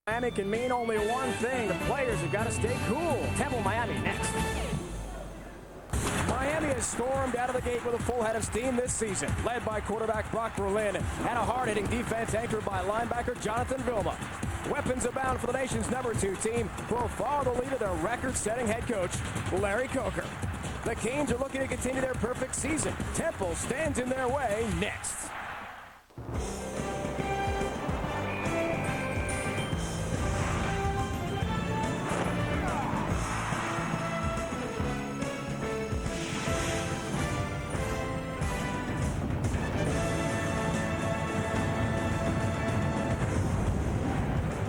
Miami can mean only one thing. The players have got to stay cool. Temple, Miami next. Miami has stormed out of the gate with a full head of steam this season, led by quarterback Brock Berlin and a hard-hitting defense anchored by linebacker Jonathan Vilma. Weapons abound for the nation's number 2 team, who will follow the lead of their record-setting head coach, Larry Coker. The Canes are looking to continue their perfect season. Temple stands in their way next.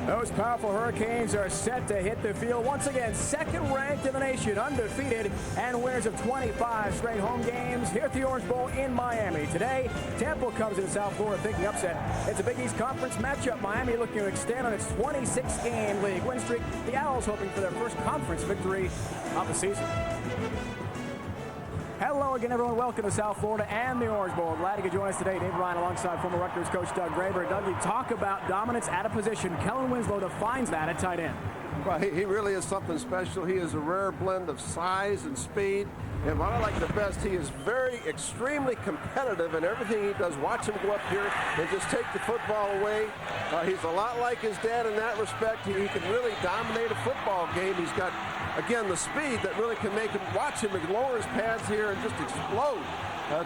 Those powerful Hurricanes are set to hit the field once again, second ranked in the nation, undefeated, and winners of 25 straight home games here at the Orange Bowl in Miami. Today, Temple comes into South Florida thinking upset. It's a Big East Conference matchup. Miami looking to extend on its 26-game league win streak. The Owls hoping for their first conference victory of the season. Hello again, everyone. Welcome to South Florida and the Orange Bowl. Glad you could join us today. Dave Ryan alongside former Rutgers coach Doug Graber. Doug, you talk about dominance at a position. Kellen Winslow defines that at tight end. Well, he really is something special. He is a rare blend of size and speed. And what I like the best, he is extremely competitive in everything he does. Watch him go up here and just take the football away. He's a lot like his dad in that respect. He can really dominate a football game. He's got, again, the speed that really can make him, watch him lower his pads here and just explode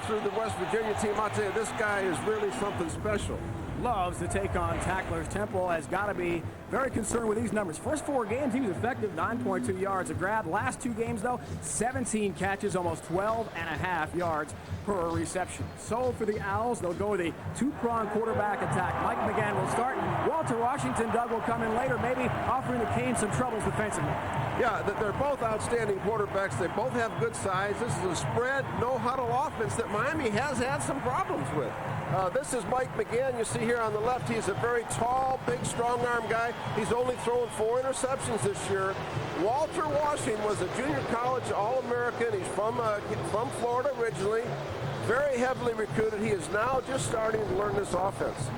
through the West Virginia team. I'll tell you, this guy is really something special. Loves to take on tacklers. Temple has got to be very concerned with these numbers. First 4 games, he was effective, 9.2 yards a grab. Last 2 games, though, 17 catches, almost 12.5 yards per reception. So for the Owls, they'll go with a 2-pronged quarterback attack. Mike McGann will start. Walter Washington, Doug, will come in later, maybe offering the Canes some troubles defensively. Yeah, they're both outstanding quarterbacks. They both have good size. This is a spread, no-huddle offense that Miami has had some problems with. This is Mike McGann. You see here on the left, he's a very tall, big, strong-arm guy. He's only thrown 4 interceptions this year. Walter Washington was a junior college All-American. He's from Florida originally. Very heavily recruited. He is now just starting to learn this offense.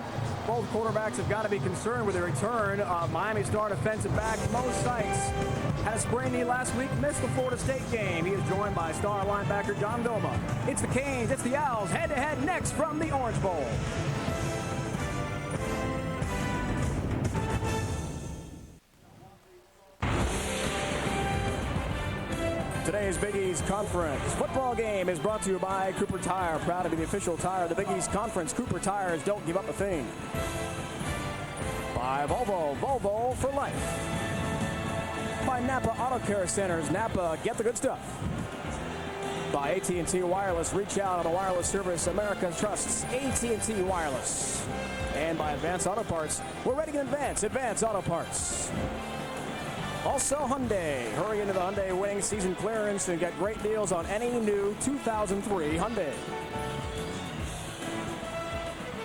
Both quarterbacks have got to be concerned with the return of Miami star defensive back Mo Sykes. Had a sprained knee last week, missed the Florida State game. He is joined by star linebacker John Doma. It's the Canes, it's the Owls, head-to-head next from the Orange Bowl. Today's Big East Conference football game is brought to you by Cooper Tire. Proud to be the official tire of the Big East Conference. Cooper Tires, don't give up a thing. By Volvo for life. By Napa Auto Care Centers. Napa, get the good stuff. By AT&T Wireless. Reach out on a wireless service America trusts. AT&T Wireless. And by Advance Auto Parts. We're ready to advance. Advance Auto Parts. Also Hyundai. Hurry into the Hyundai winning season clearance and get great deals on any new 2003 Hyundai.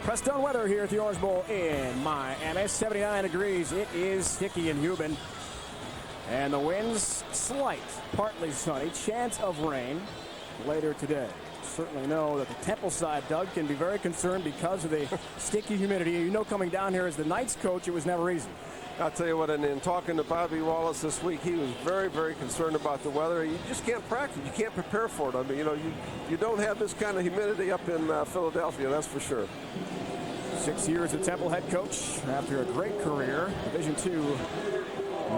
Pressed on weather here at the Orange Bowl in Miami. 79 degrees. It is sticky and humid. And the winds slight, partly sunny. Chance of rain later today. Certainly know that the Temple side, Doug, can be very concerned because of the sticky humidity. You know, coming down here as the Knights coach, it was never easy. I'll tell you what, and in talking to Bobby Wallace this week, he was very, very concerned about the weather. You just can't practice. You can't prepare for it. I mean, you know, you don't have this kind of humidity up in Philadelphia, that's for sure. 6 years at Temple head coach after a great career. Division II,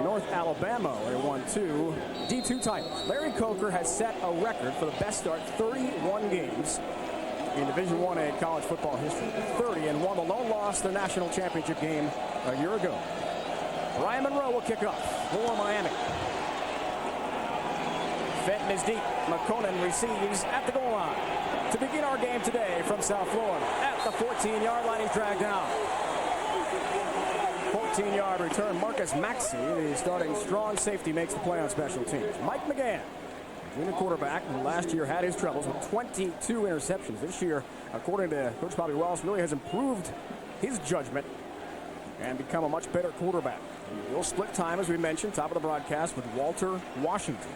North Alabama, where he won 2 D2 titles. Larry Coker has set a record for the best start, 31 games in Division I college football history. 30 and won the lone loss the national championship game a year ago. Ryan Monroe will kick off for Miami. Fenton is deep. McConan receives at the goal line. To begin our game today from South Florida. At the 14-yard line, he's dragged down. 14-yard return. Marcus Maxey, the starting strong safety, makes the play on special teams. Mike McGann, junior quarterback, who last year had his troubles with 22 interceptions. This year, according to Coach Bobby Wallace, really has improved his judgment and become a much better quarterback. He'll split time, as we mentioned, top of the broadcast, with Walter Washington.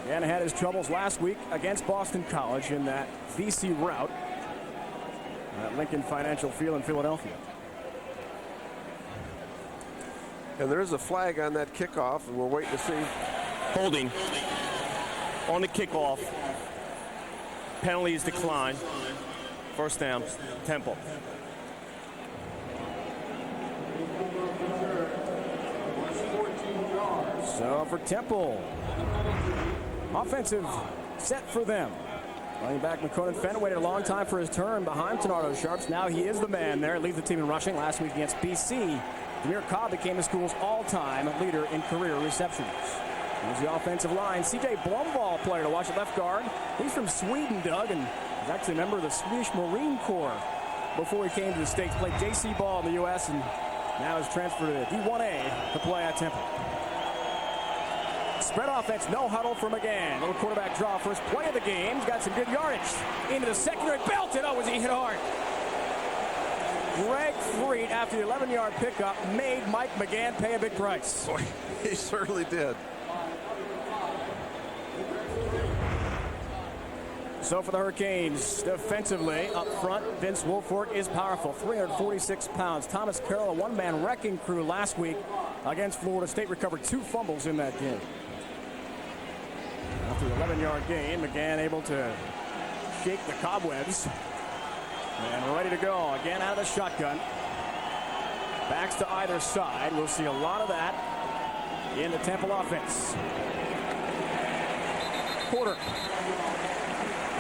And had his troubles last week against Boston College in that VC route at Lincoln Financial Field in Philadelphia. And there is a flag on that kickoff, and we're waiting to see. Holding on the kickoff. Penalty is declined. First down, Temple. So for Temple, offensive set for them. Running back McConan Fenn waited a long time for his turn behind Tenardo Sharps. Now he is the man there. Leads the team in rushing. Last week against BC, Demir Cobb became the school's all-time leader in career receptions. Here's the offensive line. C.J. Blumvall, player to watch at left guard. He's from Sweden, Doug, and is actually a member of the Swedish Marine Corps before he came to the States. Played J.C. ball in the U.S. and now is transferred to D1A to play at Temple. Spread offense, no huddle for McGann. Little quarterback draw, first play of the game. He's got some good yardage. Into the secondary, belted. Oh, was he hit hard? Greg Freet, after the 11-yard pickup, made Mike McGann pay a big price. Boy, he certainly did. So for the Hurricanes, defensively, up front, Vince Wilfork is powerful, 346 pounds. Thomas Carroll, a one-man wrecking crew last week against Florida State, recovered 2 fumbles in that game. After the 11-yard gain, McGann able to shake the cobwebs. And ready to go. Again out of the shotgun. Backs to either side. We'll see a lot of that in the Temple offense. Porter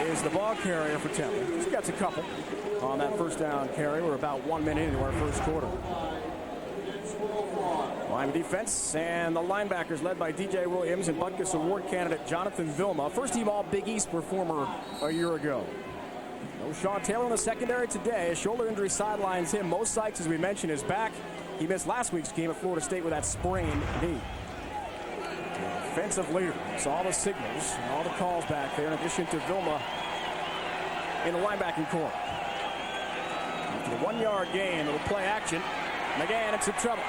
is the ball carrier for Temple. He's got a couple on that first down carry. We're about 1 minute into our first quarter. Line defense and the linebackers led by DJ Williams and Butkus Award candidate Jonathan Vilma. First team all Big East performer a year ago. No Sean Taylor in the secondary today. A shoulder injury sidelines him. Mo Sykes, as we mentioned, is back. He missed last week's game at Florida State with that sprained knee. Defensive leader. It's all the signals and all the calls back there in addition to Vilma in the linebacking corps. After the 1-yard gain, little play action. McGann in some trouble.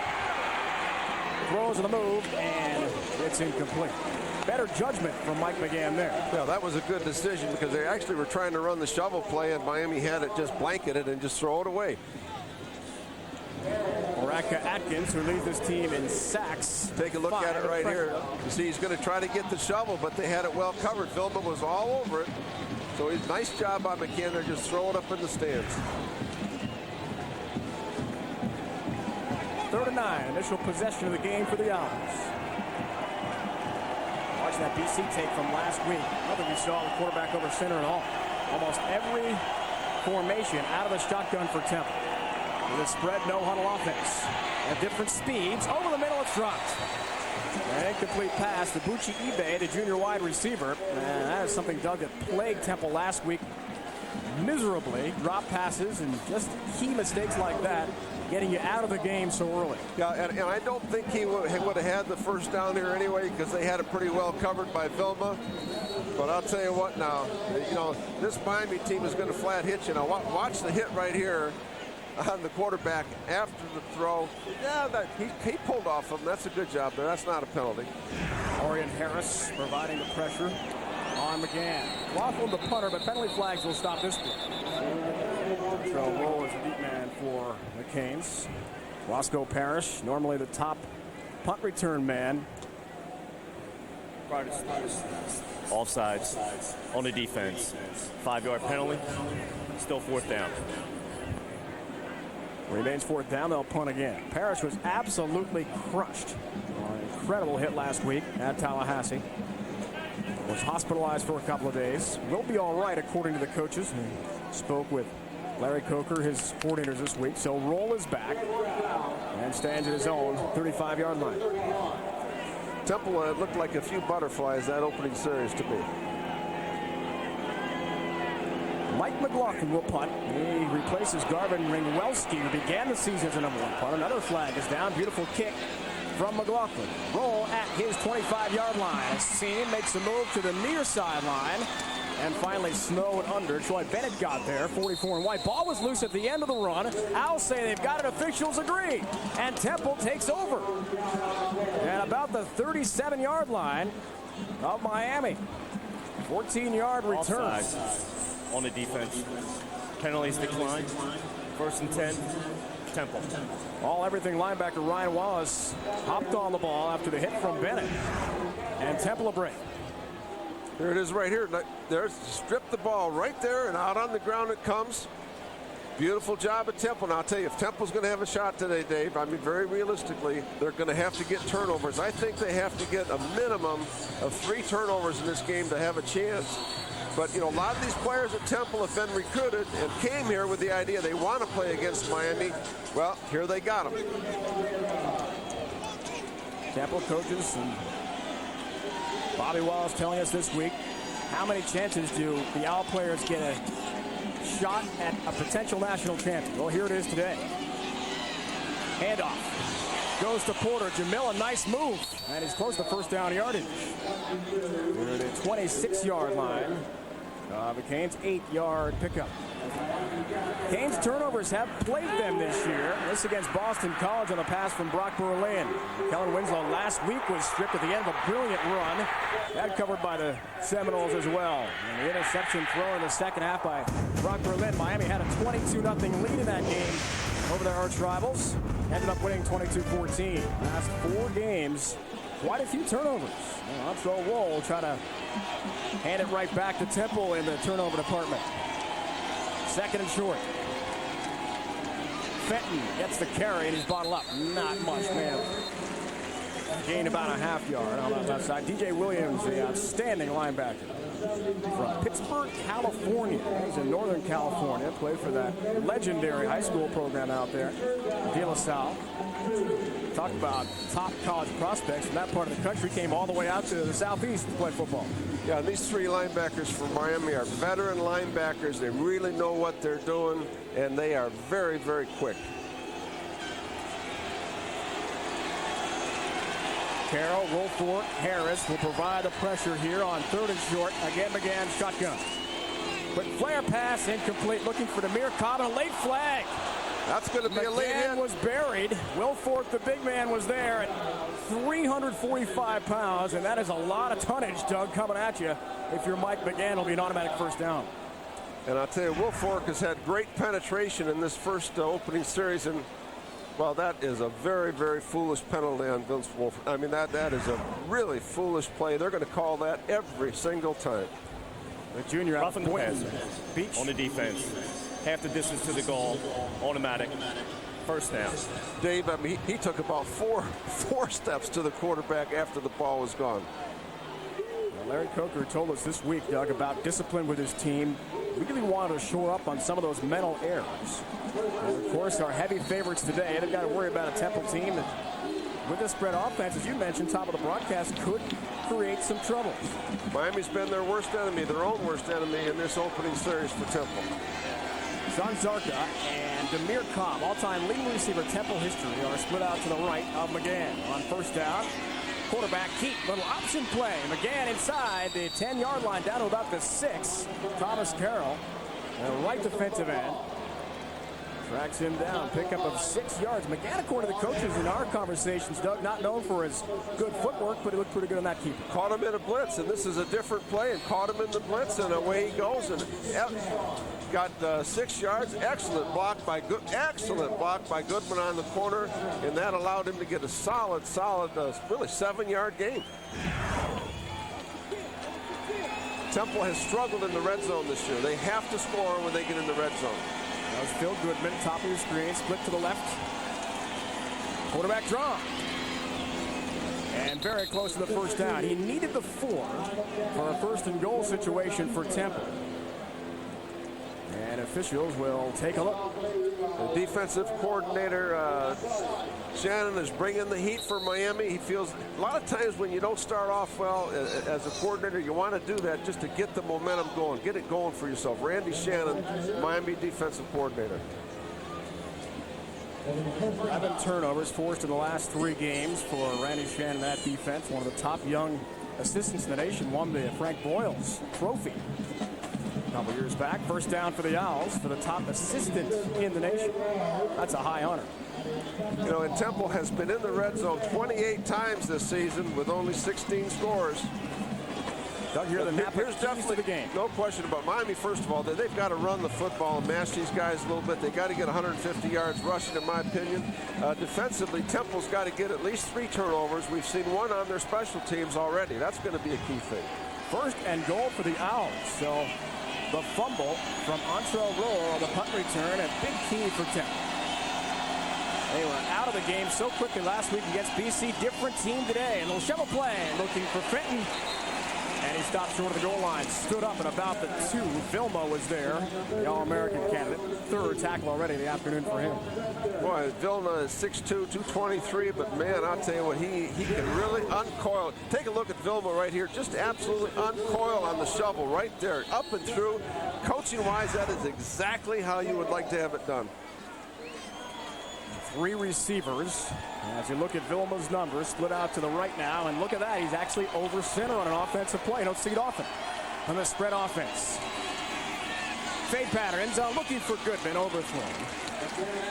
Throws in the move, and it's incomplete. Better judgment from Mike McGann there. Yeah, that was a good decision because they actually were trying to run the shovel play, and Miami had it just blanketed and just throw it away. Oraka Atkins, who leads this team in sacks. Take a look at it right here. You see, he's going to try to get the shovel, but they had it well covered. Vilma was all over it. So he's nice job by McGann there, just throw it up in the stands. 3rd and 9, initial possession of the game for the Owls. Watching that BC tape from last week. Nothing we saw the quarterback over center at all. Almost every formation out of the shotgun for Temple. With a spread, no huddle offense. At different speeds. Over the middle, it's dropped. An incomplete pass to Buchi Ibe, the junior wide receiver. And that is something, Doug, that plagued Temple last week miserably. Drop passes and just key mistakes like that, getting you out of the game so early. Yeah, and I don't think he would have had the first down here anyway because they had it pretty well covered by Vilma. But I'll tell you what now, you know, this Miami team is going to flat hit you. Now, watch the hit right here on the quarterback after the throw. Yeah, he pulled off him. That's a good job there. That's not a penalty. Orion Harris providing the pressure on McGann. Laughlin the punter, but penalty flags will stop this one. So Roll is the deep man for the Canes. Roscoe Parrish, normally the top punt return man. Offsides on the defense. 5-yard penalty. Still 4th down. Remains 4th down. They'll punt again. Parrish was absolutely crushed on an incredible hit last week at Tallahassee. Was hospitalized for a couple of days. Will be all right, according to the coaches. Spoke with Larry Coker, his coordinators this week. So Roll is back and stands at his own 35-yard line. Temple looked like a few butterflies that opening series to me. Mike McLaughlin will punt. He replaces Garvin Ringwelski, who began the season as a number 1 punt. Another flag is down. Beautiful kick from McLaughlin. Roll at his 25-yard line. Seam makes a move to the near sideline and finally snowed under. Troy Bennett got there, 44 and white. Ball was loose at the end of the run. Owls say they've got it. Officials agree. And Temple takes over at about the 37-yard line of Miami. 14-yard return. Offsides on the defense. Penalties declined. 1st and 10 Temple. Everything linebacker Ryan Wallace hopped on the ball after the hit from Bennett. And Temple a break. Here it is right here. There's strip the ball right there, and out on the ground it comes. Beautiful job at Temple. Now, I'll tell you, if Temple's going to have a shot today, Dave, I mean, very realistically, they're going to have to get turnovers. I think they have to get a minimum of 3 turnovers in this game to have a chance. But, you know, a lot of these players at Temple have been recruited and came here with the idea they want to play against Miami. Well, here they got them. Temple coaches and Bobby Wallace telling us this week, how many chances do the Owl players get a shot at a potential national champion? Well, here it is today. Handoff. Goes to Porter. Jamil, a nice move. And he's close to first down yardage. We're at the 26-yard line. The Canes' 8-yard pickup. Canes turnovers have plagued them this year. This against Boston College on a pass from Brock Berlin. Kellen Winslow last week was stripped at the end of a brilliant run. That covered by the Seminoles as well. And the interception thrown in the second half by Brock Berlin. Miami had a 22-0 lead in that game over their arch rivals. Ended up winning 22-14. Last 4 games, quite a few turnovers. Armstrong will try to hand it right back to Temple in the turnover department. Second and short. Fenton gets the carry and he's bottled up. Not much, man. Gained about a half yard on that left side. DJ Williams, the outstanding linebacker from Pittsburgh, California. He's in Northern California. Played for that legendary high school program out there, De La Salle. Talk about top college prospects from that part of the country. Came all the way out to the southeast to play football. Yeah, these 3 linebackers from Miami are veteran linebackers. They really know what they're doing, and they are very, very quick. Carroll, Woolfolk, Harris will provide the pressure here on 3rd and short. Again, McGann shotgun. Quick flare pass, incomplete. Looking for Demir Cobb, and a late flag. That's going to be a late hit. McGann was buried. Wilfork, the big man, was there at 345 pounds, and that is a lot of tonnage, Doug, coming at you. If you're Mike McGann, it'll be an automatic first down. And I'll tell you, Wilfork has had great penetration in this first opening series, and well, that is a very, very foolish penalty on Vince Wilfork. I mean, that is a really foolish play. They're going to call that every single time. The junior out Roughing the passer. Beach On the defense. Half the distance to the goal. Automatic. First down. Dave, I mean, he took about four steps to the quarterback after the ball was gone. Well, Larry Coker told us this week, Doug, about discipline with his team. We really wanted to shore up on some of those mental errors. And of course, our heavy favorites today, they've got to worry about a Temple team that, with the spread offense, as you mentioned, top of the broadcast, could create some trouble. Miami's been their worst enemy, their own worst enemy in this opening series for Temple. Sean Zarka and Demir Cobb, all-time leading receiver Temple history, are split out to the right of McGann. On first down, quarterback Keat, little option play. McGann inside the 10-yard line, down to about the 6. Thomas Carroll, the right defensive end, tracks him down, pickup of 6 yards. McGann, according to the coaches in our conversations, Doug, not known for his good footwork, but he looked pretty good on that keeper. Caught him in a blitz, and this is a different play, and caught him in the blitz, and away he goes, and got 6 yards. Excellent block by Goodman on the corner, and that allowed him to get a solid, really 7-yard gain. Temple has struggled in the red zone this year. They have to score when they get in the red zone. That was Phil Goodman, top of your screen, split to the left. Quarterback draw. And very close to the first down. He needed the 4 for a first and goal situation for Temple. And officials will take a look. The defensive coordinator, Shannon, is bringing the heat for Miami. He feels a lot of times when you don't start off well as a coordinator, you want to do that just to get the momentum going, get it going for yourself. Randy Shannon, Miami defensive coordinator. 11 turnovers forced in the last 3 games for Randy Shannon, that defense. One of the top young assistants in the nation, won the Frank Boyles Trophy a couple years back. First down for the Owls, for the top assistant in the nation. That's a high honor. You know, and Temple has been in the red zone 28 times this season with only 16 scores. Doug, here the Napa here's definitely the game. No question about Miami. First of all, they've got to run the football and mash these guys a little bit. They got to get 150 yards rushing, in my opinion. Defensively, Temple's got to get at least 3 turnovers. We've seen 1 on their special teams already. That's going to be a key thing. First and goal for the Owls. So the fumble from Antrell Roll on the punt return, a big key for Temple. They were out of the game so quickly last week against BC. Different team today. A little shovel play looking for Fenton. And he stopped short of the goal line. Stood up at about the 2. Vilma was there, the All-American candidate. 3rd tackle already in the afternoon for him. Boy, Vilna is 6'2", 223, but man, I'll tell you what, he can really uncoil. Take a look at Vilma right here. Just absolutely uncoil on the shovel right there. Up and through. Coaching-wise, that is exactly how you would like to have it done. 3 receivers. As you look at Vilma's numbers, split out to the right now, and look at that. He's actually over center on an offensive play. Don't see it often on the spread offense. Fade pattern, end zone, looking for Goodman, overthrown.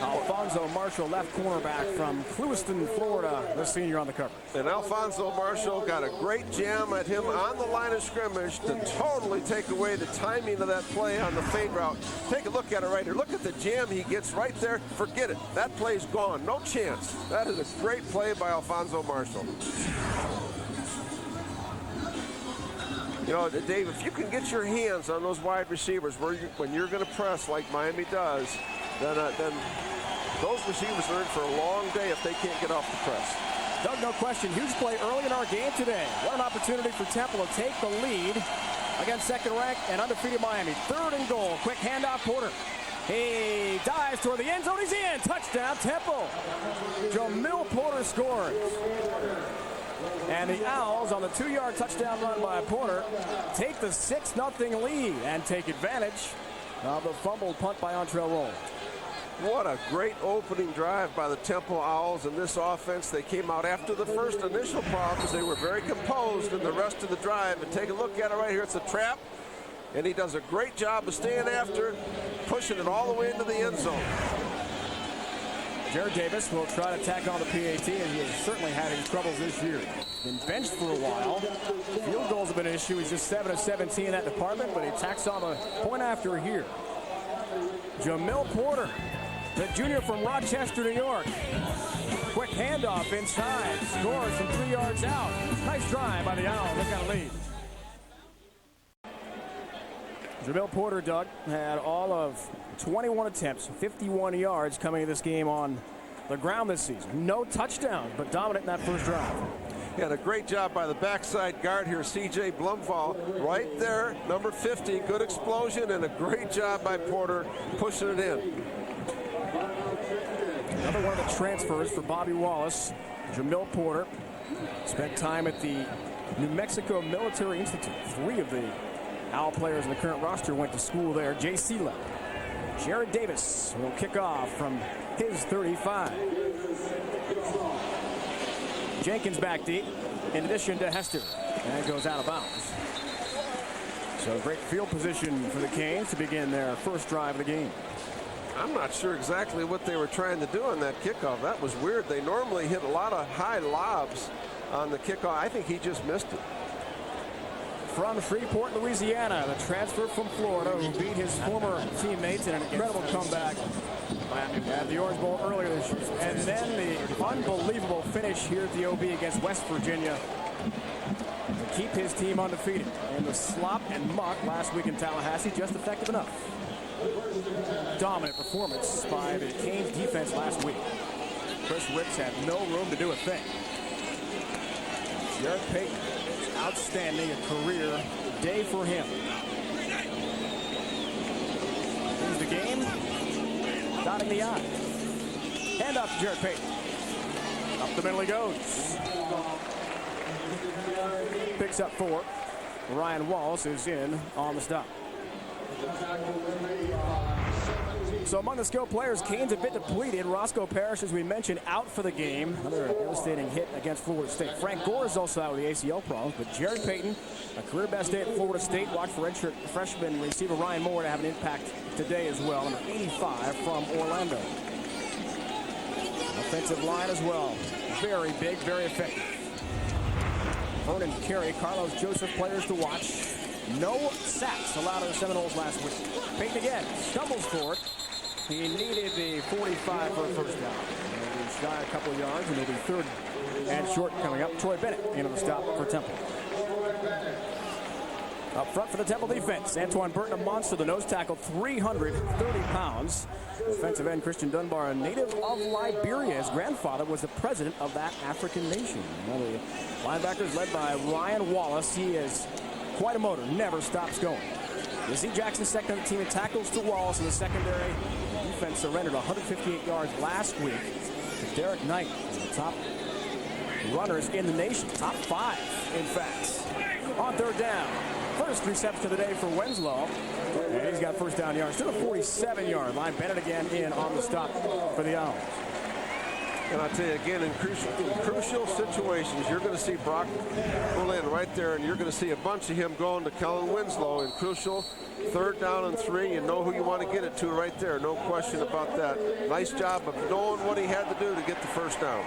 Alfonso Marshall, left cornerback from Clewiston, Florida, the senior on the cover. And Alfonso Marshall got a great jam at him on the line of scrimmage to totally take away the timing of that play on the fade route. Take a look at it right here. Look at the jam he gets right there. Forget it. That play's gone. No chance. That is a great play by Alfonso Marshall. You know, Dave, if you can get your hands on those wide receivers when you're going to press like Miami does, then those receivers are in for a long day if they can't get off the press. Doug, no question, huge play early in our game today. What an opportunity for Temple to take the lead against second-ranked and undefeated Miami. 3rd and goal, quick handoff, Porter. He dives toward the end zone, he's in, touchdown, Temple. Jamil Porter scores. And the Owls, on the 2-yard touchdown run by Porter, take the 6-0 lead and take advantage of the fumbled punt by Antrell Roll. What a great opening drive by the Temple Owls in this offense. They came out after the first initial problems. They were very composed in the rest of the drive. And take a look at it right here. It's a trap. And he does a great job of staying after, pushing it all the way into the end zone. Jared Davis will try to tack on the PAT, and he is certainly having troubles this year. Been benched for a while. Field goals have been an issue. He's just 7 of 17 in that department, but he tacks on a point after here. Jamil Porter, the junior from Rochester, New York. Quick handoff inside. Scores from 3 yards out. Nice drive by the Owls. They've got a lead. Jamil Porter, Doug, had all of 21 attempts, 51 yards coming into this game on the ground this season. No touchdowns, but dominant in that first drive. He had a great job by the backside guard here, C.J. Blumfall, right there, number 50. Good explosion and a great job by Porter pushing it in. Another one of the transfers for Bobby Wallace. Jamil Porter spent time at the New Mexico Military Institute. 3 of the Owl players in the current roster went to school there. J.C. level. Jared Davis will kick off from his 35. Jenkins back deep, in addition to Hester. And goes out of bounds. So great field position for the Canes to begin their first drive of the game. I'm not sure exactly what they were trying to do on that kickoff. That was weird. They normally hit a lot of high lobs on the kickoff. I think he just missed it. From Shreveport, Louisiana, the transfer from Florida, who beat his former teammates in an incredible comeback at the Orange Bowl earlier this year. And then the unbelievable finish here at the OB against West Virginia to keep his team undefeated. And the slop and muck last week in Tallahassee, just effective enough. Dominant performance by the Canes defense last week. Chris Ricks had no room to do a thing. Jared Payton, outstanding, a career day for him. Here's the game. Dotting the I. Hand off to Jared Payton. Up the middle he goes. Picks up 4. Ryan Wallace is in on the stop. So among the skilled players, Canes a bit depleted. Roscoe Parrish, as we mentioned, out for the game. Another devastating hit against Florida State. Frank Gore is also out with the ACL problems, but Jared Payton, a career best day at Florida State. Watch for redshirt freshman receiver Ryan Moore to have an impact today as well. Number 85 from Orlando. Offensive line as well. Very big, very effective. Vernon Carey, Carlos Joseph players to watch. No sacks allowed to the Seminoles last week. Payton again, stumbles forward. He needed the 45 for a first down. He'll be shy a couple yards, and he'll be third and short coming up. Troy Bennett into the stop for Temple. Up front for the Temple defense, Antoine Burton, a monster, the nose tackle, 330 pounds. Defensive end Christian Dunbar, a native of Liberia. His grandfather was the president of that African nation. One of the linebackers led by Ryan Wallace. He is quite a motor, never stops going. Z. Jackson, second on the team in tackles to Wallace in the secondary. Defense surrendered 158 yards last week to Derek Knight, the top runners in the nation, top 5, in fact. On third down, first reception of the day for Winslow. And he's got first down yards to the 47-yard line. Bennett again in on the stop for the Owls. And I'll tell you again, in crucial situations, you're going to see Brock Berlin right there, and you're going to see a bunch of him going to Kellen Winslow in crucial third down and 3. You know who you want to get it to right there. No question about that. Nice job of knowing what he had to do to get the first down.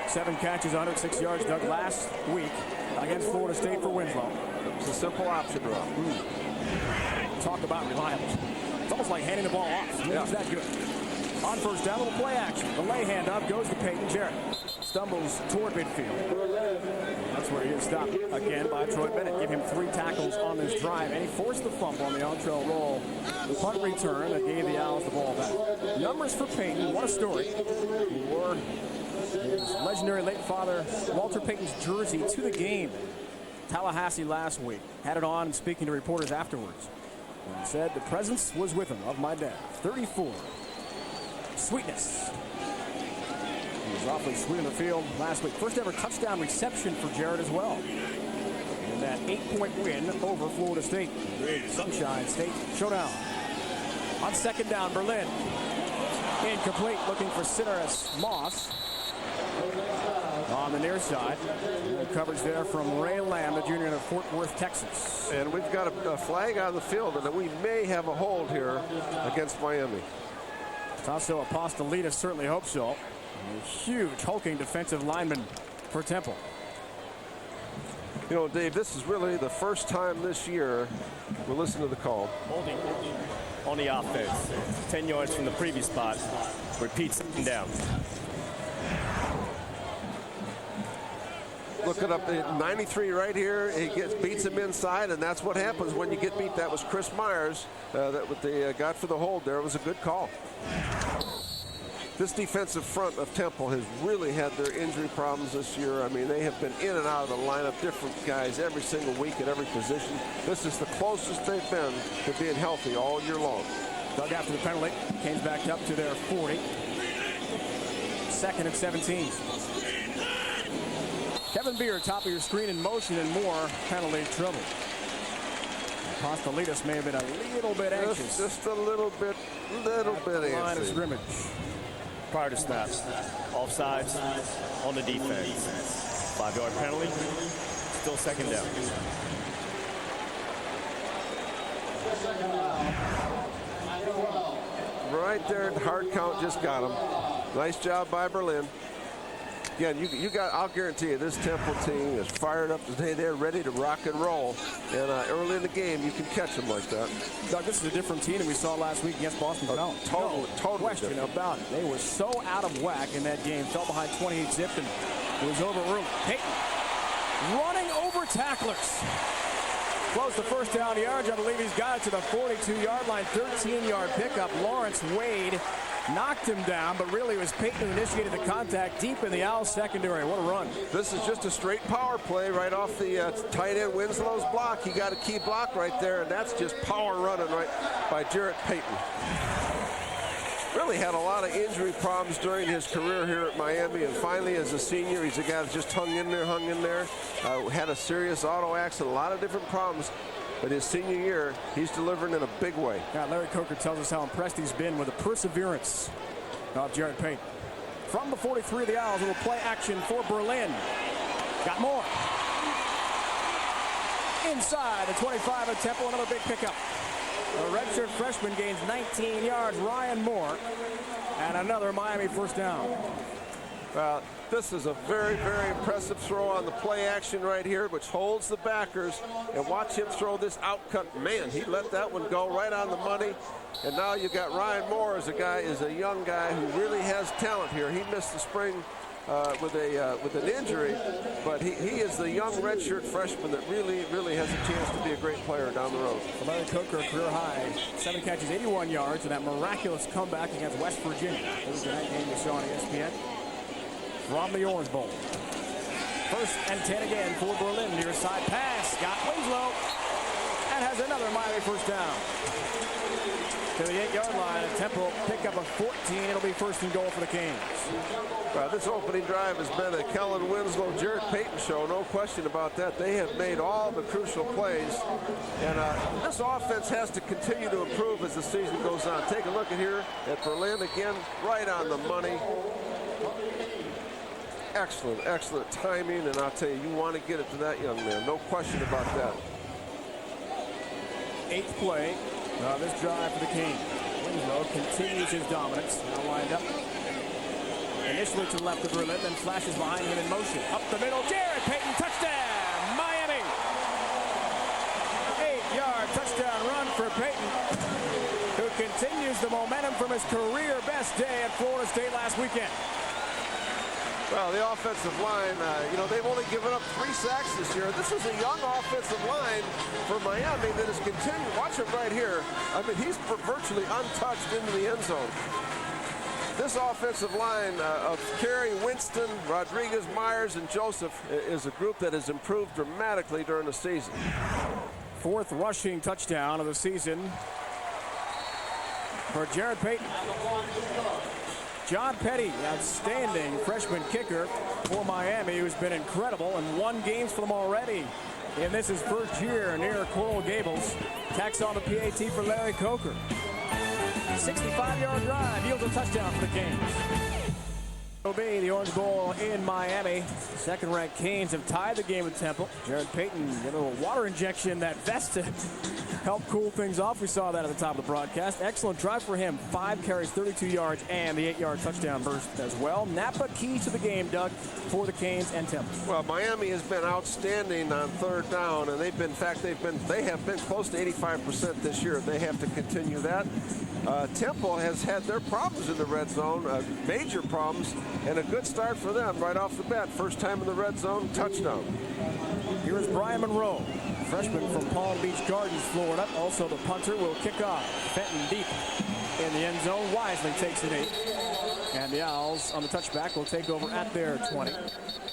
7 catches, 106 yards, Doug, last week against Florida State for Winslow. It's a simple option route. Talk about reliable. It's almost like handing the ball off. He's that good. On first down, little play action. The lay handoff goes to Peyton Jarrett. Stumbles toward midfield. That's where he is stopped again by Troy Bennett. Give him 3 tackles on this drive, and he forced the fumble on the on-trail roll. The punt return that gave the Owls the ball back. Numbers for Peyton, what a story. He wore his legendary late father Walter Payton's jersey to the game in Tallahassee last week. Had it on and speaking to reporters afterwards. And said the presence was with him of my dad. 34. Sweetness. He was awfully sweet in the field last week. First ever touchdown reception for Jarrett as well. And that 8-point win over Florida State. Big Sunshine State showdown. On second down, Berlin. Incomplete, looking for Cineris Moss. On the near side. Coverage there from Ray Lamb, the junior of Fort Worth, Texas. And we've got a flag on the field, and we may have a hold here against Miami. Tasso Apostolidis certainly hopes so. A huge hulking defensive lineman for Temple. You know, Dave, this is really the first time this year we'll listen to the call. Holding on the offense. 10 yards from the previous spot. Repeats down. Look it up, 93 right here. He beats him inside, and that's what happens when you get beat. That was Chris Myers that what they got for the hold there. It was a good call. This defensive front of Temple has really had their injury problems this year. I mean, they have been in and out of the lineup, different guys every single week at every position. This is the closest they've been to being healthy all year long. Dug after the penalty, came back up to their 40. Second and 17. Kevin Beer, top of your screen in motion and more penalty trouble. Apostolidis may have been a little bit anxious. Just a little bit anxious. Line of scrimmage. Prior to snaps, offsides on the defense. 5-yard penalty, still second down. Right there, hard count just got him. Nice job by Berlin. Again, you got, I'll guarantee you, this Temple team is fired up today. They're ready to rock and roll. And early in the game, you can catch them like that. Doug, this is a different team than we saw last week against Boston College. Totally question different about it. They were so out of whack in that game. Fell behind 28-zip, and it was over early. Peyton running over tacklers. Close the first down yards. I believe he's got it to the 42-yard line. 13-yard pickup. Lawrence Wade knocked him down, but really it was Peyton who initiated the contact deep in the Owls secondary. What a run. This is just a straight power play right off the tight end Winslow's block. He got a key block right there, and that's just power running right by Jarrett Peyton. Really had a lot of injury problems during his career here at Miami, and finally as a senior, he's a guy that just hung in there. Had a serious auto accident, a lot of different problems. But his senior year, he's delivering in a big way. Yeah, Larry Coker tells us how impressed he's been with the perseverance of Jarrett Payton. From the 43 of the Owls, a little play action for Berlin. Got more. Inside the 25 of Temple, another big pickup. The redshirt freshman gains 19 yards. Ryan Moore. And another Miami first down. This is a very, very impressive throw on the play action right here, which holds the backers. And watch him throw this outcut. Man, he let that one go right on the money. And now you've got Ryan Moore as a young guy who really has talent here. He missed the spring with an injury, but he is the young redshirt freshman that really has a chance to be a great player down the road. Larry Coker, career high, 7 catches, 81 yards, and that miraculous comeback against West Virginia. It was that game you saw on ESPN. From the Orange Bowl. 1st and 10 again for Berlin. Near side pass. Got Winslow. And has another Miami first down. To the 8-yard line. Temple pick up a 14. It'll be 1st and goal for the Canes. This opening drive has been a Kellen Winslow, Jared Payton show. No question about that. They have made all the crucial plays. And this offense has to continue to improve as the season goes on. Take a look at here at Berlin again. Right on the money. Excellent timing, and I'll tell you, you want to get it to that young man. No question about that. 8th play on this drive for the Canes. Winslow continues his dominance. Now lined up. Initially to the left of Berlin, then flashes behind him in motion. Up the middle, Jared Payton, touchdown, Miami. 8-yard touchdown run for Payton, who continues the momentum from his career best day at Florida State last weekend. Well, the offensive line, they've only given up 3 sacks this year. This is a young offensive line for Miami that has continued. Watch him right here. I mean, he's virtually untouched into the end zone. This offensive line of Carey, Winston, Rodriguez, Myers, and Joseph is a group that has improved dramatically during the season. 4th rushing touchdown of the season for Jared Payton. John Petty, outstanding freshman kicker for Miami, who's been incredible and won games for them already. And this is first year near Coral Gables. Tacks on the PAT for Larry Coker. 65-yard drive yields a touchdown for the Canes. It'll be the Orange Bowl in Miami. Second-ranked Canes have tied the game with Temple. Jared Payton get a little water injection in that vest to help cool things off. We saw that at the top of the broadcast. Excellent drive for him. 5 carries, 32 yards, and the 8-yard touchdown burst as well. Napa key to the game, Doug, for the Canes and Temple. Well, Miami has been outstanding on 3rd down, and they have been close to 85% this year. They have to continue that. Temple has had their problems in the red zone, major problems, and a good start for them right off the bat. First time in the red zone, touchdown. Here is Brian Monroe, freshman from Palm Beach Gardens, Florida. Also the punter will kick off. Fenton deep in the end zone. Wisely takes it 8. And the Owls on the touchback will take over at their 20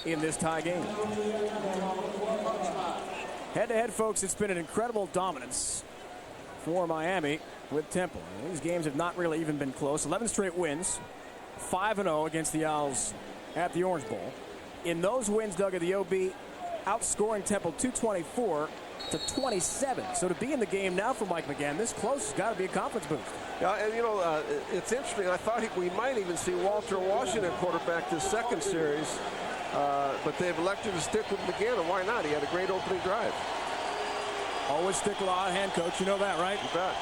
in this tie game. Head-to-head, folks, it's been an incredible dominance for Miami with Temple. These games have not really even been close. 11 straight wins. 5-0 against the Owls at the Orange Bowl. In those wins, Doug, of the OB, outscoring Temple 224 to 27. So to be in the game now for Mike McGann, this close has got to be a confidence boost. Yeah, and it's interesting. I thought we might even see Walter Washington quarterback this second series, but they've elected to stick with McGann, and why not? He had a great opening drive. Always stick with a hot hand coach. You know that, right? You bet.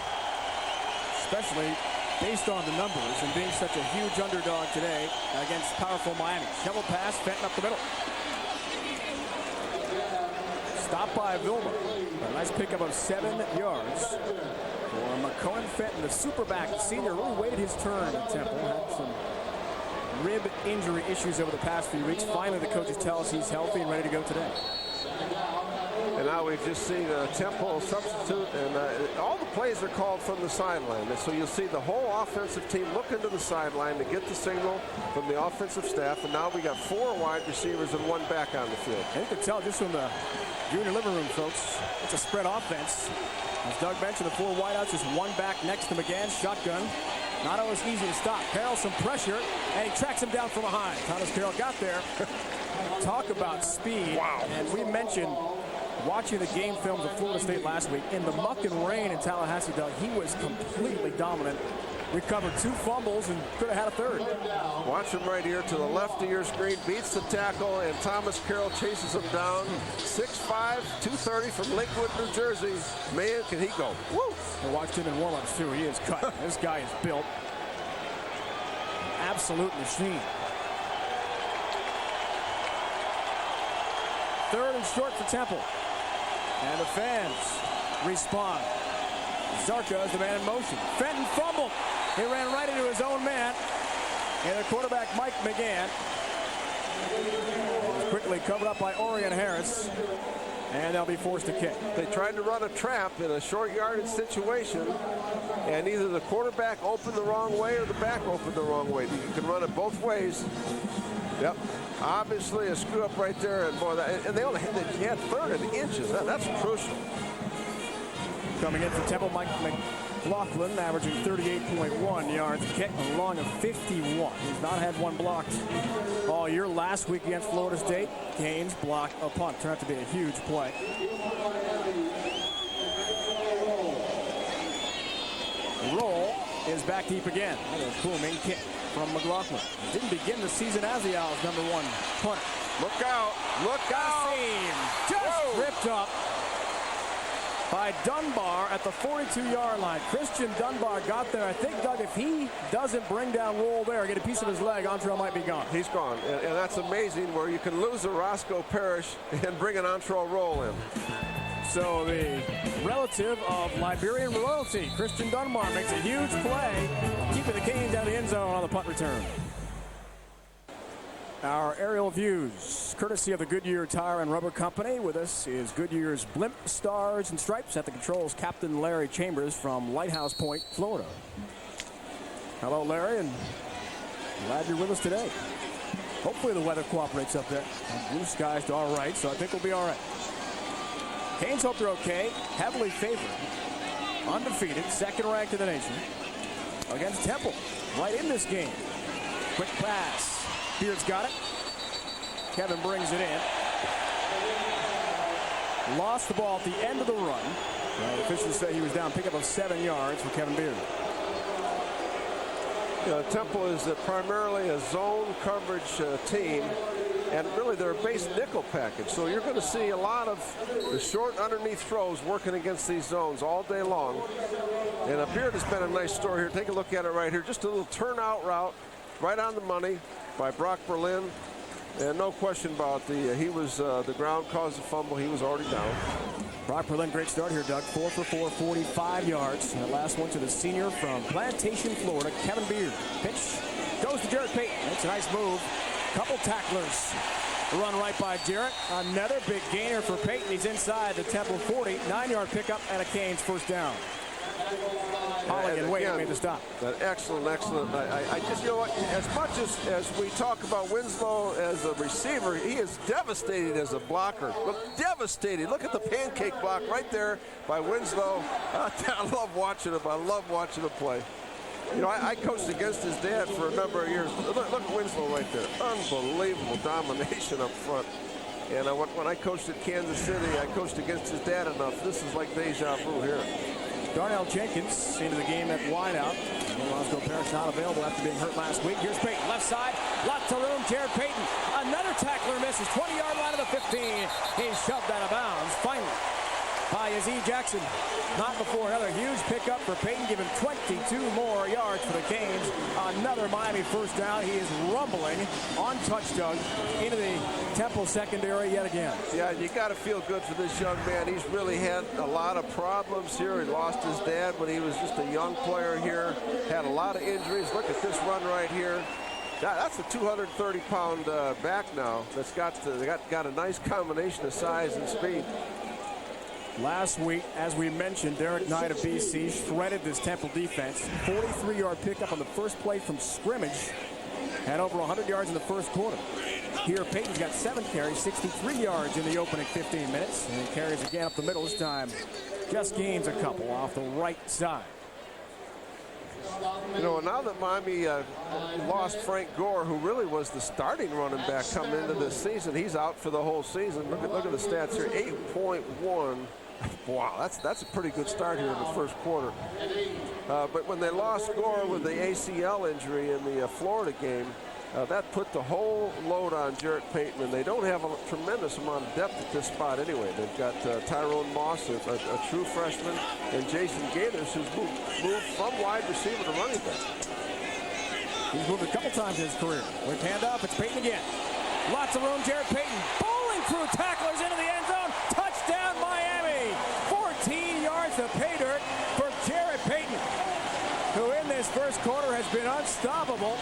Especially based on the numbers and being such a huge underdog today against powerful Miami. Shovel pass, Fenton up the middle. Stopped by Vilma. A nice pickup of 7 yards for McConan Fenton, the superback senior, really waited his turn at Temple. Had some rib injury issues over the past few weeks. Finally, the coaches tell us he's healthy and ready to go today. And now we've just seen Temple substitute, and all the plays are called from the sideline. And so you'll see the whole offensive team look into the sideline to get the signal from the offensive staff. And now we got 4 wide receivers and 1 back on the field. And you can tell just from the junior living room, folks, it's a spread offense. As Doug mentioned, the 4 wideouts, just 1 back next to McGann, shotgun. Not always easy to stop. Carroll some pressure, and he tracks him down from behind. Thomas Carroll got there. Talk about speed. Wow. And we mentioned watching the game films of Florida State last week. In the muck and rain in Tallahassee, Doug, he was completely dominant. Recovered 2 fumbles and could have had a 3rd. Watch him right here to the left of your screen. Beats the tackle, and Thomas Carroll chases him down. 6'5", 230 from Lakewood, New Jersey. Man, can he go. Woo! I watched him in warm-ups, too. He is cut. This guy is built. An absolute machine. third and short for Temple. And the fans respond. Zarka is the man in motion. Fenton fumbled. He ran right into his own man. And the quarterback, Mike McGann, was quickly covered up by Orion Harris. And they'll be forced to kick. They tried to run a trap in a short yardage situation, and either the quarterback opened the wrong way or the back opened the wrong way. You can run it both ways. Yep. Obviously a screw up right there, and boy, and they only had third and inches. That's crucial. Coming in for Temple, Mike McLaughlin, averaging 38.1 yards, kick a long of 51. He's not had one blocked all year. Last week against Florida State, Gaines blocked a punt. Turned out to be a huge play. Roll is back deep again. And a booming kick from McLaughlin. Didn't begin the season as the Owls' number one punter. Look out! Look out! Just ripped up by Dunbar at the 42-yard line. Christian Dunbar got there. I think, Doug, if he doesn't bring down Roll there, get a piece of his leg, Antrell might be gone. He's gone, and that's amazing where you can lose a Roscoe Parrish and bring an Antrell Roll in. So the relative of Liberian royalty, Christian Dunbar, makes a huge play, keeping the Canes out of the end zone on the punt return. Our aerial views, courtesy of the Goodyear Tire and Rubber Company. With us is Goodyear's Blimp Stars and Stripes. At the controls, Captain Larry Chambers from Lighthouse Point, Florida. Hello, Larry, and glad you're with us today. Hopefully the weather cooperates up there. Blue skies to our right, so I think we'll be all right. Canes hope they're okay. Heavily favored. Undefeated, second ranked in the nation. Against Temple, right in this game. Quick pass. Beard's got it. Kevin brings it in. Lost the ball at the end of the run. The officials say he was down pickup of 7 yards for Kevin Beard. Temple is primarily a zone coverage team, and really they're a base nickel package. So you're going to see a lot of the short underneath throws working against these zones all day long. And Beard has been a nice story here. Take a look at it right here. Just a little turnout route, right on the money by Brock Berlin. And no question about the ground caused the fumble. He was already down. Brock Berlin, great start here, Doug. 4 for 4, 45 yards. And that last one to the senior from Plantation, Florida, Kevin Beard. Pitch goes to Jarrett Payton. It's a nice move. Couple tacklers. Run right by Jarrett. Another big gainer for Payton. He's inside the Temple 40. 9-yard pickup and a Canes first down. Holly and Wade made the stop. Excellent. I just, you know what, as much as we talk about Winslow as a receiver, he is devastated as a blocker. Look, devastated. Look at the pancake block right there by Winslow. I love watching him. I love watching him play. You know, I coached against his dad for a number of years. Look at Winslow right there. Unbelievable domination up front. And when I coached at Kansas City, I coached against his dad enough. This is like deja vu here. Darnell Jenkins into the game at wideout. Roscoe Parrish not available after being hurt last week. Here's Payton, left side, lots of room. Jarrett Payton, another tackler misses. 20-yard line of the 15. He's shoved out of bounds. Finally, by Yazzie Jackson. Not before another huge pickup for Payton, giving 22 more yards for the Canes. Another Miami first down. He is rumbling on touch, Doug, into the Temple secondary yet again. Yeah, you got to feel good for this young man. He's really had a lot of problems here. He lost his dad when he was just a young player here. Had a lot of injuries. Look at this run right here. That's a 230-pound back now. That's got a nice combination of size and speed. Last week, as we mentioned, Derek Knight of BC shredded this Temple defense. 43-yard pickup on the first play from scrimmage. Had over 100 yards in the first quarter. Here, Payton's got 7 carries, 63 yards in the opening 15 minutes. And he carries again up the middle this time. Just gains a couple off the right side. You know, now that Miami lost Frank Gore, who really was the starting running back coming into this season, he's out for the whole season. Look at the stats here, 8.1. Wow, that's a pretty good start here in the first quarter. But when they lost Gore with the ACL injury in the Florida game, that put the whole load on Jarrett Payton, and they don't have a tremendous amount of depth at this spot anyway. They've got Tyrone Moss, a true freshman, and Jason Gators, who's moved from wide receiver to running back. He's moved a couple times in his career. With handoff, it's Payton again. Lots of room, Jarrett Payton. Bowling pulling through tacklers into the end zone. Touchdown, Miami. 14 yards of pay dirt for Jarrett Payton, who in this first quarter has been unstoppable.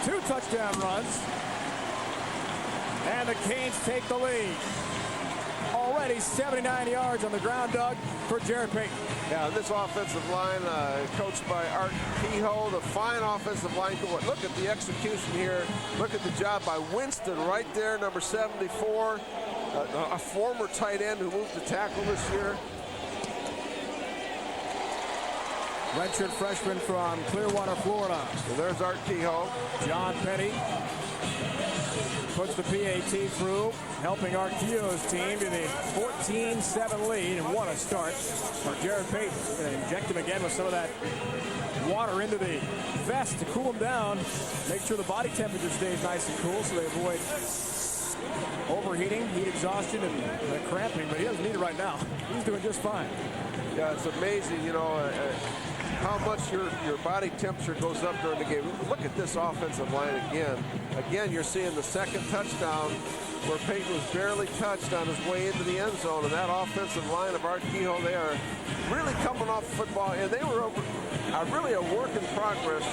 2 touchdown runs. And the Canes take the lead. Already 79 yards on the ground, Doug, for Jarrett Payton. Yeah, this offensive line, coached by Art Kehoe, the fine offensive line. Look at the execution here. Look at the job by Winston right there, number 74, a former tight end who moved to tackle this year. Redshirt freshman from Clearwater, Florida. So there's Art Kehoe. John Petty puts the PAT through, helping Art Kehoe's team to the 14-7 lead, and what a start for Jarrett Payton. Going to inject him again with some of that water into the vest to cool him down, make sure the body temperature stays nice and cool so they avoid overheating, heat exhaustion, and cramping, but he doesn't need it right now. He's doing just fine. Yeah, it's amazing, you know, how much your body temperature goes up during the game. Look at this offensive line again. Again, you're seeing the second touchdown where Payton was barely touched on his way into the end zone, and that offensive line of Art Kehoe, they are really coming off football, and they were really a work in progress.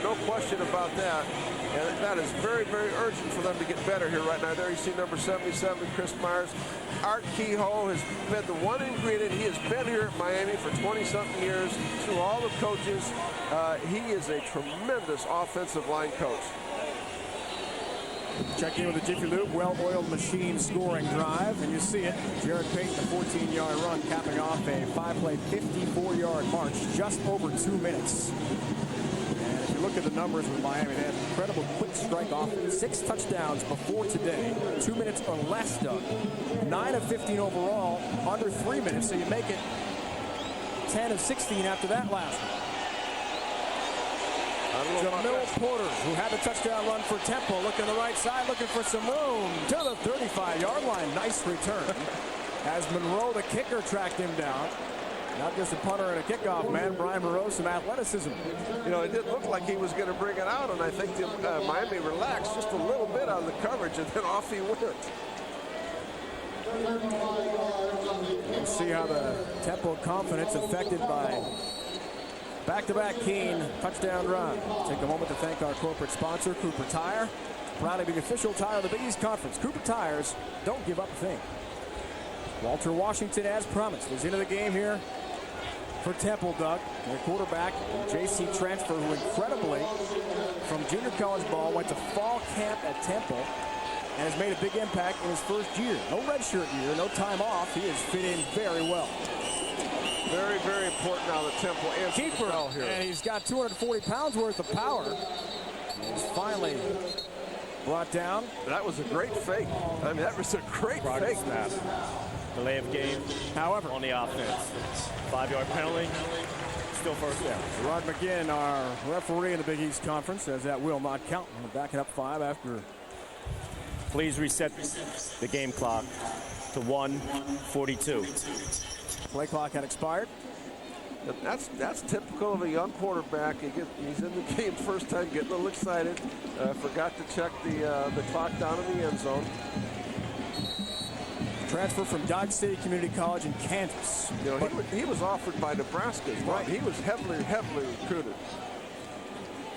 No question about that. And that is very, very urgent for them to get better here right now. There you see number 77, Chris Myers. Art Kehoe has been the one ingredient. He has been here at Miami for 20-something years through all the coaches. He is a tremendous offensive line coach. Check in with the Jiffy Lube well-oiled machine scoring drive, and you see it. Jarrett Payton, a 14-yard run, capping off a 5-play, 54-yard march, just over 2 minutes. And if you look at the numbers with Miami, they have incredible quick strike offense. 6 touchdowns before today, 2 minutes or less, Doug. 9 of 15 overall, under 3 minutes, so you make it 10 of 16 after that last one. Jamil Porter, who had the touchdown run for Temple, looking the right side, looking for some room to the 35-yard line. Nice return. As Monroe, the kicker, tracked him down. Not just a punter and a kickoff man, Brian Monroe, some athleticism. You know, it did look like he was going to bring it out, and I think Miami relaxed just a little bit on the coverage, and then off he went. We'll see how the Temple confidence affected by back-to-back Keene touchdown run. Take a moment to thank our corporate sponsor, Cooper Tire. Proud to be the official tire of the Big East Conference. Cooper Tires, don't give up a thing. Walter Washington, as promised, is into the game here for Temple, Doug. Their quarterback, J.C. transfer, who incredibly, from junior college ball, went to fall camp at Temple and has made a big impact in his first year. No redshirt year, no time off. He has fit in very well. Very, very important now that Temple answers the bell here. And he's got 240 pounds worth of power. He's finally brought down. That was a great fake. I mean, that was a great fake. Snap. Delay of game, however, on the offense. 5-yard penalty. Still first down. Rod McGinn, our referee in the Big East Conference, says that will not count. We're backing up 5 after. Please reset the game clock to 1:42. Play clock had expired. That's typical of a young quarterback. He's in the game first time, getting a little excited. Forgot to check the clock down in the end zone. Transfer from Dodge City Community College in Kansas. You know, he was offered by Nebraska. Right. He was heavily recruited.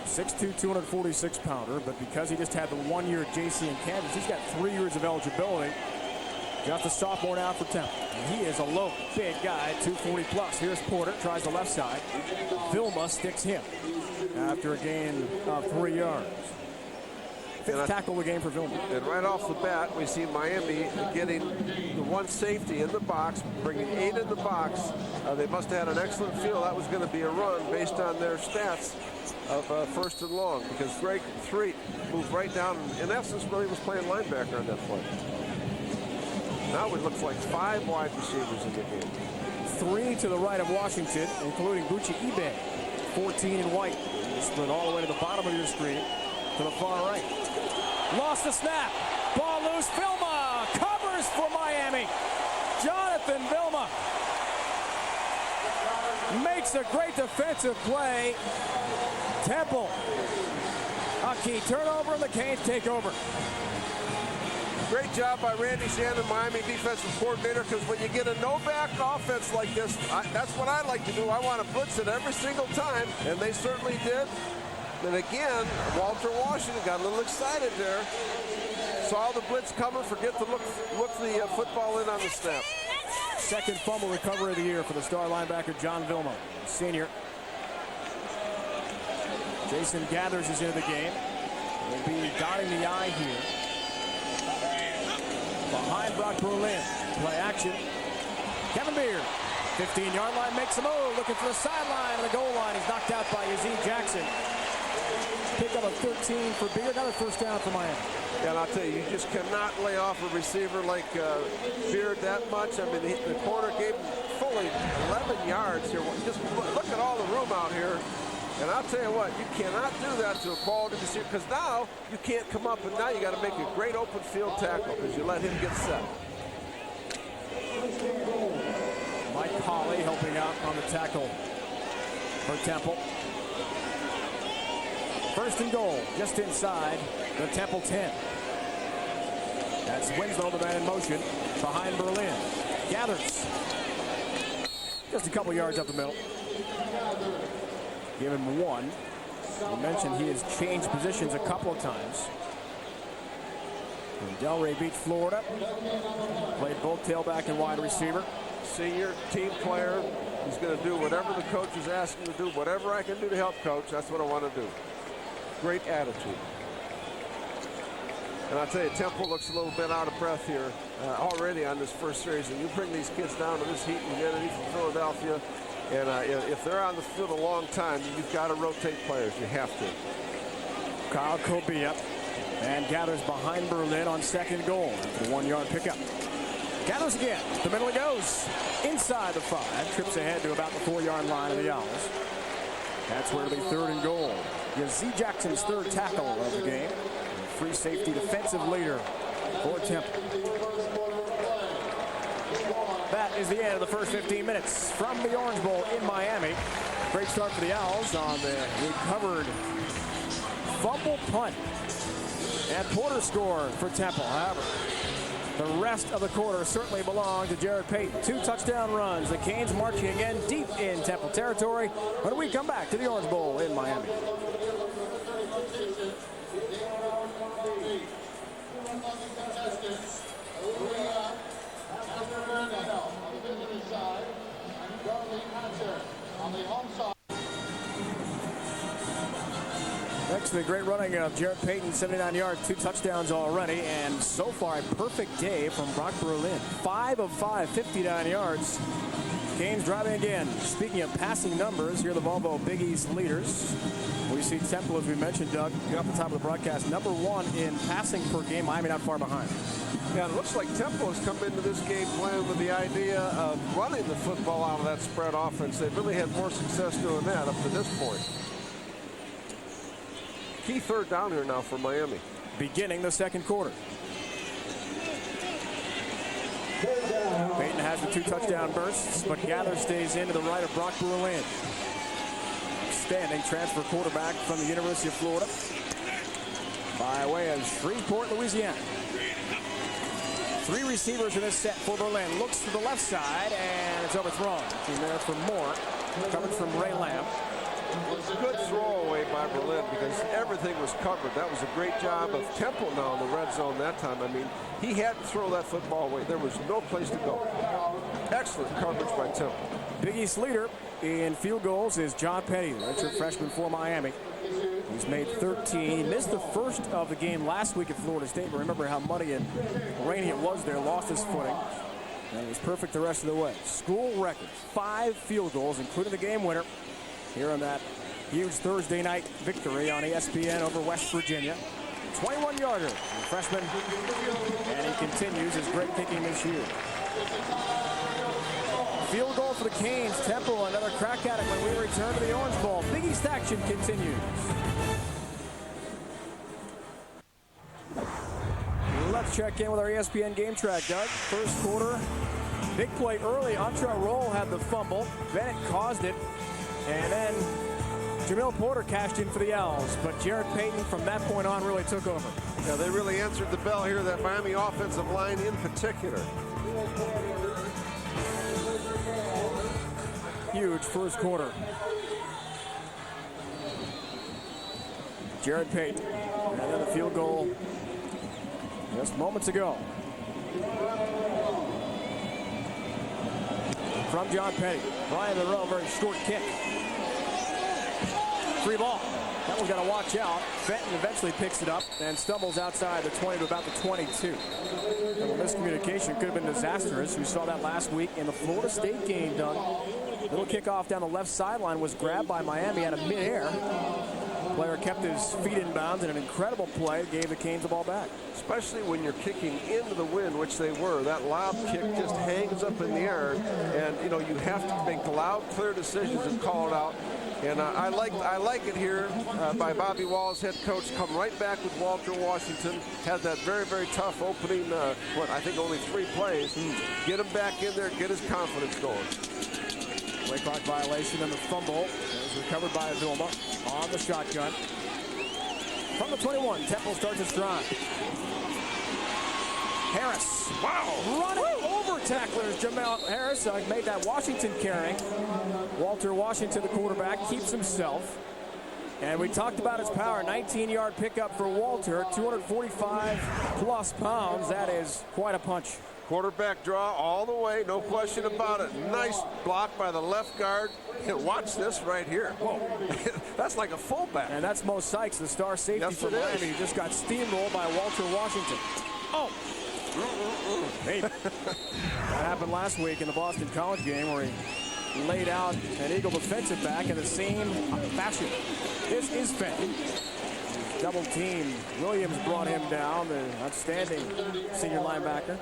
6'2", 246-pounder, but because he just had the 1 year at JC in Kansas, he's got 3 years of eligibility. Just a sophomore now for Temple. And he is a low, big guy, 240+. Here's Porter, tries the left side. Vilma sticks him after a gain of 3 yards. 5th tackle of the game for Vilma. And right off the bat, we see Miami getting the 1 safety in the box, bringing 8 in the box. They must have had an excellent feel that was going to be a run based on their stats of 1st and long, because Greg Threet moved right down, and in essence, really was playing linebacker on that play. Now it looks like 5 wide receivers in the game. 3 to the right of Washington, including Buchi Ibe, 14 in white. Split all the way to the bottom of your screen, to the far right. Lost the snap. Ball loose. Vilma covers for Miami. Jonathan Vilma makes a great defensive play. Temple, a key turnover, and the Canes take over. Great job by Randy Shannon, Miami defensive coordinator, because when you get a no-back offense like this, that's what I like to do. I want to blitz it every single time, and they certainly did. And again, Walter Washington got a little excited there. Saw the blitz coming, forget to look the football in on the snap. Second fumble recovery of the year for the star linebacker John Vilma, senior. Jason Gathers is into the game. Will be dotting the I here. Behind Brock Berlin. Play action. Kevin Beard. 15-yard line, makes a move. Looking for the sideline, and the goal line is knocked out by Yazzie Jackson. Pick up a 13 for Beard. Another first down for Miami. Yeah, and I'll tell you, you just cannot lay off a receiver like Beard that much. I mean, the corner gave him fully 11 yards here. Just look at all the room out here. And I'll tell you what, you cannot do that to a quality receiver, because now you can't come up, and now you got to make a great open field tackle because you let him get set. Mike Polly helping out on the tackle for Temple. First and goal, just inside the Temple 10. That's Winslow, the man in motion, behind Berlin. Gathers. Just a couple yards up the middle. Give him one. You mentioned he has changed positions a couple of times. And Delray beat Florida. Played both tailback and wide receiver. Senior team player. He's going to do whatever the coach is asking him to do. Whatever I can do to help coach, that's what I want to do. Great attitude. And I'll tell you, Temple looks a little bit out of breath here already on this first series. And you bring these kids down to this heat and humidity from Philadelphia. And if they're on the field a long time, you've got to rotate players. You have to. Kyle Kobia and Gathers behind Berlin on second goal. The 1-yard pickup. Gathers again. The middle he goes. Inside the 5. Trips ahead to about the 4-yard line of the Owls. That's where it'll be third and goal. Yazzie Jackson's third tackle of the game. Free safety defensive leader for Temple. That is the end of the first 15 minutes from the Orange Bowl in Miami. Great start for the Owls on the recovered fumble punt. And Porter scored for Temple. However, the rest of the quarter certainly belonged to Jared Payton. 2 touchdown runs. The Canes marching again deep in Temple territory when we come back to the Orange Bowl in Miami. Next to the great running of Jared Payton, 79 yards, 2 touchdowns already, and so far a perfect day from Brock Berlin. 5 of 5, 59 yards. Canes driving again. Speaking of passing numbers, here are the Volvo Big East leaders. We see Temple, as we mentioned, Doug, off the top of the broadcast, number 1 in passing per game. Miami not far behind. Yeah, it looks like Temple has come into this game plan with the idea of running the football out of that spread offense. They've really had more success doing that up to this point. Key third down here now for Miami. Beginning the second quarter. Payton has the 2 touchdown bursts, but Gather stays in to the right of Brock Berlin. Standing transfer quarterback from the University of Florida by way of Shreveport, Louisiana. 3 receivers in this set for Berlin. Looks to the left side, and it's overthrown. In there for Moore. Coverage from Ray Lamb. Good throwaway by Berlin because everything was covered. That was a great job of Temple now in the red zone that time. I mean, he had to throw that football away. There was no place to go. Excellent coverage by Temple. Big East leader in field goals is John Petty, redshirt freshman for Miami. He's made 13. He missed the first of the game last week at Florida State, but remember how muddy and rainy it was there. Lost his footing. And he was perfect the rest of the way. School record, 5 field goals, including the game winner here on that huge Thursday night victory on ESPN over West Virginia. 21-yarder, freshman, and he continues his great kicking this year. Field goal for the Canes. Temple, another crack at it when we return to the Orange Bowl. Big East action continues. Let's check in with our ESPN game track, Doug. First quarter, big play early. Antra Roll had the fumble. Bennett caused it. And then Jamil Porter cashed in for the Owls, but Jared Payton from that point on really took over. Yeah, they really answered the bell here, that Miami offensive line in particular. Huge first quarter. Jared Payton, and then the field goal just moments ago. From John Petty. Brian Monroe, very short kick. Free ball. That one's got to watch out. Fenton eventually picks it up and stumbles outside the 20 to about the 22. And the miscommunication could have been disastrous. We saw that last week in the Florida State game, Doug. Little kickoff down the left sideline was grabbed by Miami out of midair. Player kept his feet in bounds, and an incredible play gave the Canes the ball back. Especially when you're kicking into the wind, which they were. That lob kick just hangs up in the air, and you know you have to make loud, clear decisions and call it out. And I like it here by Bobby Wallace, head coach. Come right back with Walter Washington. Had that very, very tough opening. I think only 3 plays. Get him back in there, get his confidence going. Play clock violation and the fumble. It was recovered by Vilma on the shotgun. From the 21, Temple starts its drive. Harris. Wow. Running over tacklers. Jamal Harris made that Washington carry. Walter Washington, the quarterback, keeps himself. And we talked about his power. 19-yard pickup for Walter. 245-plus pounds. That is quite a punch. Quarterback draw all the way, no question about it. Nice block by the left guard. Watch this right here. Whoa. That's like a fullback. And that's Mo Sykes, the star safety for Miami. He just got steamrolled by Walter Washington. Oh! Hey. That happened last week in the Boston College game where he laid out an Eagle defensive back in the same fashion. This is Fenton. Double team. Williams brought him down, the outstanding senior linebacker.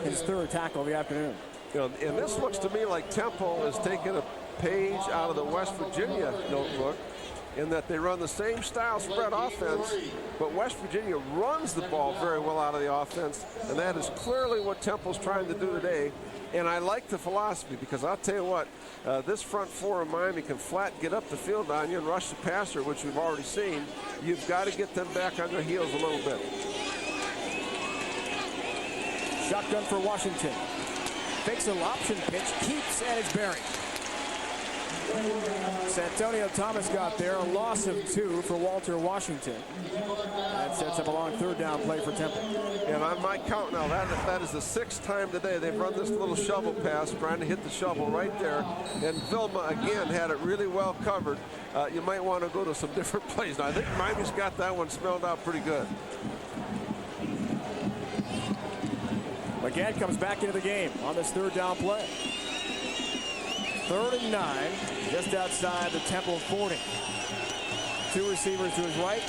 His 3rd tackle of the afternoon. You know, and this looks to me like Temple is taking a page out of the West Virginia notebook in that they run the same style spread offense, but West Virginia runs the ball very well out of the offense, and that is clearly what Temple's trying to do today. And I like the philosophy because I'll tell you what, this front 4 of Miami can flat get up the field on you and rush the passer, which we've already seen. You've got to get them back on their heels a little bit. Shotgun for Washington. Fakes an option pitch, keeps, and it's buried. Santonio Thomas got there, a loss of 2 for Walter Washington. That sets up a long 3rd down play for Temple. And on my count now, that is the 6th time today they've run this little shovel pass, trying to hit the shovel right there. And Vilma, again, had it really well covered. You might want to go to some different plays. Now, I think Miami's got that one smelled out pretty good. McGann comes back into the game on this 3rd down play. 3rd and 9, just outside the Temple 40. 2 receivers to his right.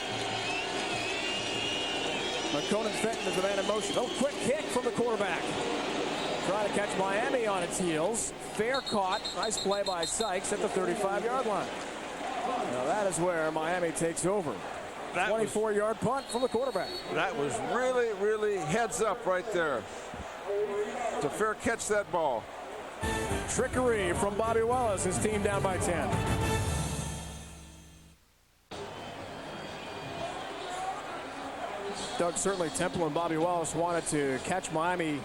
Conan Fenton is the man in motion. Oh, quick kick from the quarterback. Trying to catch Miami on its heels. Fair caught. Nice play by Sykes at the 35-yard line. Now that is where Miami takes over. 24-yard punt from the quarterback. That was really, really heads up right there. It's a fair catch, that ball. Trickery from Bobby Wallace, his team down by 10. Doug, certainly Temple and Bobby Wallace wanted to catch Miami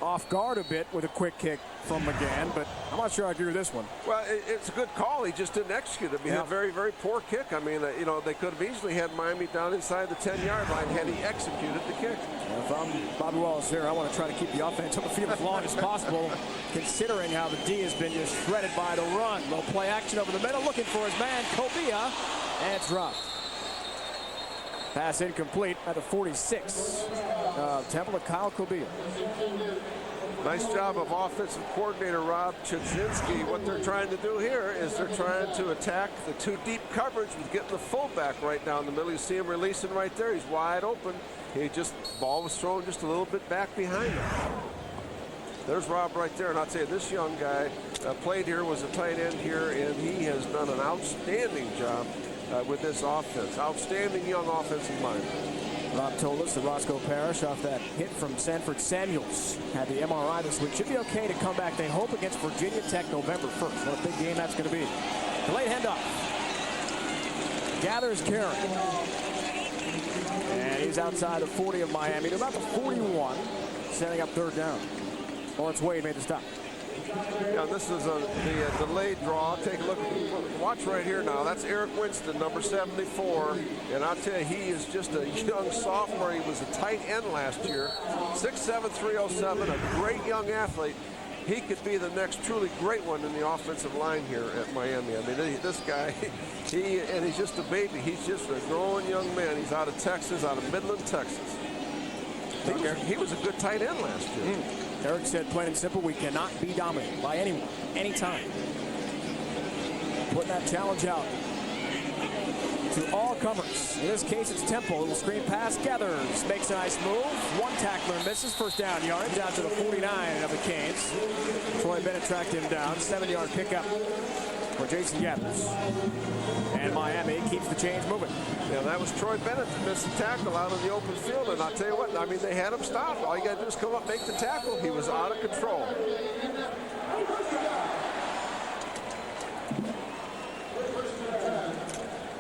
off guard a bit with a quick kick from McGann, but I'm not sure I agree with this one. Well, it's a good call. He just didn't execute it. A very, very poor kick. I mean, you know, they could have easily had Miami down inside the 10-yard line had he executed the kick. If I'm Bobby Wallace there, I want to try to keep the offense on the field as long as possible, considering how the D has been just shredded by the run. Little play action over the middle, looking for his man, Kobia, and it's dropped. Pass incomplete at the 46. Temple to Kyle Kobia. Nice job of offensive coordinator Rob Chudzinski. What they're trying to do here is they're trying to attack the 2 deep coverage with getting the fullback right down the middle. You see him releasing right there. He's wide open. Ball was thrown just a little bit back behind him. There's Rob right there. And I'll tell you, this young guy played here, was a tight end here, and he has done an outstanding job with this offense. Outstanding young offensive line. Rob told us that Roscoe Parrish, off that hit from Sanford Samuels, had the MRI this week. Should be okay to come back, they hope, against Virginia Tech November 1st. What a big game that's going to be. Delayed handoff. Gathers carry. And he's outside the 40 of Miami to about the 41, setting up third down. Lawrence Wade made the stop. Yeah, this is the delayed draw. Take a look. Watch right here now. That's Eric Winston, number 74. And I'll tell you, he is just a young sophomore. He was a tight end last year. 6'7", 307, a great young athlete. He could be the next truly great one in the offensive line here at Miami. I mean, this guy, he's just a baby. He's just a growing young man. He's out of Texas, out of Midland, Texas. He was a good tight end last year. Eric said, plain and simple, we cannot be dominated by anyone, anytime. Putting that challenge out to all comers. In this case, it's Temple. Little screen pass. Gathers. Makes a nice move. One tackler misses. First down yardage out to the 49 of the Canes. Troy Bennett tracked him down. 7-yard pickup for Jason Gathers. And Miami keeps the chains moving. Yeah, that was Troy Bennett that missed the tackle out in the open field. And I'll tell you what, I mean, they had him stopped. All you got to do is come up, make the tackle. He was out of control.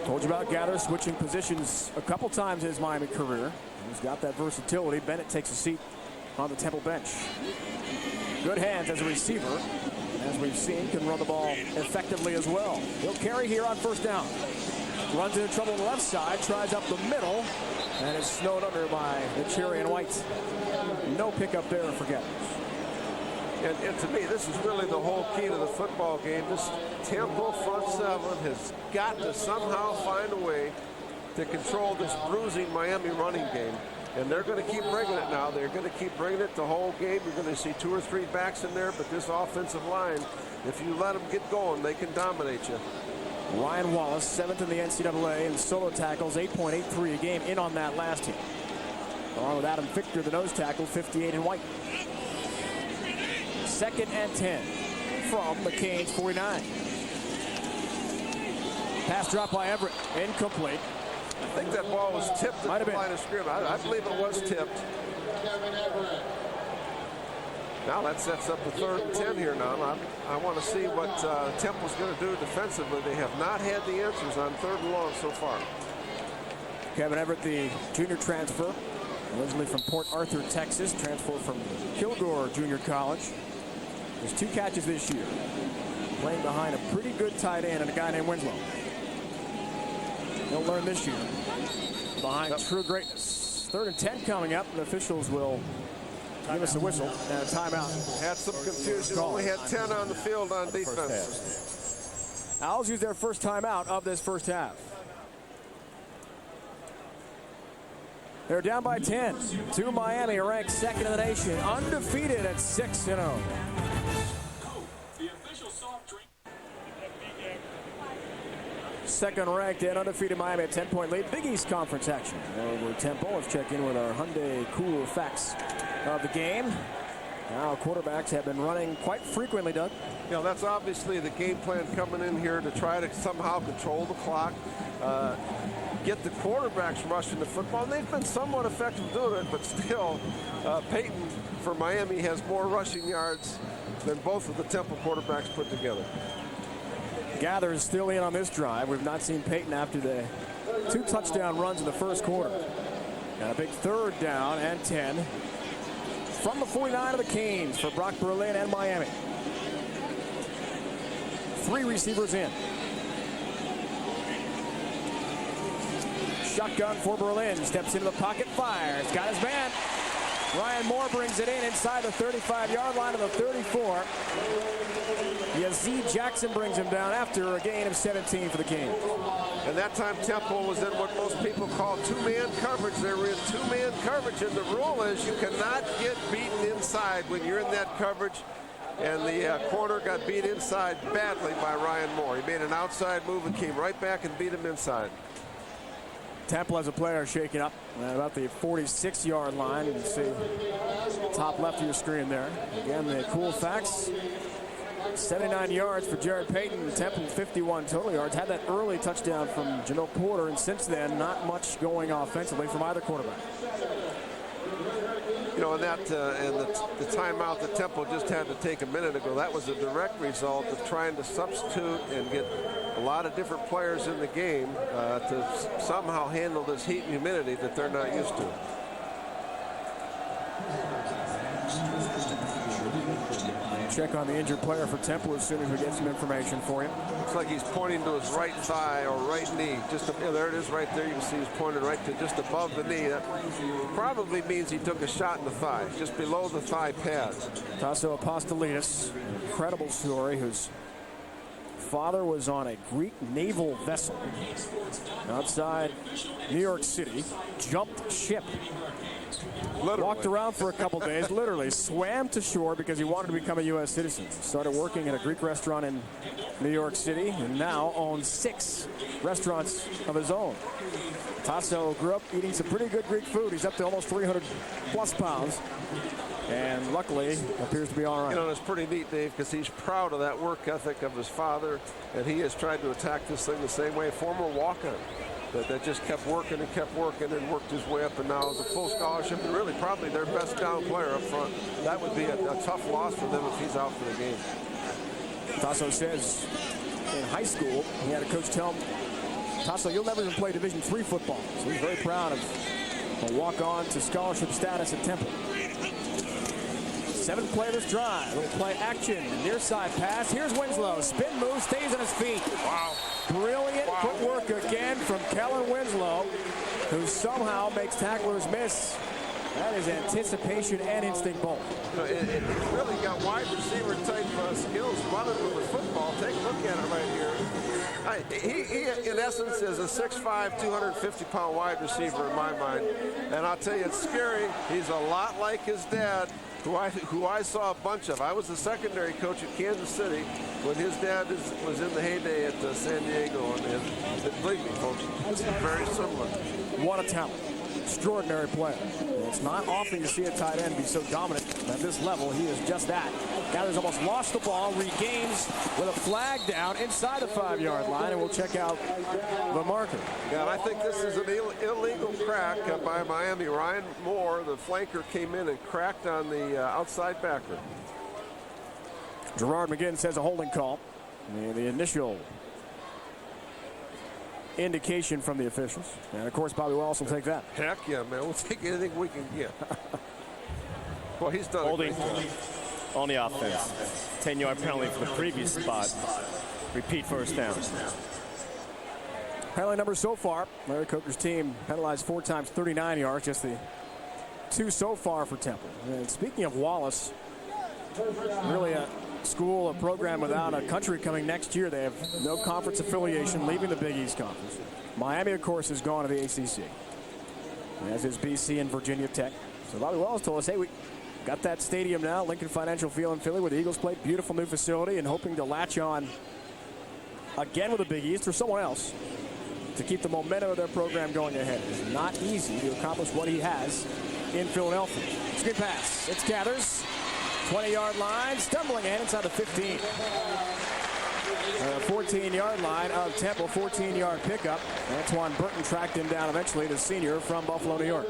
Told you about Gathers switching positions a couple times in his Miami career. He's got that versatility. Bennett takes a seat on the Temple bench. Good hands as a receiver. As we've seen, can run the ball effectively as well. He'll carry here on first down. Runs into trouble on the left side, tries up the middle, and is snowed under by the cherry and white. No pickup there for Gathers. And to me, this is really the whole key to the football game. This Temple front seven has got to somehow find a way to control this bruising Miami running game. And they're going to keep bringing it now. They're going to keep bringing it the whole game. You're going to see 2 or 3 backs in there, but this offensive line, if you let them get going, they can dominate you. Ryan Wallace, 7th in the NCAA in solo tackles, 8.83 a game, in on that last team. Along with Adam Fichter, the nose tackle, 58 in white. 2nd and 10 from the Canes 49. Pass drop by Everett, incomplete. I think that ball was tipped at the line of scrimmage. I believe it was tipped. Now that sets up the 3rd and 10 here now. I want to see what Temple's going to do defensively. They have not had the answers on 3rd and long so far. Kevin Everett, the junior transfer, originally from Port Arthur, Texas, transferred from Kilgore Junior College. There's 2 catches this year, playing behind a pretty good tight end and a guy named Winslow. He'll learn this year behind true greatness. 3rd and 10 coming up. The officials will give us a whistle and a timeout. Had some confusion. Only had 10 on the field on defense. Owls use their first timeout of this first half. They're down by 10 to Miami, ranked 2nd in the nation, undefeated at 6-0. Second ranked and undefeated Miami at 10-point lead. Big East Conference action over Temple. Let's check in with our Hyundai cool facts of the game. Now quarterbacks have been running quite frequently, Doug. You know, that's obviously the game plan coming in here to try to somehow control the clock, get the quarterbacks rushing the football. And they've been somewhat effective doing it, but still, Peyton for Miami has more rushing yards than both of the Temple quarterbacks put together. Gathers still in on this drive. We've not seen Peyton after the 2 touchdown runs in the first quarter. Got a big 3rd down and 10 from the 49 of the Canes for Brock Berlin and Miami. 3 receivers in. Shotgun for Berlin. Steps into the pocket, fires. Got his man. Ryan Moore brings it in inside the 35-yard line of the 34. Yazid Jackson brings him down after a gain of 17 for the Canes. And that time Temple was in what most people call 2-man coverage. They were in 2-man coverage, and the rule is you cannot get beaten inside when you're in that coverage. And the corner got beat inside badly by Ryan Moore. He made an outside move and came right back and beat him inside. Temple has a player shaking up at about the 46-yard line. You can see top left of your screen there. Again, the cool facts. 79 yards for Jared Payton. Temple 51 total yards. Had that early touchdown from Jamil Porter, and since then, not much going offensively from either quarterback. You know, and the timeout that Temple just had to take a minute ago, that was a direct result of trying to substitute and get a lot of different players in the game to somehow handle this heat and humidity that they're not used to. Check on the injured player for Temple as soon as we get some information for you. Looks like he's pointing to his right thigh or right knee. There it is right there. You can see he's pointed right to just above the knee. That probably means he took a shot in the thigh, just below the thigh pad. Tasso Apostolidis, incredible story, whose father was on a Greek naval vessel outside New York City, jumped ship. Literally. Walked around for a couple days, literally swam to shore because he wanted to become a U.S. citizen. Started working at a Greek restaurant in New York City and now owns 6 restaurants of his own. Tasso grew up eating some pretty good Greek food. He's up to almost 300+ pounds. And luckily, appears to be all right. You know, it's pretty neat, Dave, because he's proud of that work ethic of his father, and he has tried to attack this thing the same way. Former walk-on. That just kept working and worked his way up, and now is a full scholarship and really probably their best down player up front. That would be a tough loss for them if he's out for the game. Tasso says in high school he had a coach tell him, Tasso, you'll never even play Division III football. So he's very proud of a walk-on to scholarship status at Temple. 7th play of this drive. Little play action. Near side pass. Here's Winslow. Spin move. Stays on his feet. Wow. Brilliant footwork again from Kellen Winslow, who somehow makes tacklers miss. That is anticipation and instinct both. It's really got wide receiver type skills running with the football. Take a look at it right here. He in essence, is a 6'5", 250-pound wide receiver in my mind. And I'll tell you, it's scary. He's a lot like his dad, who I saw a bunch of. I was the secondary coach at Kansas City when his dad was in the heyday at San Diego. And believe me, folks, it's very similar. What a talent. Extraordinary player. It's not often you see a tight end be so dominant at this level. He is just that. Gathers almost lost the ball, regains with a flag down inside the 5-yard line, and we'll check out the marker. Yeah, and I think this is an illegal crack by Miami. Ryan Moore, the flanker, came in and cracked on the outside backer. Gerard McGinn says a holding call. The initial indication from the officials. And, of course, Bobby Wallace will take that. Heck yeah, man. We'll take anything we can get. Well, he's done holding a great job. On the offense. 10-yard penalty for the previous spot. Repeat first down. Penalty numbers so far. Larry Coker's team penalized 4 times, 39 yards. Just the 2 so far for Temple. And speaking of Wallace, really a school, a program without a country coming next year. They have no conference affiliation, leaving the Big East Conference. Miami, of course, has gone to the ACC, as is BC and Virginia Tech. So Bobby Wallace told us, hey, we got that stadium now, Lincoln Financial Field in Philly, where the Eagles play. Beautiful new facility, and hoping to latch on again with the Big East or someone else to keep the momentum of their program going ahead. It's not easy to accomplish what he has in Philadelphia. Screen pass. It's Gathers. 20-yard line, stumbling in inside the 15. 14-yard line of Temple, 14-yard pickup. Antoine Burton tracked him down eventually, the senior from Buffalo, New York.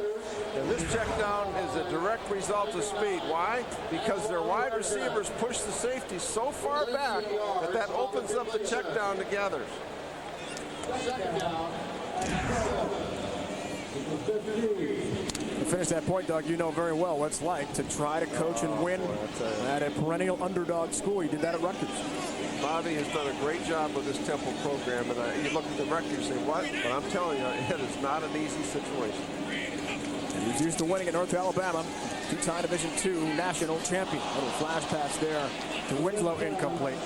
And this check down is a direct result of speed. Why? Because their wide receivers push the safety so far back that opens up the check down to Gathers. To finish that point, Doug, you know very well what it's like to try to coach and win at a perennial underdog school. You did that at Rutgers. Bobby has done a great job with this Temple program, and you look at the record and say, what? But I'm telling you, it is not an easy situation. And he's used to winning at North Alabama, 2-time Division II national champion. Little flash pass there to Winslow, incomplete.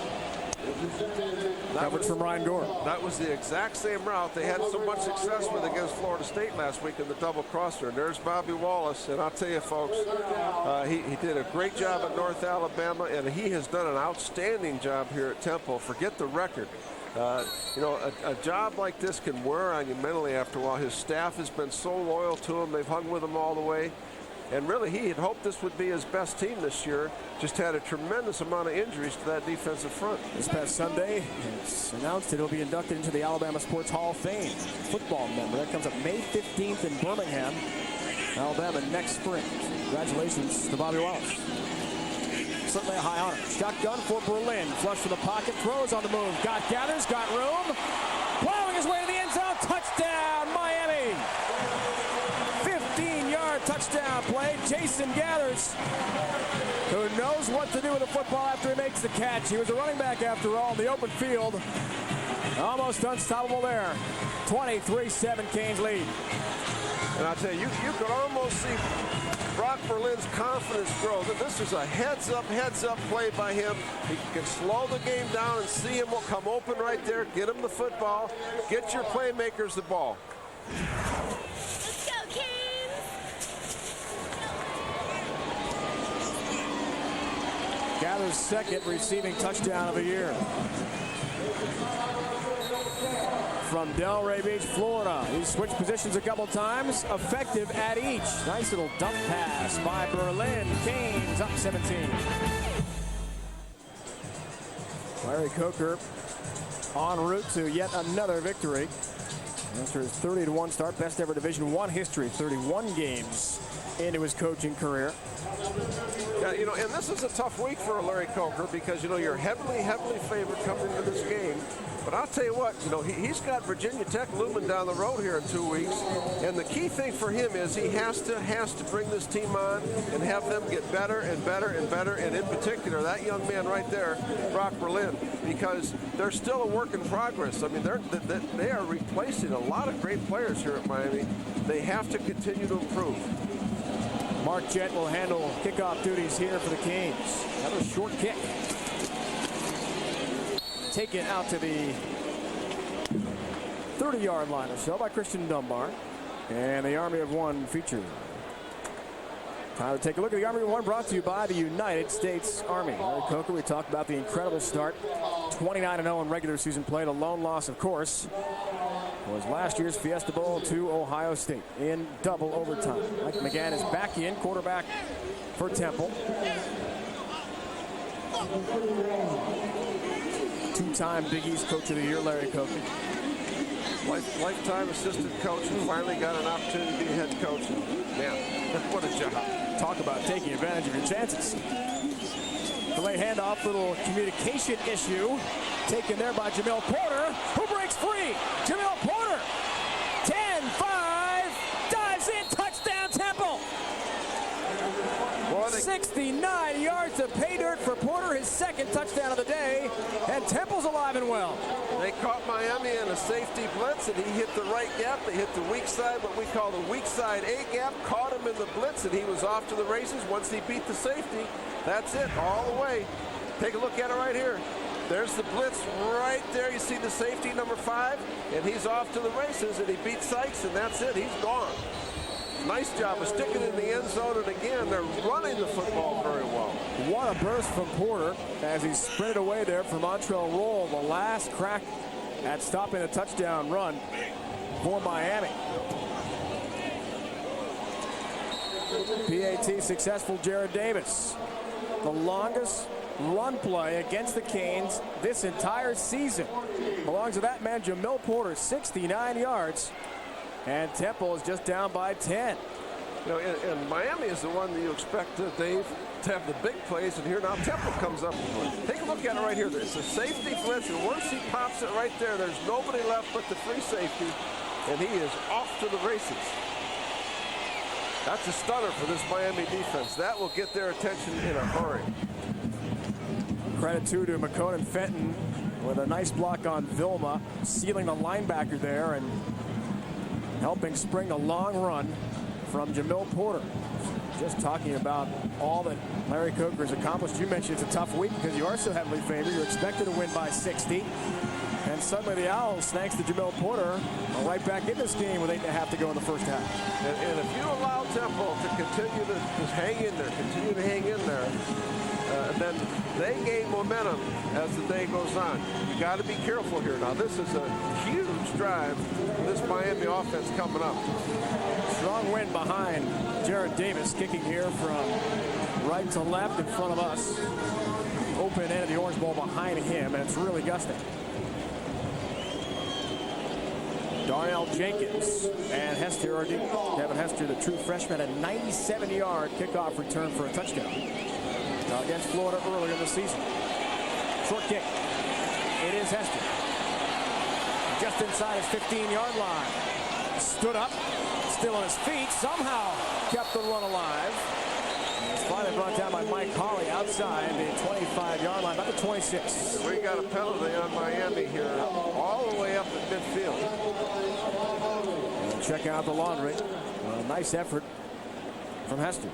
Coverage from Ryan Gore. That was the exact same route they had so much success with against Florida State last week in the double crosser. And there's Bobby Wallace. And I'll tell you, folks, he did a great job at North Alabama, and he has done an outstanding job here at Temple. Forget the record. You know, a job like this can wear on you mentally after a while. His staff has been so loyal to him. They've hung with him all the way. And really, he had hoped this would be his best team this year. Just had a tremendous amount of injuries to that defensive front. This past Sunday, it's announced that he'll be inducted into the Alabama Sports Hall of Fame. Football member. That comes up May 15th in Birmingham. Alabama next spring. Congratulations to Bobby Wallace. Certainly a high honor. Shotgun for Berlin. Flush from the pocket. Throws on the move. Gathers. Got room. Plowing his way to the end zone. Touchdown, Miami. 15-yard touchdown play. Jason Gathers, who knows what to do with the football after he makes the catch. He was a running back after all in the open field. Almost unstoppable there. 23-7 Canes lead. And I'll tell you, you could almost see Brock Berlin's confidence grow. This is a heads-up play by him. He can slow the game down and see him will come open right there. Get him the football. Get your playmakers the ball. Let's go, Canes! Gathers' second receiving touchdown of the year. From Delray Beach, Florida. He switched positions a couple times, effective at each. Nice little dump pass by Berlin. Canes up 17. Larry Coker en route to yet another victory. After his 30-1 start, best ever Division I history, 31 games into his coaching career. Yeah, you know, and this is a tough week for Larry Coker because, you know, you're heavily favored coming into this game. But I'll tell you what, you know, he's got Virginia Tech looming down the road here in 2 weeks. And the key thing for him is he has to bring this team on and have them get better and better and better. And in particular, that young man right there, Brock Berlin, because they're still a work in progress. I mean, they are replacing a lot of great players here at Miami. They have to continue to improve. Mark Jett will handle kickoff duties here for the Canes. Another short kick. Taken out to the 30-yard line or so by Christian Dunbar. And the Army of One feature. Time to take a look at the Army of One, brought to you by the United States Army. Larry Coker, we talked about the incredible start. 29-0 in regular season play. The lone loss, of course, was last year's Fiesta Bowl to Ohio State in double overtime. Mike McGann is back in, quarterback for Temple. Two-time Big East Coach of the Year, Larry Coker. Lifetime assistant coach and finally got an opportunity to be head coach. Man, what a job. Talk about taking advantage of your chances. Delay handoff, little communication issue. Taken there by Jamil Porter, who breaks free. Jamil Porter, 10-5, dives in, touchdown Temple. 69 yards of pay dirt for Porter, his second touchdown of the day, and Temple's alive and well. They caught Miami in a safety blitz, and he hit the right gap. They hit the weak side, what we call the weak side A gap, caught him in the blitz, and he was off to the races. Once he beat the safety, that's it, all the way. Take a look at it right here. There's the blitz right there. You see the safety, number 5, and he's off to the races, and he beat Sykes, and that's it. He's gone. Nice job of sticking in the end zone, and again, they're running the football very well. What a burst from Porter as he sprinted away there from Montrell Roll. The last crack at stopping a touchdown run for Miami. PAT successful Jared Davis. The longest run play against the Canes this entire season belongs to that man, Jamil Porter, 69 yards. And Temple is just down by 10. You know, and Miami is the one that you expect Dave to have the big plays, and here now Temple comes up with it. Take a look at it right here. It's a safety blitz, and once he pops it right there, there's nobody left but the free safety, and he is off to the races. That's a stunner for this Miami defense. That will get their attention in a hurry. Credit too to McConan Fenton with a nice block on Vilma, sealing the linebacker there and helping spring a long run from Jamil Porter. Just talking about all that Larry Coker has accomplished. You mentioned it's a tough week because you are so heavily favored. You're expected to win by 60. And suddenly the Owls, thanks to Jamil Porter, are right back in this game with 8.5 to go in the first half. And if you allow Temple to continue to just hang in there, then they gain momentum as the day goes on. You got to be careful here. Now, this is a huge drive for this Miami offense coming up. Strong wind behind Jared Davis, kicking here from right to left in front of us. Open end of the Orange Bowl behind him, and it's really gusting. Darnell Jenkins and Hester are deep. Devin Hester, the true freshman, a 97-yard kickoff return for a touchdown against Florida earlier in the season. Short kick. It is Hester. Just inside his 15-yard line. Stood up, still on his feet, somehow kept the run alive. It's finally brought down by Mike Hawley outside the 25-yard line, about the 26. We got a penalty on Miami here, all the way up at midfield. And check out the laundry. A nice effort from Hester.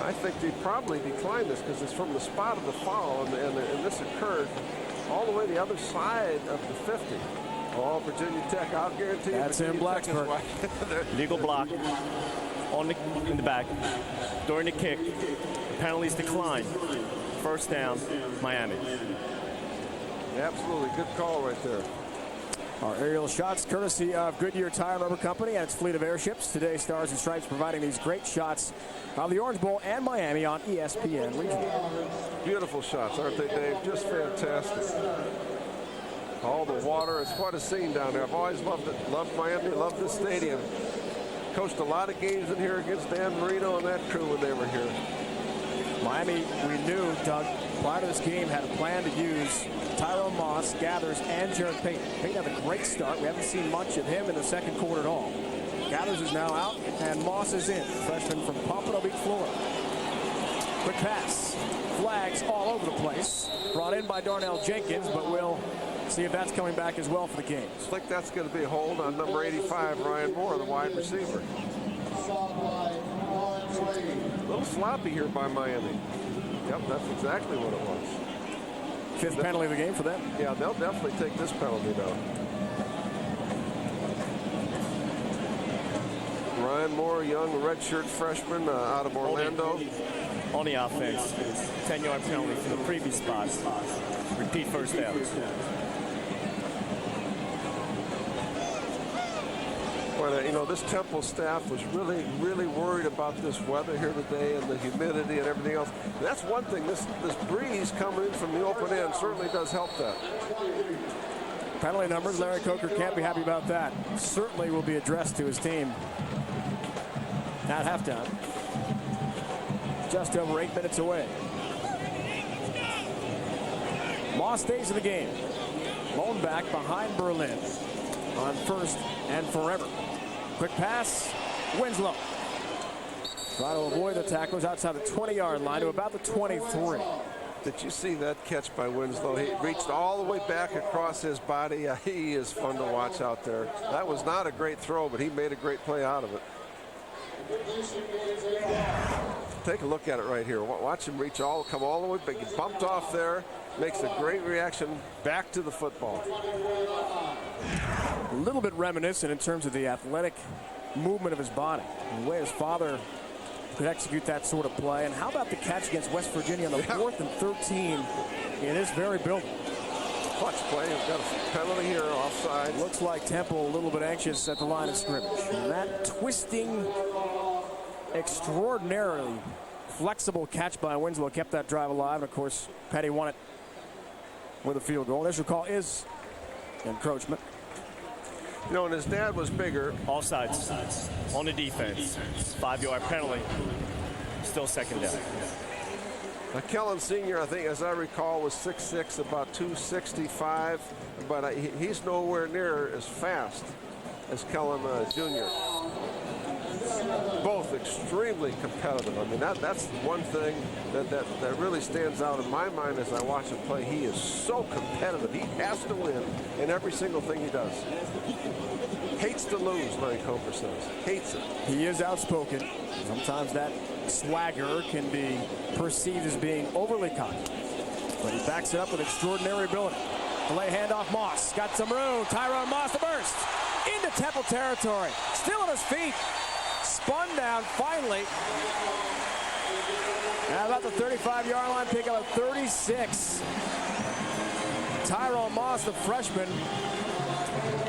I think they probably declined this because it's from the spot of the foul, and this occurred all the way the other side of the 50. Oh, Virginia Tech, I'll guarantee you. That's in Blacksburg. Legal block in the back during the kick. Penalties decline. First down, Miami. Absolutely, good call right there. Our aerial shots courtesy of Goodyear Tire and Rubber Company and its fleet of airships. Today, Stars and Stripes providing these great shots of the Orange Bowl and Miami on ESPN Regional. Beautiful shots, aren't they, Dave? Just fantastic. All the water. It's quite a scene down there. I've always loved it. Loved Miami. Loved this stadium. Coached a lot of games in here against Dan Marino and that crew when they were here. Miami, we knew, Doug, prior to this game, had a plan to use Tyrone Moss, Gathers, and Jared Payton. Payton had a great start. We haven't seen much of him in the second quarter at all. Gathers is now out, and Moss is in. Freshman from Pompano Beach, Florida. Quick pass. Flags all over the place. Brought in by Darnell Jenkins, but we'll see if that's coming back as well for the game. Looks like that's going to be a hold on number 85, Ryan Moore, the wide receiver. A little sloppy here by Miami. Yep, that's exactly what it was. Fifth penalty of the game for them. Yeah, they'll definitely take this penalty now. Ryan Moore, young redshirt freshman out of Orlando. On the offense, 10-yard penalty from the previous spot. Repeat first down. But, you know, this Temple staff was really worried about this weather here today and the humidity and everything else. And that's one thing. This breeze coming in from the open end certainly does help that. Penalty numbers, Larry Coker can't be happy about that. Certainly will be addressed to his team at halftime. Just over 8 minutes away. Moss stays in the game. Lone back behind Berlin on first and forever. Quick pass, Winslow. Try to avoid the tackles outside the 20-yard line to about the 23. Did you see that catch by Winslow? He reached all the way back across his body. He is fun to watch out there. That was not a great throw, but he made a great play out of it. Take a look at it right here. Watch him come all the way back. He bumped off there. Makes a great reaction back to the football. A little bit reminiscent in terms of the athletic movement of his body. The way his father could execute that sort of play. And how about the catch against West Virginia on the 4th and 13 in this very building? Clutch play. We've got a penalty here, offside. Looks like Temple a little bit anxious at the line of scrimmage. And that twisting, extraordinarily flexible catch by Winslow kept that drive alive. And, of course, Petty won it with a field goal. This call is encroachment. You know, and his dad was bigger. Offsides on the defense. 5-yard penalty. Still second down. Kellen Sr., I think, as I recall, was 6'6", about 265, but he's nowhere near as fast as Kellen Jr. Both extremely competitive. I mean, that's one thing that really stands out in my mind as I watch him play. He is so competitive. He has to win in every single thing he does. Hates to lose, Larry Coker says. Hates it. He is outspoken. Sometimes that swagger can be perceived as being overly cocky. But he backs it up with extraordinary ability. Play handoff, Moss. Got some room. Tyrone Moss to burst. Into Temple territory. Still on his feet. Spun down finally. Now about the 35-yard line, pick up a 36. Tyrone Moss, the freshman,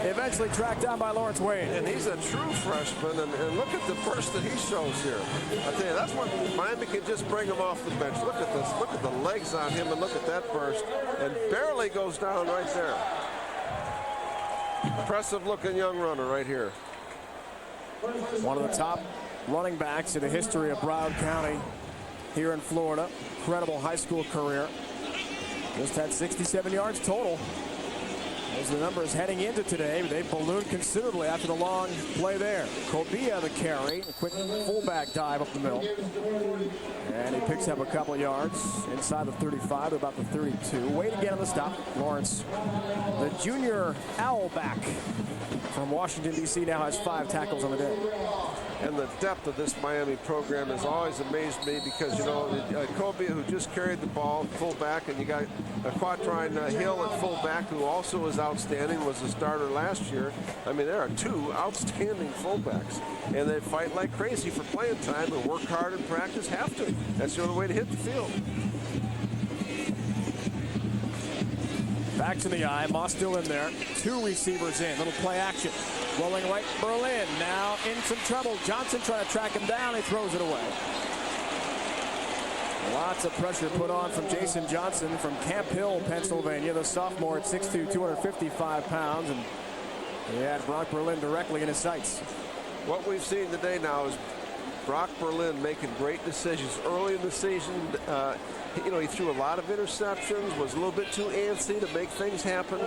eventually tracked down by Lawrence Wade. And he's a true freshman, and look at the burst that he shows here. I tell you, that's what Miami can just bring him off the bench. Look at this. Look at the legs on him, and look at that burst. And barely goes down right there. Impressive-looking young runner right here. One of the top running backs in the history of Broward County here in Florida. Incredible high school career. Just had 67 yards total. Those are the numbers heading into today. They ballooned considerably after the long play there. Cobia the carry. A quick fullback dive up the middle. And he picks up a couple of yards inside the 35 to about the 32. Wade again on the stop. Lawrence, the junior Owlback from Washington, D.C., now has 5 tackles on the day. And the depth of this Miami program has always amazed me because, you know, Cobia, who just carried the ball, fullback, and you got Quatrine Hill at fullback, who also was outstanding, was a starter last year. I mean, there are 2 outstanding fullbacks, and they fight like crazy for playing time and work hard in practice, have to. That's the only way to hit the field. Back to the eye. Moss still in there. 2 receivers in. Little play action. Rolling right. Berlin now in some trouble. Johnson trying to track him down. He throws it away. Lots of pressure put on from Jason Johnson from Camp Hill, Pennsylvania. The sophomore at 6'2", 255 pounds. And he had Brock Berlin directly in his sights. What we've seen today now is Brock Berlin making great decisions early in the season. You know, he threw a lot of interceptions, was a little bit too antsy to make things happen.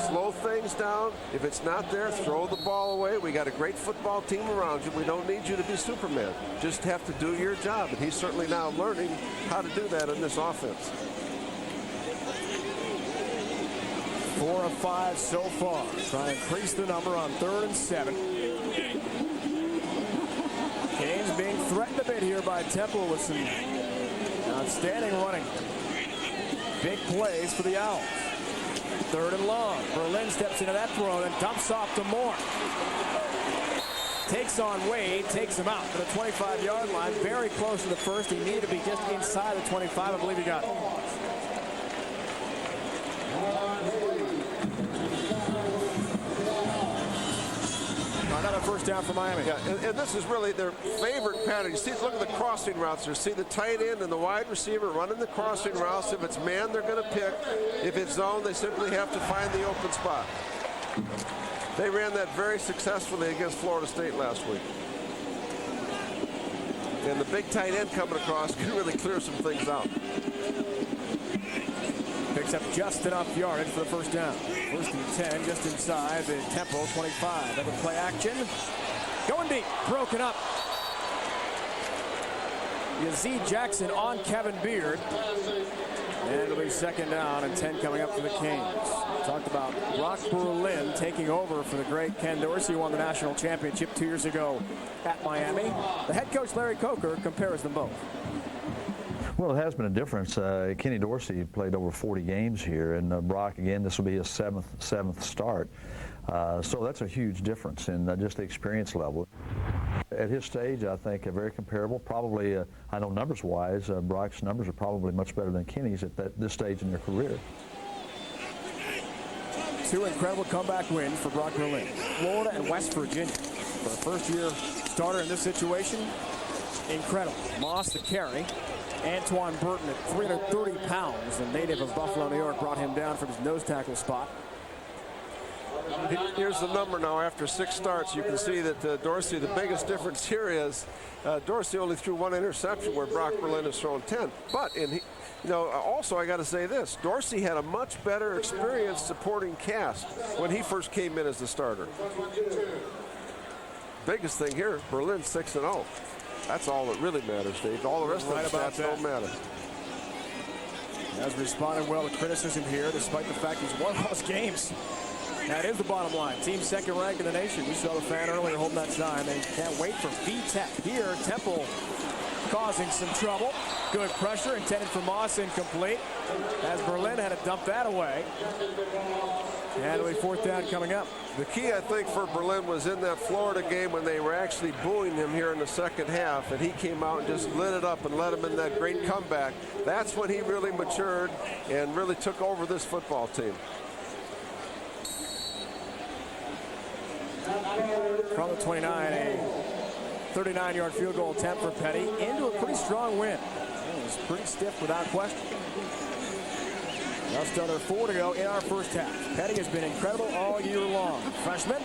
Slow things down. If it's not there, throw the ball away. We got a great football team around you. We don't need you to be Superman. Just have to do your job. And he's certainly now learning how to do that in this offense. 4 of 5 so far. Try to increase the number on 3rd and 7. Canes being threatened a bit here by Temple with some outstanding running. Big plays for the Owls. 3rd and long. Berlin steps into that throw and dumps off to Moore. Takes on Wade, takes him out to the 25-yard line. Very close to the first. He needed to be just inside the 25. I believe he got it. Another first down for Miami. Yeah, and this is really their favorite pattern. You see, look at the crossing routes there. See the tight end and the wide receiver running the crossing routes. If it's man, they're going to pick. If it's zone, they simply have to find the open spot. They ran that very successfully against Florida State last week. And the big tight end coming across can really clear some things out. Picks up just enough yardage for the first down. 1st and 10, just inside the Temple 25. Another play action. Going deep, broken up. Yazid Jackson on Kevin Beard. And it'll be 2nd down and 10 coming up for the Canes. Talked about Brock Berlin taking over for the great Ken Dorsey, who won the national championship 2 years ago at Miami. The head coach, Larry Coker, compares them both. Well, it has been a difference. Kenny Dorsey played over 40 games here, and Brock, again, this will be his seventh start. So that's a huge difference in just the experience level. At his stage, I think very comparable. Probably, I know numbers-wise, Brock's numbers are probably much better than Kenny's at this stage in their career. 2 incredible comeback wins for Brock Berlin. Florida and West Virginia. For a first-year starter in this situation, incredible. Moss the carry. Antoine Burton at 330 pounds, a native of Buffalo, New York, brought him down from his nose tackle spot. Here's the number now. After 6 starts, you can see that Dorsey, the biggest difference here is Dorsey only threw 1 interception where Brock Berlin has thrown 10. But, also I got to say this, Dorsey had a much better experience supporting cast when he first came in as the starter. Biggest thing here, Berlin 6-0. That's all that really matters, Dave. All the rest of the stats don't matter. Has responded well to criticism here, despite the fact he's won most games. That is the bottom line. Team 2nd ranked in the nation. We saw the fan earlier holding that sign. They can't wait for VTech here. Temple causing some trouble. Good pressure intended for Moss, incomplete. As Berlin had to dump that away. And it'll be 4th down coming up. The key, I think, for Berlin was in that Florida game when they were actually booing him here in the second half, and he came out and just lit it up and led him in that great comeback. That's when he really matured and really took over this football team. From the 29, a 39-yard field goal attempt for Petty into a pretty strong win. It was pretty stiff without question. Just under 4 to go in our first half. Petty has been incredible all year long. Freshman.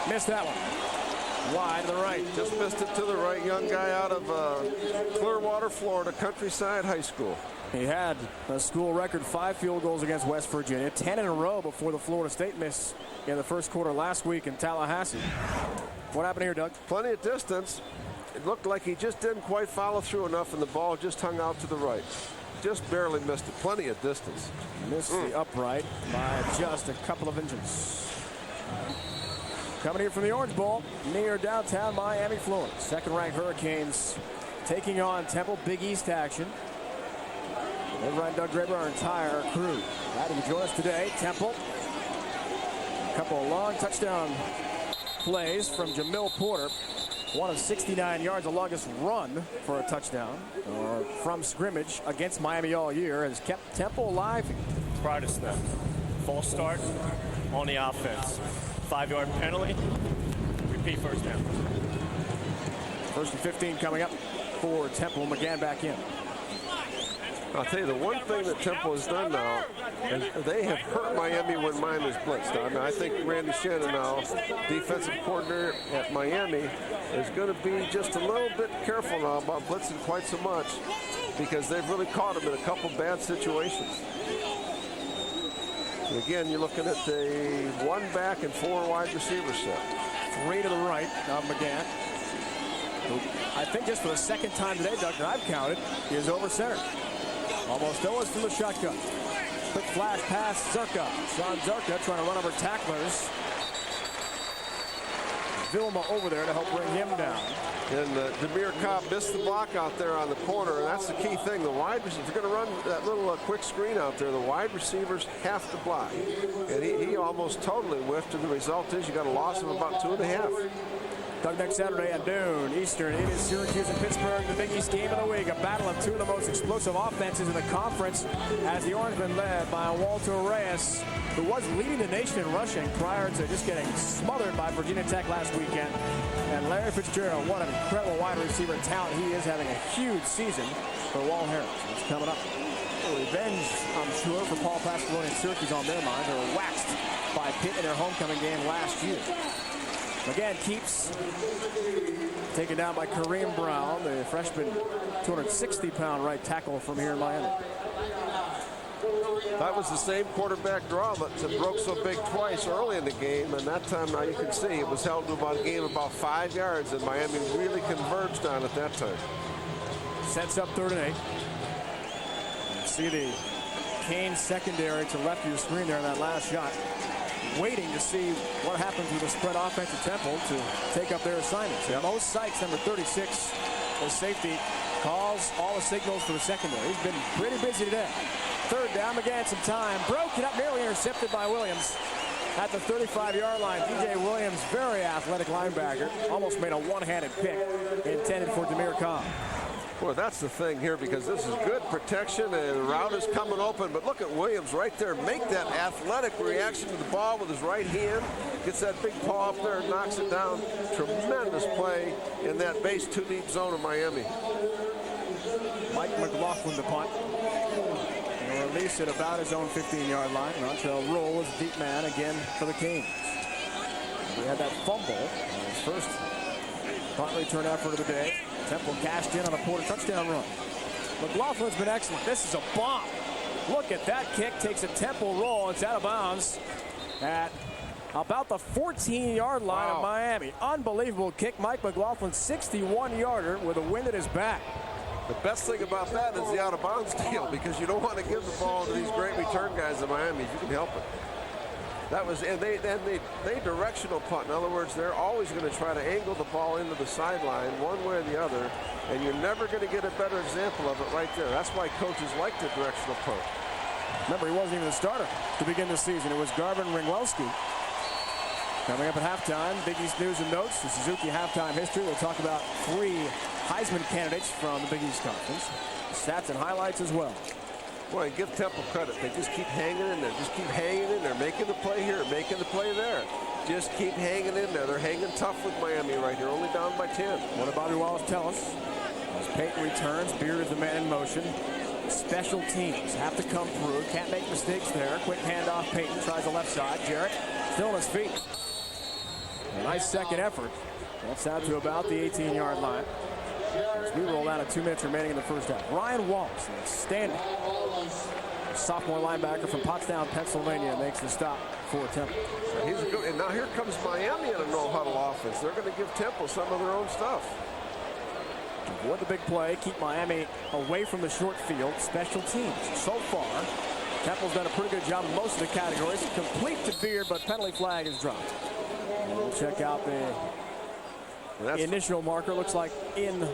Missed that one. Wide to the right. Just missed it to the right. Young guy out of Clearwater, Florida, Countryside High School. He had a school record 5 field goals against West Virginia, 10 in a row before the Florida State miss in the first quarter last week in Tallahassee. What happened here, Doug? Plenty of distance. It looked like he just didn't quite follow through enough, and the ball just hung out to the right. Just barely missed it. Plenty of distance. Missed the upright by just a couple of inches. Coming here from the Orange Bowl near downtown Miami, Florida. Second-ranked Hurricanes taking on Temple Big East action. Ed Ryan, Doug Graber, our entire crew. Glad to join us today. Temple. A couple of long touchdown plays from Jamil Porter. One of 69 yards, the longest run for a touchdown from scrimmage against Miami all year, has kept Temple alive. Prior to snap, false start on the offense. 5-yard penalty. Repeat first down. 1st and 15 coming up for Temple. McGann back in. I'll tell you, the one thing that Temple has done now is they have hurt Miami when Miami's blitzed. I mean, I think Randy Shannon now, defensive coordinator at Miami, is going to be just a little bit careful now about blitzing quite so much because they've really caught him in a couple bad situations. And again, you're looking at a 1 back and 4 wide receiver set. 3 to the right of McGann. I think just for the second time today, Doug, that I've counted, he is over center. Almost always from the shotgun. Quick flash pass, Zerka. Sean Zerka trying to run over tacklers. Vilma over there to help bring him down. And Demir Cobb missed the block out there on the corner, and that's the key thing. The wide receivers, if you're going to run that little quick screen out there, the wide receivers have to block. And he almost totally whiffed, and the result is you got a loss of about 2.5. Doug, next Saturday at noon Eastern, it is Syracuse and Pittsburgh, the Big East game of the week. A battle of 2 of the most explosive offenses in the conference as the Orangemen led by Walter Reyes, who was leading the nation in rushing prior to just getting smothered by Virginia Tech last weekend. And Larry Fitzgerald, what an incredible wide receiver talent he is, having a huge season for Walt Harris. It's coming up. Revenge, I'm sure, for Paul Pasqualoni and Syracuse on their mind. They were waxed by Pitt in their homecoming game last year. Again, keeps taken down by Kareem Brown, the freshman 260-pound right tackle from here in Miami. That was the same quarterback draw that broke so big twice early in the game, and that time, now you can see, it was held to about a game about 5 yards, and Miami really converged on it that time. Sets up 3rd and 8. See the Canes secondary to left of your screen there in that last shot, waiting to see what happens with the spread offense at Temple to take up their assignments. Yep. Mo Sykes, number 36, the safety, calls all the signals for the secondary. He's been pretty busy today. 3rd down, McGann some time. Broke it up, nearly intercepted by Williams at the 35-yard line. DJ Williams, very athletic linebacker, almost made a one-handed pick intended for Demir Cobb. Well, that's the thing here, because this is good protection and the route is coming open. But look at Williams right there. Make that athletic reaction to the ball with his right hand. Gets that big paw up there and knocks it down. Tremendous play in that base 2-deep zone of Miami. Mike McLaughlin the punt. He'll release it about his own 15-yard line. Rontrell Roll is deep man again for the Canes. We had that fumble on his first punt return effort of the day. Temple cashed in on a Porter touchdown run. McLaughlin's been excellent. This is a bomb. Look at that kick. Takes a Temple roll. It's out of bounds at about the 14-yard line of Miami. Unbelievable kick. Mike McLaughlin, 61-yarder with a wind at his back. The best thing about that is the out-of-bounds deal, because you don't want to give the ball to these great return guys in Miami if you can help it. That was, and they directional punt. In other words, they're always going to try to angle the ball into the sideline one way or the other, and you're never going to get a better example of it right there. That's why coaches like the directional punt. Remember, he wasn't even the starter to begin the season. It was Garvin Ringwelski. Coming up at halftime, Big East news and notes, the Suzuki halftime history. We'll talk about 3 Heisman candidates from the Big East Conference. Stats and highlights as well. Boy, give Temple credit. They just keep hanging in there. Just keep hanging in there. Making the play here, making the play there. Just keep hanging in there. They're hanging tough with Miami right here. Only down by 10. What did Bobby Wallace tell us? As Peyton returns, Beard is the man in motion. Special teams have to come through. Can't make mistakes there. Quick handoff. Peyton tries the left side. Jarrett still on his feet. A nice second effort. That's out to about the 18-yard line. As we roll out at 2 minutes remaining in the first half. Ryan Wallace, an outstanding sophomore linebacker from Pottstown, Pennsylvania, makes the stop for Temple. He's good. And now here comes Miami in a no-huddle offense. They're going to give Temple some of their own stuff. Avoid the big play, keep Miami away from the short field. Special teams. So far, Temple's done a pretty good job in most of the categories. Complete to Beard, but penalty flag is dropped. And we'll check out the initial marker. Looks like in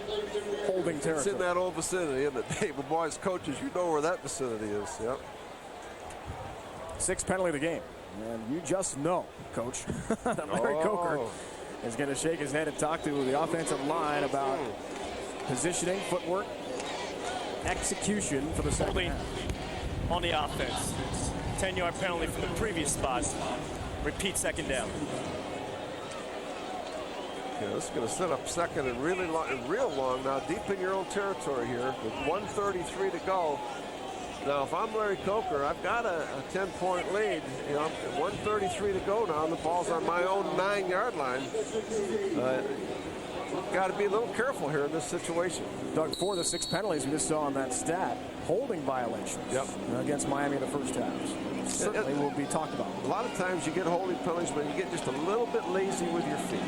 holding territory. It's in that old vicinity, isn't it? Hey, but boys, coaches, you know where that vicinity is. Yep. 6th penalty of the game. And you just know, Coach, that Larry Coker is going to shake his head and talk to the offensive line about positioning, footwork, execution for the second half. On the offense. 10-yard penalty from the previous spot. Repeat second down. Yeah, this is going to set up second and really long, real long now, deep in your own territory here with 1:33 to go. Now, if I'm Larry Coker, I've got a 10-point lead. You know, 1:33 to go now, and the ball's on my own 9-yard line. Got to be a little careful here in this situation. Doug, 4 of the 6 penalties we just saw on that stat, holding violations against Miami in the first half. Certainly will be talked about. A lot of times you get holding penalties when you get just a little bit lazy with your feet.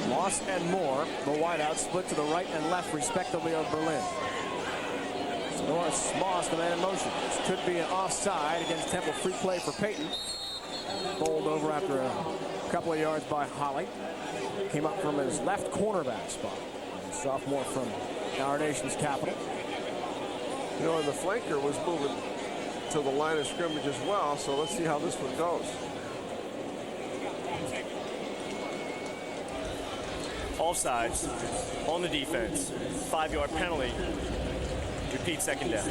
Moss and Moore, the wideouts, split to the right and left, respectively, of Berlin. Norris Moss, the man in motion. This could be an offside against Temple. Free play for Peyton. Bowled over after a couple of yards by Holly. Came up from his left cornerback spot. Sophomore from our nation's capital. You know, and the flanker was moving to the line of scrimmage as well, so let's see how this one goes. Offsides on the defense. 5-yard penalty. Repeat second down.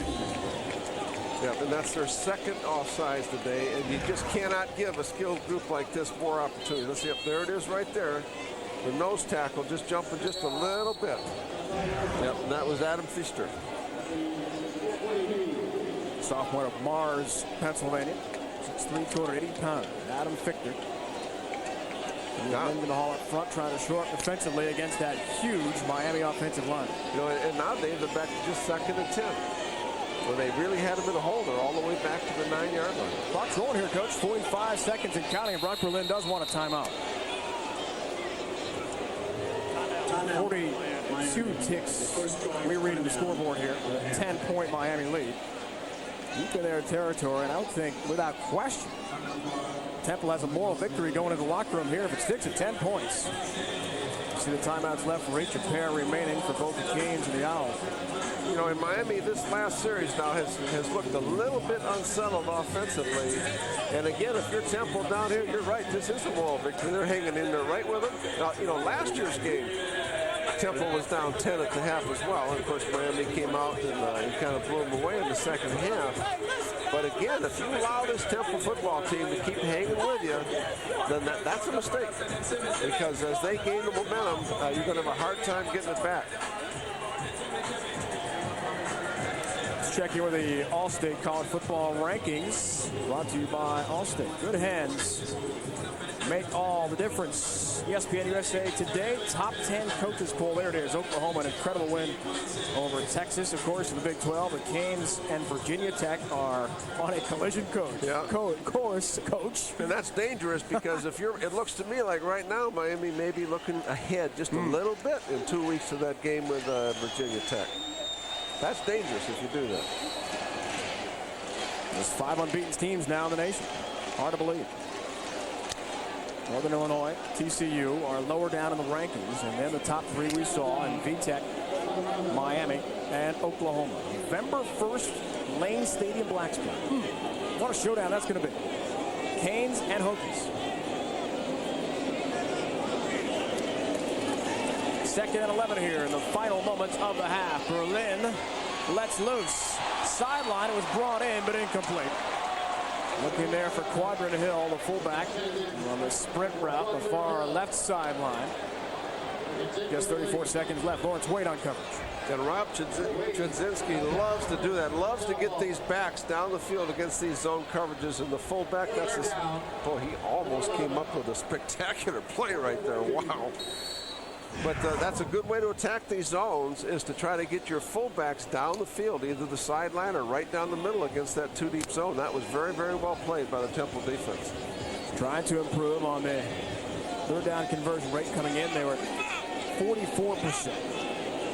Yeah, and that's their second offsides today, and you just cannot give a skilled group like this more opportunity. Let's see, there it is right there. The nose tackle just jumping just a little bit. Yep, and that was Adam Pfister. Sophomore of Mars, Pennsylvania. 6'3", 280 pounds. Adam Fichter. In the hall up front, trying to short defensively against that huge Miami offensive line. You know, and nowadays they're back to just 2nd and 10. So they really had him in a hole. They're all the way back to the 9-yard line. Clock's rolling here, Coach. 45 seconds and counting. And Brock Berlin does want a timeout. 42 ticks. We're reading the scoreboard here. 10-point Miami lead. Deep in their territory, and I would think, without question, Temple has a moral victory going into the locker room here if it sticks at 10 points. See the timeouts left for each, a pair remaining for both the Canes and the Owls. You know, in Miami, this last series now has looked a little bit unsettled offensively. And again, if you're Temple down here, you're right. This is a moral victory. They're hanging in there right with them. Now, you know, last year's game, Temple was down 10 at the half as well. And of course, Miami came out and kind of blew them away in the second half. But again, if you allow this Temple football team to keep hanging with you, then that's a mistake. Because as they gain the momentum, you're going to have a hard time getting it back. Let's check in with the Allstate College Football Rankings. Brought to you by Allstate. Good hands make all the difference. ESPN USA Today, top 10 coaches poll. There it is. Oklahoma, an incredible win over Texas. Of course, in the Big 12, the Canes and Virginia Tech are on a collision course, Coach. And that's dangerous because it looks to me like right now Miami may be looking ahead just a little bit in 2 weeks of that game with Virginia Tech. That's dangerous if you do that. There's 5 unbeaten teams now in the nation. Hard to believe. Northern Illinois, TCU are lower down in the rankings, and then the top 3 we saw, and VTech Miami and Oklahoma. November 1st, Lane Stadium, Blacksburg. What a showdown that's going to be. Canes and Hokies. Second and 11 here in the final moments of the half. Berlin lets loose. Sideline, it was brought in, but incomplete. Looking there for Quadrant Hill, the fullback, on the sprint route, the far left sideline. Just 34 seconds left. Lawrence Wade on coverage. And Rob Chudzinski loves to do that, loves to get these backs down the field against these zone coverages. And the fullback, that's his, boy, he almost came up with a spectacular play right there. Wow. But that's a good way to attack these zones, is to try to get your fullbacks down the field, either the sideline or right down the middle against that two-deep zone. That was very, very well played by the Temple defense. Trying to improve on the third down conversion rate coming in. They were 44%,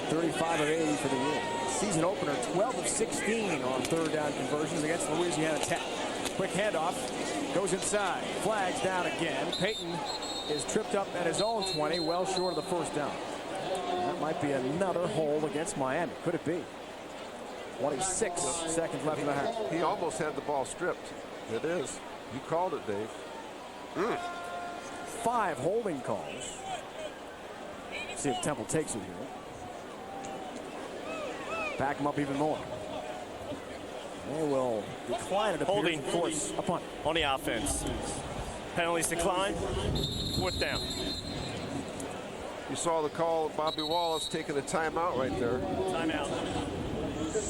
35 of 80 for the year. Season opener, 12 of 16 on third down conversions against Louisiana Tech. Quick handoff, goes inside, flags down again. Payton is tripped up at his own 20, well short of the first down. That might be another hole against Miami. Could it be? 26 seconds left in the half. He almost had the ball stripped. It is. You called it, Dave. 5 holding calls. See if Temple takes it here. Back him up even more. They will decline it. Holding force a punt on the offense. Penalties decline. 4th down. You saw the call of Bobby Wallace taking a timeout right there. Timeout.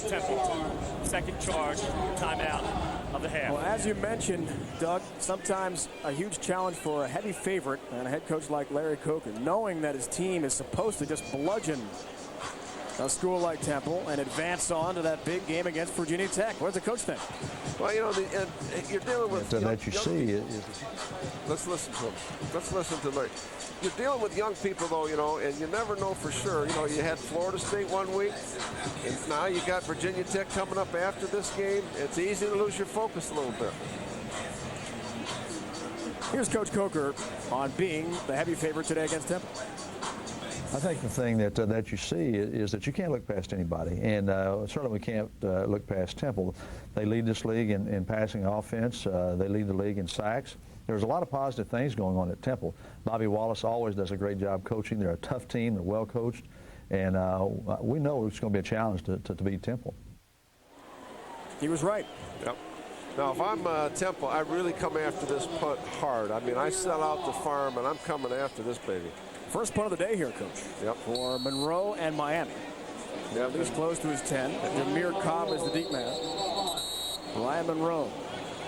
Temple. Second charge. Timeout of the half. Well, as you mentioned, Doug, sometimes a huge challenge for a heavy favorite and a head coach like Larry Coker, knowing that his team is supposed to just bludgeon a school like Temple and advance on to that big game against Virginia Tech. What does the coach think? Well, you know, you're dealing with that you see. Let's listen to him. Let's listen to Larry. You're dealing with young people, though, you know, and you never know for sure. You know, you had Florida State one week, and now you got Virginia Tech coming up after this game. It's easy to lose your focus a little bit. Here's Coach Coker on being the heavy favorite today against Temple. I think the thing that you see is that you can't look past anybody, and certainly we can't look past Temple. They lead this league in passing offense. They lead the league in sacks. There's a lot of positive things going on at Temple. Bobby Wallace always does a great job coaching. They're a tough team. They're well coached, and we know it's going to be a challenge to beat Temple. He was right. Yep. Now, if I'm Temple, I really come after this punt hard. I mean, I sell out the farm, and I'm coming after this baby. First punt of the day here, Coach. Yep. For Monroe and Miami. Yep. He's close to his 10. Demir Cobb is the deep man. Ryan Monroe,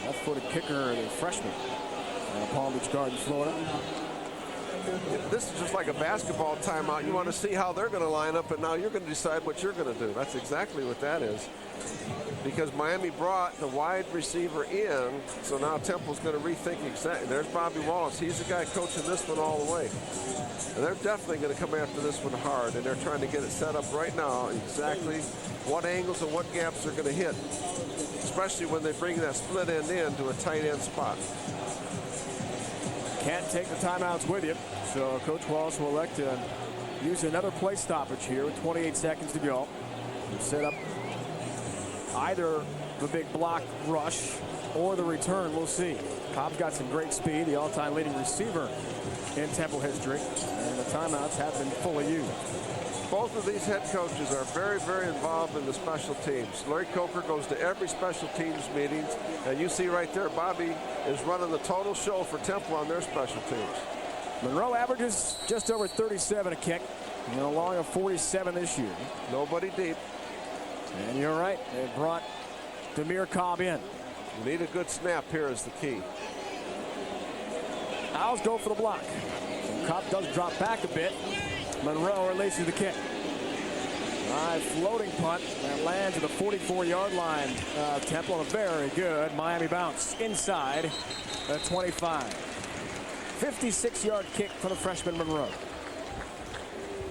left-footed kicker, the freshman, out of Palm Beach Gardens, Florida. This is just like a basketball timeout. You want to see how they're going to line up, and now you're going to decide what you're going to do. That's exactly what that is. Because Miami brought the wide receiver in, so now Temple's going to rethink exactly. There's Bobby Wallace. He's the guy coaching this one all the way. And they're definitely going to come after this one hard, and they're trying to get it set up right now exactly what angles and what gaps they're going to hit, especially when they bring that split end in to a tight end spot. Can't take the timeouts with you, so Coach Wallace will elect to use another play stoppage here with 28 seconds to go. Set up either the big block rush or the return. We'll see. Cobb's got some great speed, the all-time leading receiver in Temple history, and the timeouts have been fully used. Both of these head coaches are very, very involved in the special teams. Larry Coker goes to every special teams meetings, and you see right there, Bobby is running the total show for Temple on their special teams. Monroe averages just over 37 a kick, and a long of 47 this year. Nobody deep. And you're right, they brought Demir Cobb in. You need a good snap here is the key. Owls go for the block. Cobb does drop back a bit. Monroe releases the kick. High floating punt that lands at the 44-yard line. Temple, a very good Miami bounce inside the 25. 56-yard kick for the freshman Monroe.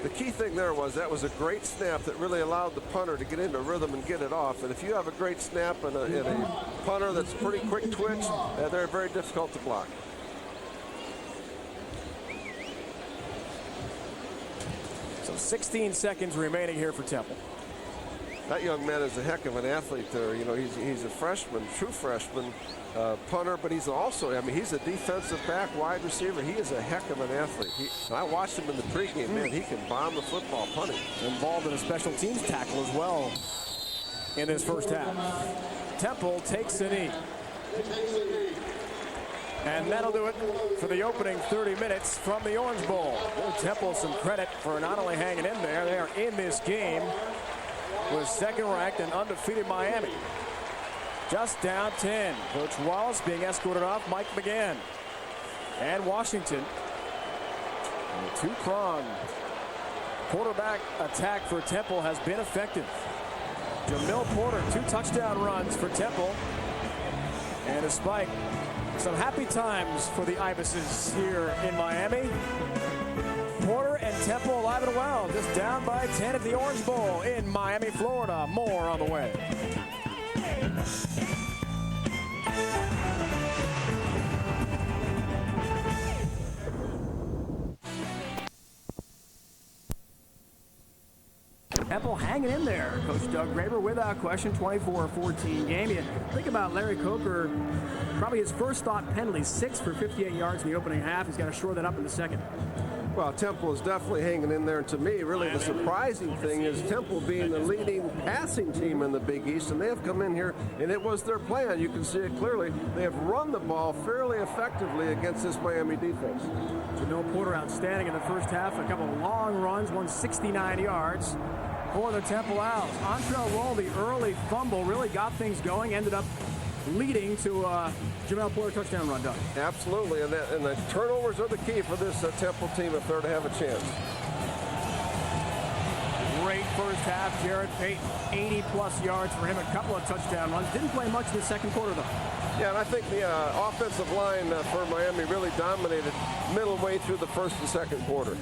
The key thing there was that was a great snap that really allowed the punter to get into rhythm and get it off. And if you have a great snap and a punter that's pretty quick twitch, they're very difficult to block. So 16 seconds remaining here for Temple. That young man is a heck of an athlete there. You know, he's a freshman, true freshman, punter, but he's also, I mean, he's a defensive back, wide receiver. He is a heck of an athlete. I watched him in the pregame, man. He can bomb the football punting. Involved in a special teams tackle as well in this first half. Temple takes a knee. And that'll do it for the opening 30 minutes from the Orange Bowl. Give Temple some credit for not only hanging in there, they are in this game with second-ranked and undefeated Miami. Just down 10. Coach Wallace being escorted off Mike McGann. And Washington. A two-pronged quarterback attack for Temple has been effective. Jamil Porter, 2 touchdown runs for Temple. And despite some happy times for the Ibises here in Miami, Porter and Temple alive and well, just down by 10 at the Orange Bowl in Miami, Florida. More on the way. Temple hanging in there. Coach Doug Graber, without question, 24-14 game. You think about Larry Coker, probably his first thought penalty, 6 for 58 yards in the opening half. He's got to shore that up in the second. Well, Temple is definitely hanging in there. And to me, really the surprising thing is Temple being the leading passing team in the Big East. And they have come in here, and it was their plan. You can see it clearly. They have run the ball fairly effectively against this Miami defense. Jamil Porter outstanding in the first half. A couple of long runs, 169 yards for the Temple Owls. Entree Roll, the early fumble, really got things going. Ended up leading to Jamil Porter touchdown run, Doug. Absolutely, and the turnovers are the key for this Temple team if they're to have a chance. Great first half. Jared Payton, 80-plus yards for him, a couple of touchdown runs. Didn't play much in the second quarter, though. Yeah, and I think the offensive line for Miami really dominated middle way through the first and second quarter.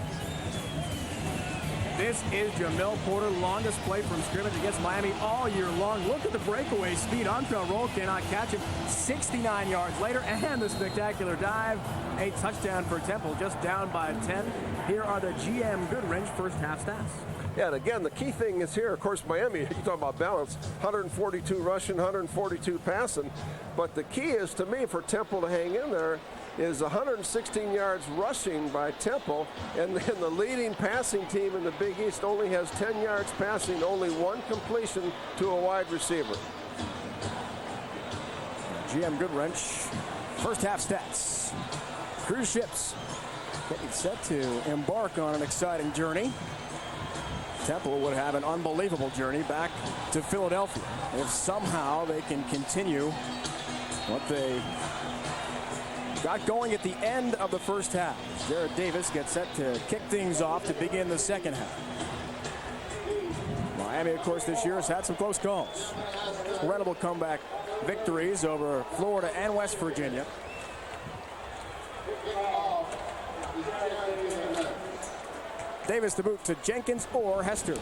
This is Jamil Porter, longest play from scrimmage against Miami all year long. Look at the breakaway speed. Entree Roll cannot catch him. 69 yards later, and the spectacular dive. A touchdown for Temple, just down by 10. Here are the GM Goodwrench first half stats. Yeah, and again, the key thing is here, of course, Miami, you talk about balance, 142 rushing, 142 passing. But the key is, to me, for Temple to hang in there, is 116 yards rushing by Temple, and then the leading passing team in the Big East only has 10 yards passing, only 1 completion to a wide receiver. GM Goodwrench, first half stats. Cruise ships getting set to embark on an exciting journey. Temple would have an unbelievable journey back to Philadelphia if somehow they can continue what they got going at the end of the first half. Jared Davis gets set to kick things off to begin the second half. Miami, of course, this year has had some close calls. Incredible comeback victories over Florida and West Virginia. Davis the boot to Jenkins or Hester.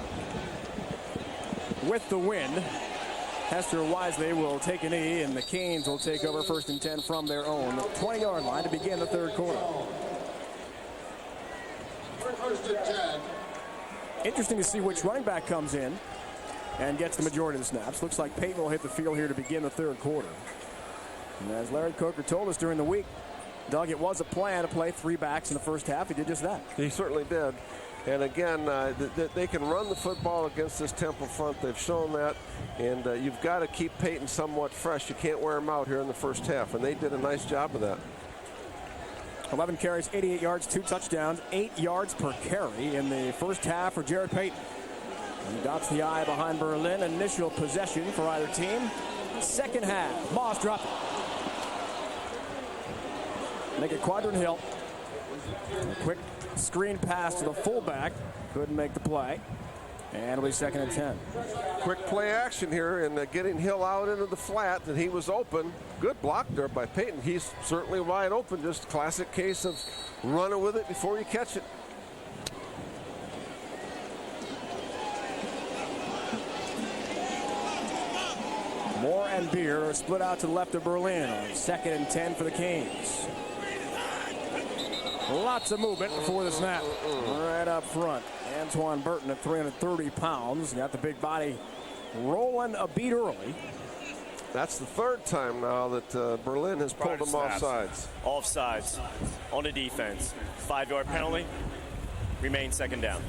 With the win, Hester wisely will take a knee, and the Canes will take over 1st and 10 from their own 20-yard line to begin the third quarter. Interesting to see which running back comes in and gets the majority of the snaps. Looks like Payton will hit the field here to begin the third quarter. And as Larry Coker told us during the week, Doug, it was a plan to play 3 backs in the first half. He did just that. He certainly did. And again, they can run the football against this Temple front. They've shown that. And you've got to keep Payton somewhat fresh. You can't wear him out here in the first half. And they did a nice job of that. 11 carries, 88 yards, 2 touchdowns, 8 yards per carry in the first half for Jared Payton. He dots the I behind Berlin. Initial possession for either team. Second half, Moss dropped it. Make it Quadrant Hill. A quick screen pass to the fullback. Couldn't make the play. And it'll be 2nd and 10. Quick play action here and getting Hill out into the flat, and he was open. Good block there by Payton. He's certainly wide open. Just classic case of running with it before you catch it. Moore and Beer are split out to the left of Berlin on 2nd and 10 for the Canes. Lots of movement before the snap. Right up front. Antoine Burton at 330 pounds. Got the big body rolling a beat early. That's the third time now that Berlin has pulled him offsides. Offsides on the defense. 5-yard penalty. Remains second down.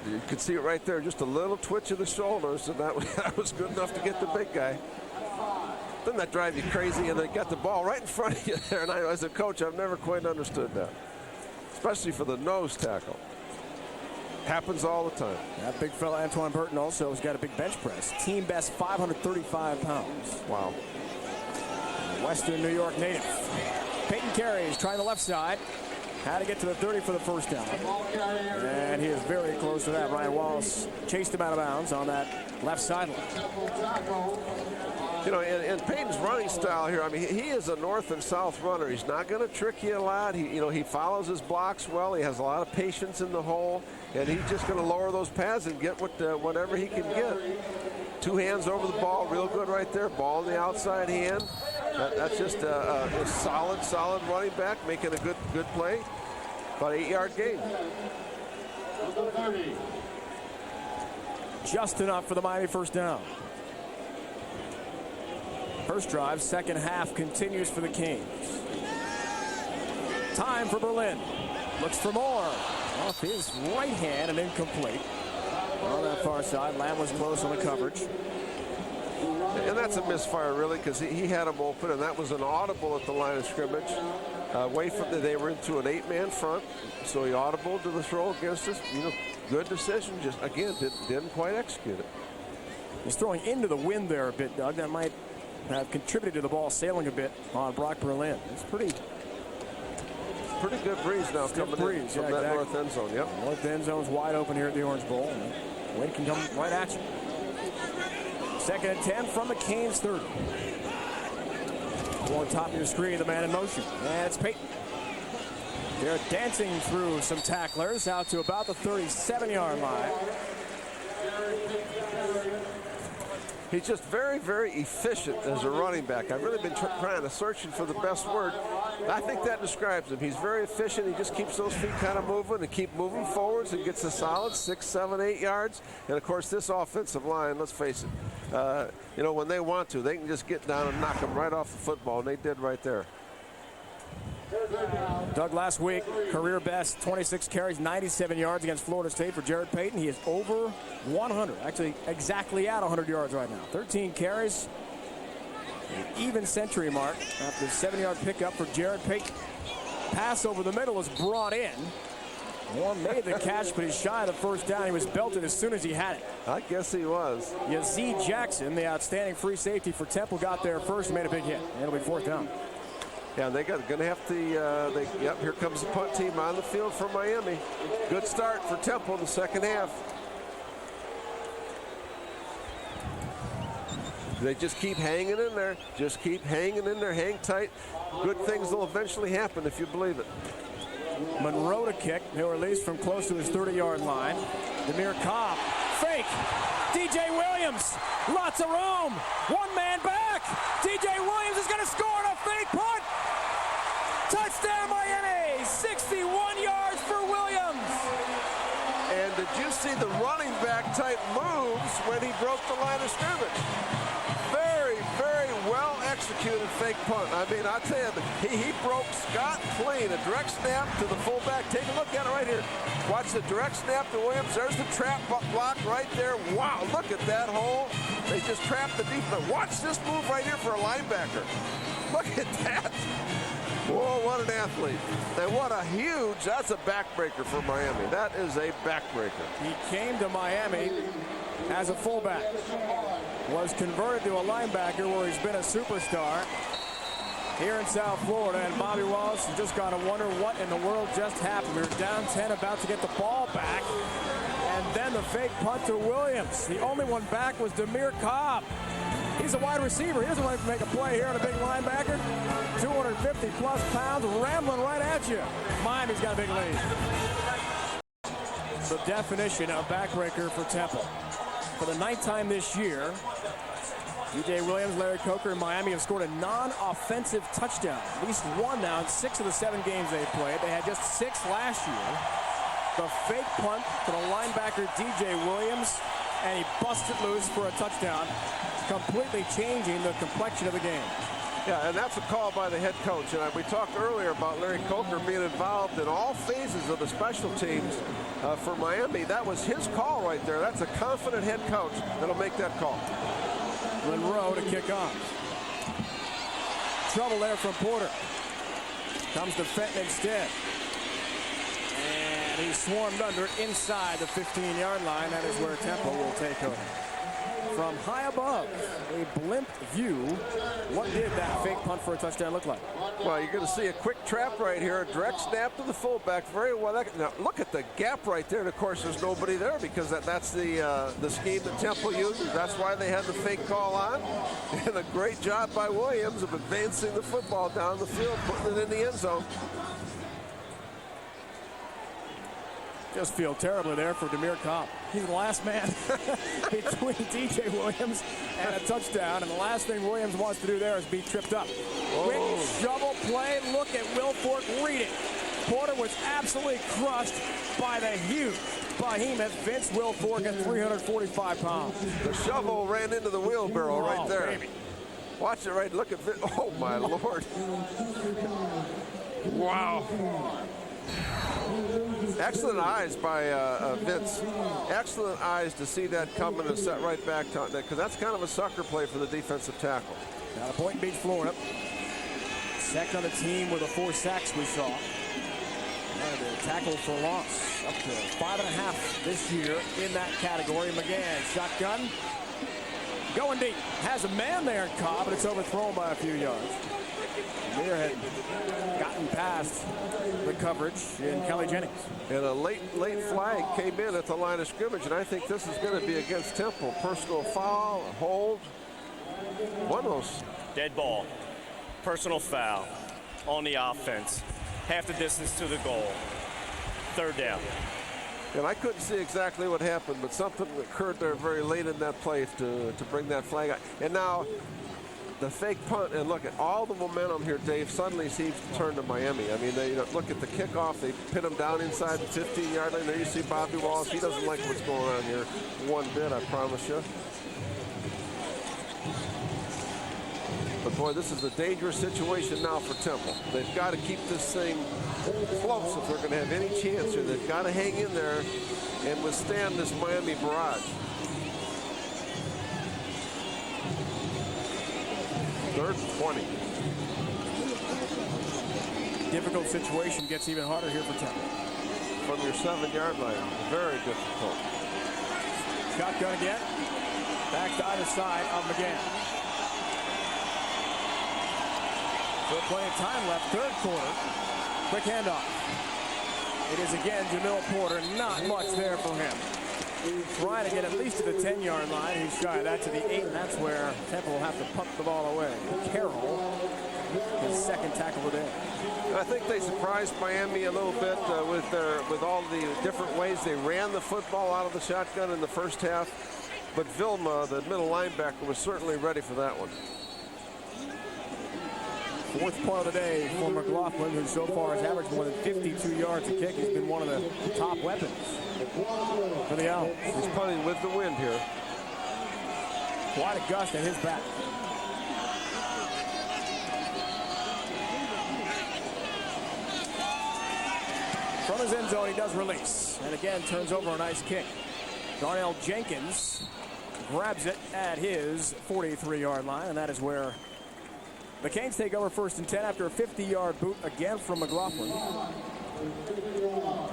You could see it right there, just a little twitch of the shoulders, and that was good enough to get the big guy. Doesn't that drive you crazy? And they got the ball right in front of you there, and as a coach, I've never quite understood that, especially for the nose tackle. Happens all the time. That big fella, Antoine Burton, also has got a big bench press. Team best 535 pounds. Wow. Western New York native. Peyton carries, trying the left side. Had to get to the 30 for the first down. And he is very close to that. Ryan Wallace chased him out of bounds on that left sideline. You know, in Peyton's running style here, I mean, he is a north and south runner. He's not going to trick you a lot. He follows his blocks well. He has a lot of patience in the hole, and he's just going to lower those pads and get whatever he can get. 2 hands over the ball, real good right there. Ball in the outside hand. That's just a solid running back making a good play. About 8-yard gain. Just enough for the Miami first down. First drive, second half continues for the Kings. Time for Berlin. Looks for more. Off his right hand and incomplete. On that far side, Lamb was close on the coverage. And that's a misfire, really, because he had him open, and that was an audible at the line of scrimmage. Away from they were into an 8-man front, so he audibled to the throw against us. You know, good decision. Just again, didn't quite execute it. He's throwing into the wind there a bit, Doug. That might have contributed to the ball sailing a bit on Brock Berlin. It's pretty good breeze now coming in from that north end zone. Yep. North end zone's wide open here at the Orange Bowl. And wind can come right at you. Second and 10 from the Canes 30. On top of your screen, the man in motion. And it's Peyton. They're dancing through some tacklers out to about the 37-yard line. He's just very, very efficient as a running back. I've really been searching for the best word. I think that describes him. He's very efficient. He just keeps those feet kind of moving and keep moving forwards and gets a solid 6, 7, 8 yards. And, of course, this offensive line, let's face it, you know, when they want to, they can just get down and knock them right off the football, and they did right there. Doug, last week, career best 26 carries, 97 yards against Florida State for Jared Payton. He is over 100, actually exactly at 100 yards right now. 13 carries, an even century mark after the 7-yard pickup for Jared Payton. Pass over the middle is brought in. Warren made the catch, but he's shy of the first down. He was belted as soon as he had it. I guess he was. Yazid Jackson, the outstanding free safety for Temple, got there first and made a big hit. It'll be fourth down. Yeah, they're going to have to, yep, here comes the punt team on the field for Miami. Good start for Temple in the second half. They just keep hanging in there. Just keep hanging in there. Hang tight. Good things will eventually happen if you believe it. Monroe to kick. He'll release from close to his 30-yard line. Demir Cobb. Fake. DJ Williams. Lots of room. One man back. DJ Williams is going to score on a fake punt. Touchdown Miami. 61 yards for Williams. And did you see the running back type moves when he broke the line of scrimmage? Very, very well executed fake punt. I mean, I tell you, he broke Scott clean. A direct snap to the fullback. Take a look at it right here. Watch the direct snap to Williams. There's the trap block right there. Wow, look at that hole. They just trapped the defense. Watch this move right here for a linebacker. Look at that. Whoa, what an athlete. And what a huge, that's a backbreaker for Miami. That is a backbreaker. He came to Miami as a fullback. Was converted to a linebacker where he's been a superstar here in South Florida. And Bobby Wallace has just got to wonder what in the world just happened. We were down 10, about to get the ball back. And then the fake punt to Williams. The only one back was Demir Cobb. He's a wide receiver. He doesn't want to make a play here on a big linebacker. 250-plus pounds, rambling right at you. Miami's got a big lead. The definition of backbreaker for Temple. For the ninth time this year, DJ Williams, Larry Coker, and Miami have scored a non-offensive touchdown. At least one now in 6 of the 7 games they've played. They had just 6 last year. The fake punt to the linebacker DJ Williams, and he busted loose for a touchdown, completely changing the complexion of the game. Yeah, and that's a call by the head coach. And we talked earlier about Larry Coker being involved in all phases of the special teams for Miami. That was his call right there. That's a confident head coach that'll make that call. Monroe to kick off. Trouble there from Porter. Comes to Fenton instead. And he's swarmed under it inside the 15-yard line. That is where Temple will take over. From high above, a blimp view, what did that fake punt for a touchdown look like? Well, you're going to see a quick trap right here, a direct snap to the fullback. Very well. Now, look at the gap right there. And, of course, there's nobody there because that's the scheme that Temple uses. That's why they had the fake call on. And a great job by Williams of advancing the football down the field, putting it in the end zone. Just feel terribly there for Demir Cobb. He's the last man between DJ Williams and a touchdown. And the last thing Williams wants to do there is be tripped up. Quick shovel play. Look at Wilfork reading. Porter was absolutely crushed by the huge behemoth Vince Wilfork at 345 pounds. The shovel ran into the wheelbarrow right there. Baby. Watch it right. Look at Vince. Oh, my Lord. Wow. Excellent eyes by Vince. Excellent eyes to see that coming and set right back to that, because that's kind of a sucker play for the defensive tackle. Now Point Beach, Florida. Second on the team with the 4 sacks we saw. The tackle for loss up to 5.5 this year in that category. McGann, shotgun. Going deep. Has a man there in Cobb, but it's overthrown by a few yards. Demir had gotten past the coverage in Kelly Jennings. And a late flag came in at the line of scrimmage, and I think this is going to be against Temple. Personal foul, a hold. One of those. Dead ball. Personal foul on the offense. Half the distance to the goal. 3rd down. And I couldn't see exactly what happened, but something occurred there very late in that play to bring that flag out. And now the fake punt, and look at all the momentum here, Dave, suddenly seems to turn to Miami. I mean, they look at the kickoff. They pin him down inside the 15-yard line. There you see Bobby Wallace. He doesn't like what's going on here one bit, I promise you. But, boy, this is a dangerous situation now for Temple. They've got to keep this thing close if they're going to have any chance here. They've got to hang in there and withstand this Miami barrage. 3rd and 20. Difficult situation gets even harder here for Temple. From your 7-yard line. Very difficult. Shotgun again. Back to either side of McGann. Still plenty of time left. 3rd quarter. Quick handoff. It is again Jamil Porter. Not much there for him. Trying to get at least to the 10-yard line. He's shy of that to the 8, and that's where Temple will have to punt the ball away. Carroll, his 2nd tackle of the day. I think they surprised Miami a little bit with all the different ways they ran the football out of the shotgun in the first half. But Vilma, the middle linebacker, was certainly ready for that one. 4th punt of the day for McLaughlin, who so far has averaged more than 52 yards a kick. He's been one of the top weapons for the Owls. He's punting with the wind here. Quite a gust at his back. From his end zone, he does release. And again, turns over a nice kick. Darnell Jenkins grabs it at his 43-yard line, and that is where the Canes take over 1st and 10 after a 50-yard boot again from McLaughlin.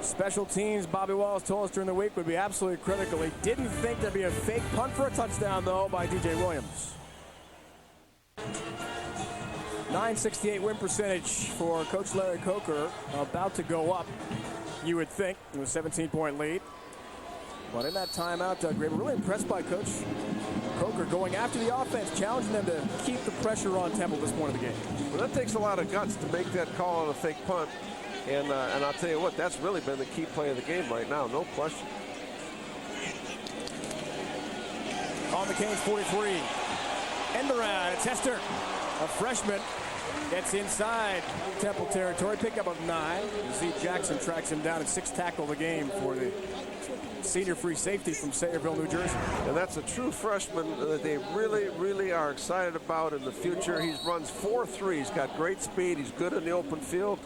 Special teams, Bobby Wallace told us during the week, would be absolutely critical. He didn't think there'd be a fake punt for a touchdown, though, by DJ Williams. .968 win percentage for Coach Larry Coker, about to go up, you would think, with a 17-point lead. But in that timeout, Doug Graber, really impressed by Coach Coker going after the offense, challenging them to keep the pressure on Temple at this point of the game. Well, that takes a lot of guts to make that call on a fake punt. And I'll tell you what, that's really been the key play of the game right now, no question. On the Canes 43. End around. It's Hester, a freshman, gets inside Temple territory. Pickup of 9. Z Jackson tracks him down at 6th tackle of the game for the senior free safety from Sayreville, New Jersey. And that's a true freshman that they really, really are excited about in the future. He runs 4.3. He's got great speed. He's good in the open field.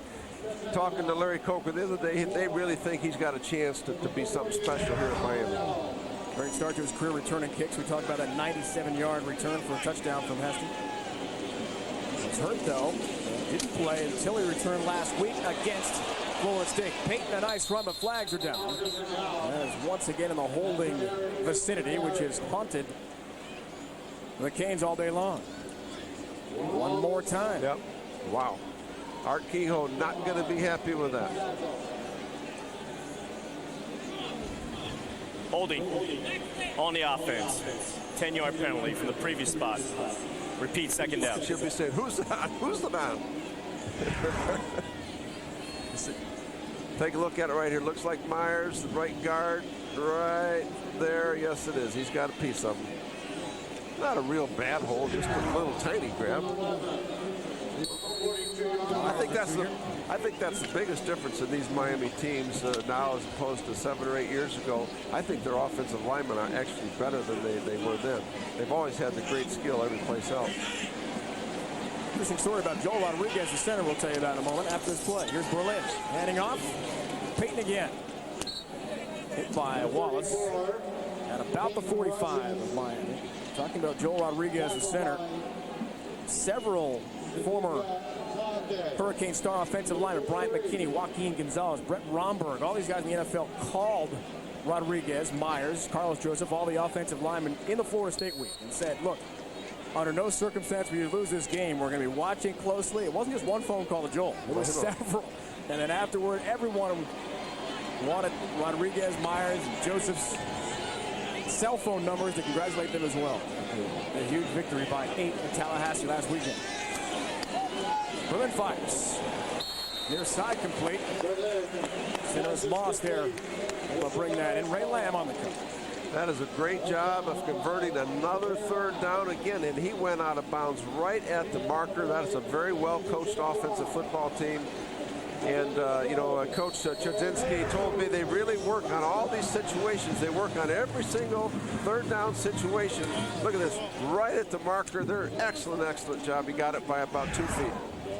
Talking to Larry Coker the other day, they really think he's got a chance to be something special here at Miami. Great start to his career returning kicks. We talked about that 97-yard return for a touchdown from Hester. He's hurt, though. Didn't play until he returned last week against Florida State. Peyton, a nice run, but flags are down. That is once again in the holding vicinity, which has haunted the Canes all day long. One more time. Yep. Wow. Art Kehoe not going to be happy with that. Holding on the offense. 10-yard penalty from the previous spot. Repeat, second down. She'll be saying, who's that? Who's the man? Take a look at it right here. Looks like Myers, the right guard, right there. Yes, it is. He's got a piece of him. Not a real bad hold, just a little tiny grab. I think that's the biggest difference in these Miami teams now as opposed to 7 or 8 years ago. I think their offensive linemen are actually better than they were then. They've always had the great skill every place else. Interesting story about Joel Rodriguez, the center, we'll tell you about in a moment after this play. Here's Berlin, handing off. Peyton again. Hit by Wallace at about the 45 of Miami. Talking about Joel Rodriguez, the center. Several former Hurricane star offensive linemen, Bryant McKinney, Joaquin Gonzalez, Brett Romberg, all these guys in the NFL called Rodriguez, Myers, Carlos Joseph, all the offensive linemen in the Florida State week and said, look, under no circumstance will you lose this game. We're going to be watching closely. It wasn't just one phone call to Joel. It was several. And then afterward, everyone wanted Rodriguez, Myers, and Joseph's cell phone numbers to congratulate them as well. A huge victory by 8 in Tallahassee last weekend. Berlin fires. Near side complete. Sinners Moss there. We'll bring that in. Ray Lamb on the cut. That is a great job of converting another 3rd down again, and he went out of bounds right at the marker. That is a very well-coached offensive football team. And, Coach Chodzinski told me they really work on all these situations. They work on every single 3rd down situation. Look at this, right at the marker. They're excellent, excellent job. He got it by about 2 feet.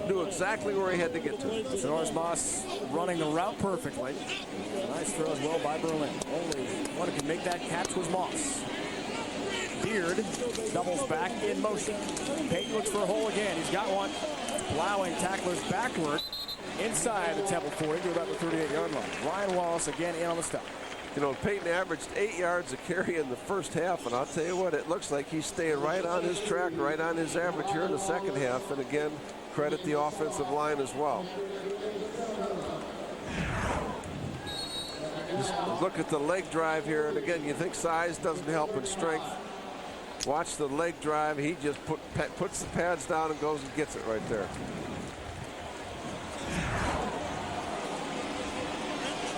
Knew exactly where he had to get to. Sonoris Moss running the route perfectly. Nice throw as well by Berlin. Only one who can make that catch was Moss. Beard doubles back in motion. Peyton looks for a hole again. He's got one. Plowing tacklers backward inside the Temple 40 to about the 38-yard line. Ryan Wallace again in on the stop. You know, Peyton averaged 8 yards a carry in the first half, and I'll tell you what, it looks like he's staying right on his track, right on his average here in the second half. And again, credit the offensive line as well. Just look at the leg drive here, and again, you think size doesn't help in strength. Watch the leg drive. He just puts the pads down and goes and gets it right there.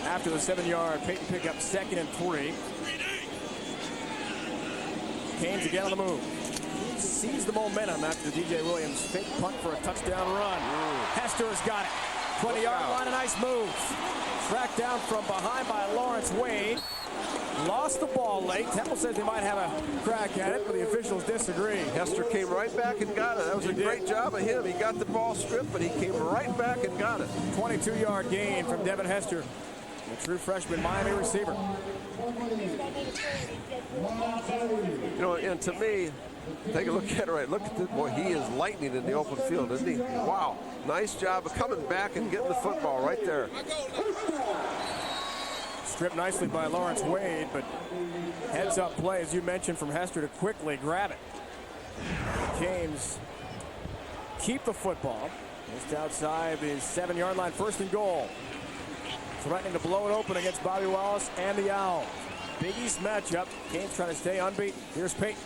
After the 7-yard, Peyton pick up 2nd and 3. Canes again on the move. Sees the momentum after the DJ Williams fake punt for a touchdown run. Hester has got it. 20-yard line, a nice move. Tracked down from behind by Lawrence Wade. Lost the ball late. Temple says they might have a crack at it, but the officials disagree. Hester came right back and got it. That was a great job of him. He got the ball stripped, but he came right back and got it. 22-yard gain from Devin Hester, the true freshman Miami receiver. You know, and to me, take a look at it right. Look at this boy. He is lightning in the open field, isn't he? Wow. Nice job of coming back and getting the football right there. Stripped nicely by Lawrence Wade, but heads up play, as you mentioned, from Hester to quickly grab it. The Canes keep the football. Just outside the 7-yard line, 1st and goal. Threatening to blow it open against Bobby Wallace and the Owls. Big East matchup. Canes trying to stay unbeaten. Here's Peyton.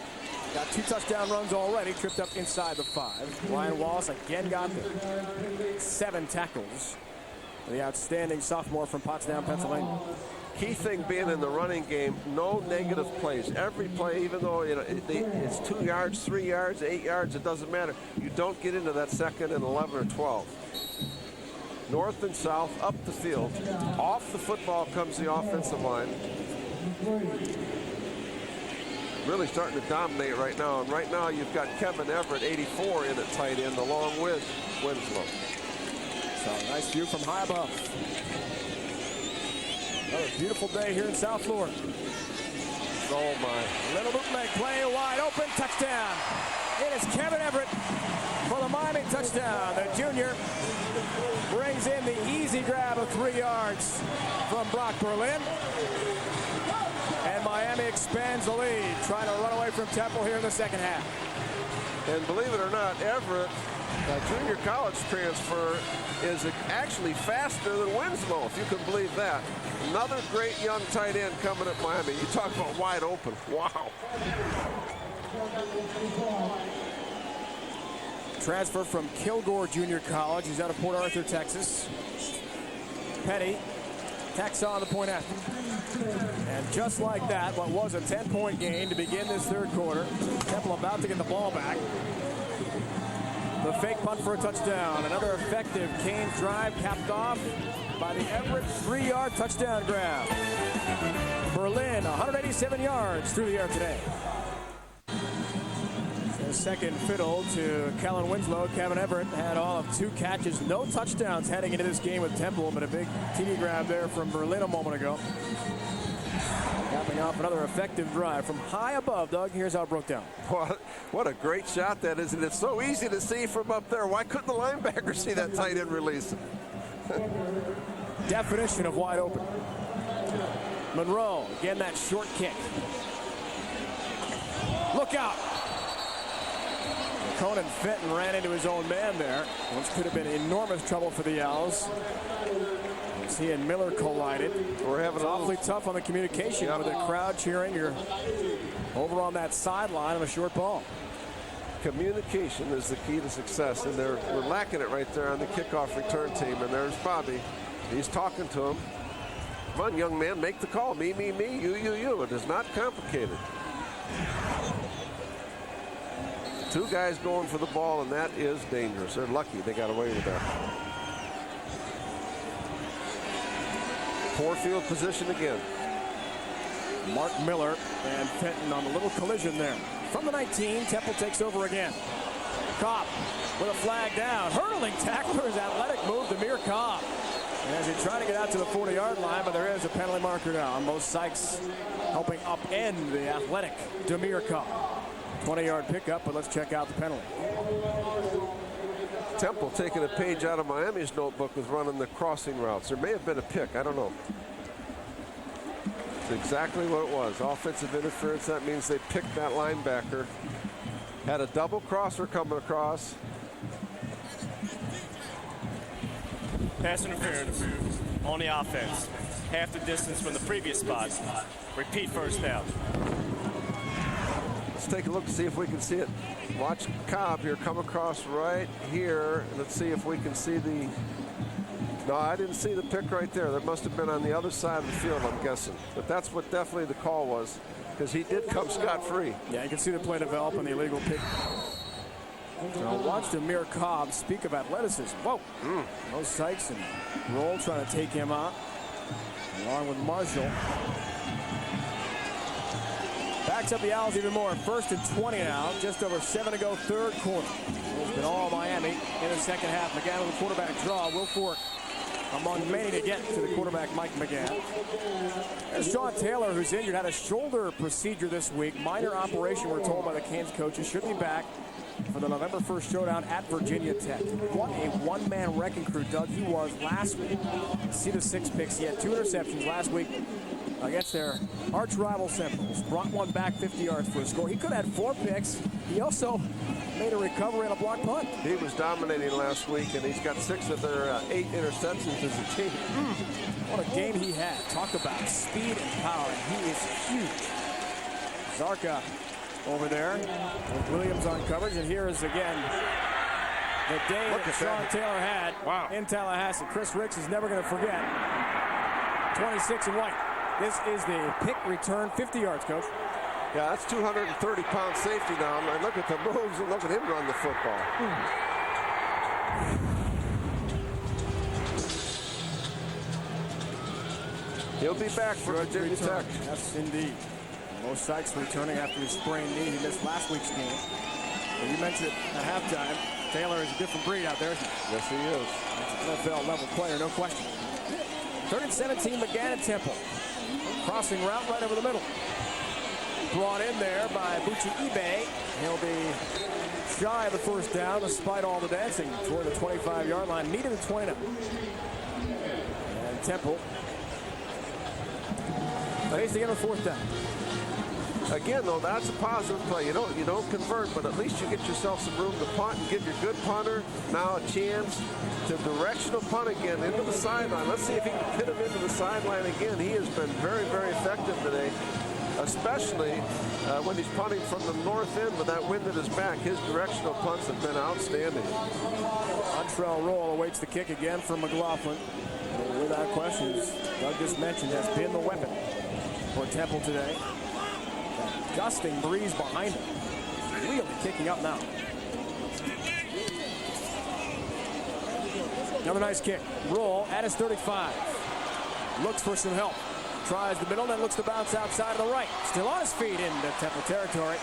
Got 2 touchdown runs already. Tripped up inside the 5. Ryan Wallace again got 7 tackles. The outstanding sophomore from Potsdam, Pennsylvania. key thing being in the running game, no negative plays. Every play, even though it's 2 yards, 3 yards, 8 yards, it doesn't matter. You don't get into that 2nd and 11 or 12. North and south, up the field. Off the football comes the offensive line. Really starting to dominate right now. And right now you've got Kevin Everett, 84, in at tight end, along with Winslow. So nice view from high above. Another beautiful day here in South Florida. Oh my. Little bootleg play, wide open, touchdown. It is Kevin Everett for the Miami touchdown. The junior brings in the easy grab of 3 yards from Brock Berlin. And Miami expands the lead, trying to run away from Temple here in the second half. And believe it or not, Everett, a junior college transfer, is actually faster than Winslow, if you can believe that. Another great young tight end coming at Miami. You talk about wide open. Wow. Transfer from Kilgore Junior College. He's out of Port Arthur, Texas. Petty tacks on the point after. And just like that, what was a 10-point game to begin this third quarter. Temple about to get the ball back. The fake punt for a touchdown. Another effective Canes drive capped off by the Everett 3-yard touchdown grab. Berlin, 187 yards through the air today. The second fiddle to Kellen Winslow. Kevin Everett had all of 2 catches, no touchdowns heading into this game with Temple, but a big TD grab there from Berlin a moment ago. Capping off another effective drive from high above. Doug, here's how it broke down. What a great shot that is, and it's so easy to see from up there. Why couldn't the linebacker see that tight end release? Definition of wide open. Monroe, again that short kick. Look out. Conan Fenton ran into his own man there, which could have been enormous trouble for the Owls. As he and Miller collided. We're having awfully tough on the communication with the crowd cheering. You're over on that sideline of a short ball. Communication is the key to success, and we're lacking it right there on the kickoff return team. And there's Bobby. He's talking to him. Come on, young man, make the call. Me, you. It is not complicated. 2 guys going for the ball, and that is dangerous. They're lucky they got away with that. Poor field position again. Mark Miller and Fenton on the little collision there. From the 19, Temple takes over again. Cobb with a flag down. Hurdling tackler's athletic move to Demir Cobb. And as he's trying to get out to the 40-yard line, but there is a penalty marker now. Mo Sykes helping upend the athletic Demir Cobb. 20-yard pickup, but let's check out the penalty. Temple taking a page out of Miami's notebook with running the crossing routes. There may have been a pick. I don't know. It's exactly what it was. Offensive interference. That means they picked that linebacker. Had a double crosser coming across. Pass interference on the offense. Half the distance from the previous spot. Repeat first down. Let's take a look and see if we can see it. Watch Cobb here come across right here. Let's see if we can see the... No, I didn't see the pick right there. That must have been on the other side of the field, I'm guessing. But that's what definitely the call was, because he did come scot-free. Yeah, you can see the play develop on the illegal pick. So watch Demir Cobb speak of athleticism. Whoa. No Sykes and Roll trying to take him out, along with Marshall. Backs up the Owls even more. 1st and 20 now. Just over 7 to go, third quarter. It's been all Miami in the second half. McGann with the quarterback draw. Will Fork among many to get to the quarterback, Mike McGann. There's Sean Taylor, who's injured, had a shoulder procedure this week. Minor operation, we're told by the Canes coaches. Should be back for the November 1st showdown at Virginia Tech. What a one-man wrecking crew, Doug, he was last week. See the 6 picks. He had 2 interceptions last week against their arch rival Seminoles. Brought one back 50 yards for a score. He could have had 4 picks. He also made a recovery and a block punt. He was dominating last week, and he's got 6 of their 8 interceptions as a team. What a game he had. Talk about speed and power. He is huge. Zarka over there with Williams on coverage, and here is again the day that Sean Taylor had in Tallahassee. Chris Ricks is never going to forget. 26 and white. This is the pick return, 50 yards, Coach. Yeah, that's 230-pound safety now. And look at the moves and look at him run the football. He'll be back for Virginia Tech. Yes, indeed. Mo Sykes returning after his sprained knee. He missed last week's game. And you mentioned it at halftime. Taylor is a different breed out there, isn't he? Yes, he is. He's an NFL-level player, no question. 3rd and 17, McGann Temple. Crossing route right over the middle. Brought in there by Buchi Ibe. He'll be shy of the first down despite all the dancing toward the 25-yard line. Needed a 20 now. And Temple facing him a 4th down. Again, though, that's a positive play. You don't convert, but at least you get yourself some room to punt and give your good punter now a chance to directional punt again into the sideline. Let's see if he can hit him into the sideline again. He has been very, very effective today, especially when he's punting from the north end with that wind at his back. His directional punts have been outstanding. Montreal Roll awaits the kick again from McLaughlin. Without question, as Doug just mentioned, has been the weapon for Temple today. That gusting breeze behind him. Really kicking up now. Another nice kick. Roll at his 35. Looks for some help. Tries the middle, then looks to bounce outside of the right. Still on his feet into Temple territory.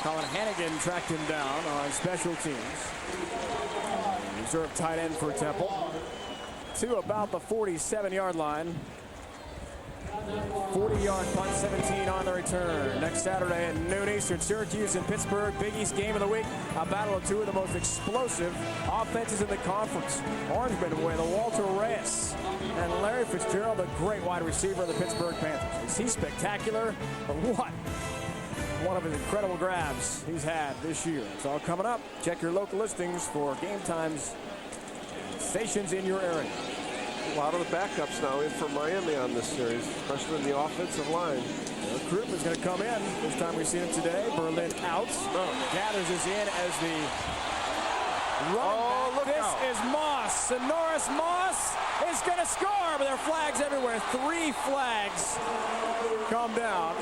Colin Hannigan tracked him down on special teams. Reserve tight end for Temple. To about the 47-yard line. 40-yard punt, 17 on the return. Next Saturday at noon Eastern, Syracuse and Pittsburgh, Big East game of the week. A battle of two of the most explosive offenses in the conference. Orangeman with Walter Reyes and Larry Fitzgerald, the great wide receiver of the Pittsburgh Panthers. Is he spectacular? But what? One of his incredible grabs he's had this year. It's all coming up. Check your local listings for game times, stations in your area. A lot of the backups now in for Miami on this series, especially in the offensive line. The group is going to come in. This time we've seen him today. Berlin out. Gathers is in as the running back. This is Moss. And Norris Moss is going to score, but there are flags everywhere. 3 flags come down.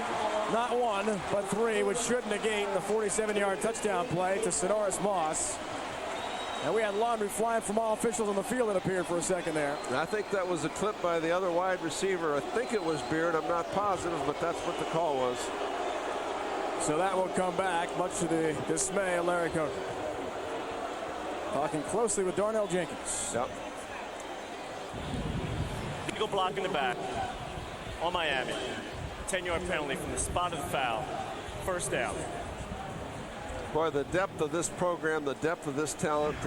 Not 1, but 3, which should negate the 47-yard touchdown play to Sonoris Moss. And we had laundry flying from all officials on the field, it appeared, for a second there. I think that was a clip by the other wide receiver. I think it was Beard. I'm not positive, but that's what the call was. So that will come back, much to the dismay of Larry Coker. Talking closely with Darnell Jenkins. Yep. Legal block in the back on Miami. 10-yard penalty from the spot of the foul. 1st down. Boy, the depth of this program, the depth of this talent,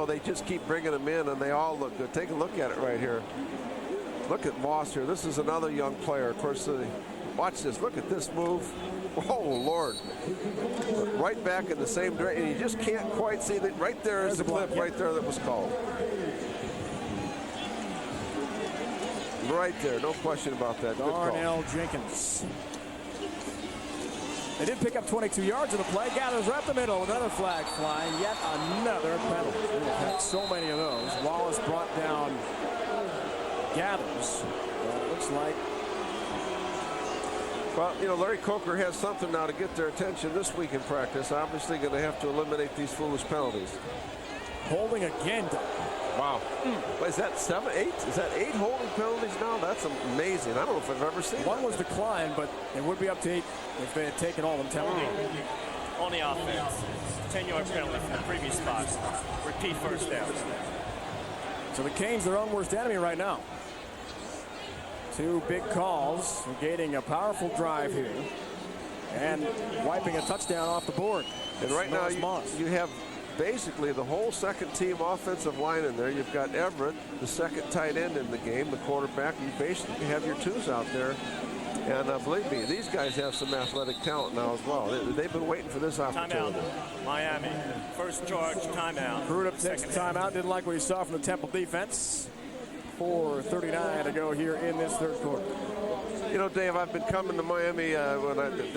they just keep bringing them in, and they all look good. Take a look at it right here. Look at Moss here. This is another young player. Of course, watch this. Look at this move. Oh, Lord. Right back in the same direction. You just can't quite see that. Right there is the clip right there that was called. Right there. No question about that. Good call. Darnell Jenkins. They did pick up 22 yards of the play. Gathers right up the middle with another flag flying. Yet another penalty. We've had so many of those. Wallace brought down Gathers. Well, it looks like. Well, Larry Coker has something now to get their attention this week in practice. Obviously going to have to eliminate these foolish penalties. Holding again, Doug. Wow. Is that 7, 8? Is that 8 holding penalties now? That's amazing. I don't know if I've ever seen One was declined, but it would be up to 8 if they had taken all of them. On the offense. 10-yard penalty from the previous spot. Repeat 1st down. So the Canes, their own worst enemy right now. 2 big calls, negating a powerful drive here. And wiping a touchdown off the board. And right now you have basically the whole second-team offensive line in there. You've got Everett, the second tight end in the game, the quarterback. You basically have your 2s out there. And believe me, these guys have some athletic talent now as well. They've been waiting for this opportunity. Timeout, Miami. First charge, timeout. Crudup takes timeout. Didn't like what he saw from the Temple defense. 4:39 to go here in this 3rd quarter. Dave, I've been coming to Miami the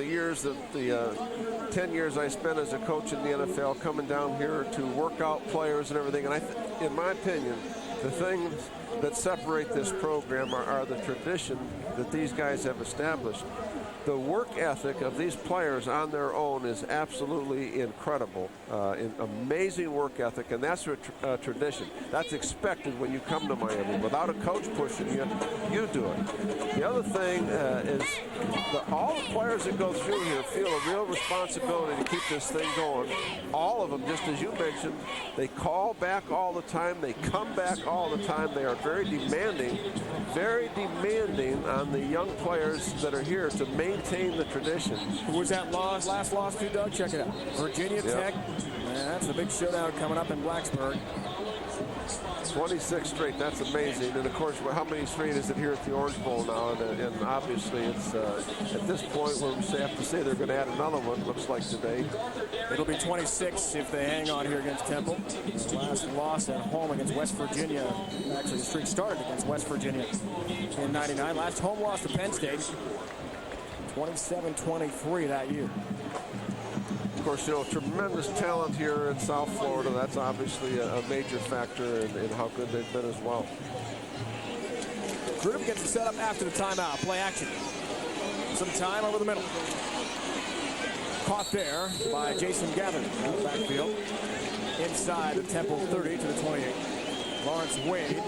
10 years I spent as a coach in the NFL, coming down here to work out players and everything. And in my opinion, the things that separate this program are the tradition that these guys have established. The work ethic of these players on their own is absolutely incredible. Amazing work ethic, and that's a tradition. That's expected when you come to Miami. Without a coach pushing you, you do it. The other thing is all the players that go through here feel a real responsibility to keep this thing going. All of them, just as you mentioned, they call back all the time. They come back all the time. They are very demanding on the young players that are here to maintain the tradition. Who was that last loss to, Doug? Check it out. Virginia Tech. Man, that's a big showdown coming up in Blacksburg. 26 straight. That's amazing. And of course, how many straight is it here at the Orange Bowl now? And obviously, it's at this point where we have to say they're going to add another one. Looks like today. It'll be 26 if they hang on here against Temple. Last loss at home against West Virginia. Actually, the streak started against West Virginia in '99. Last home loss to Penn State. 27-23 that year. Of course, tremendous talent here in South Florida. That's obviously a major factor in how good they've been as well. Group gets it set up after the timeout. Play action. Some time over the middle. Caught there by Jason Gathern in the backfield. Inside the Temple 30 to the 28. Lawrence Wade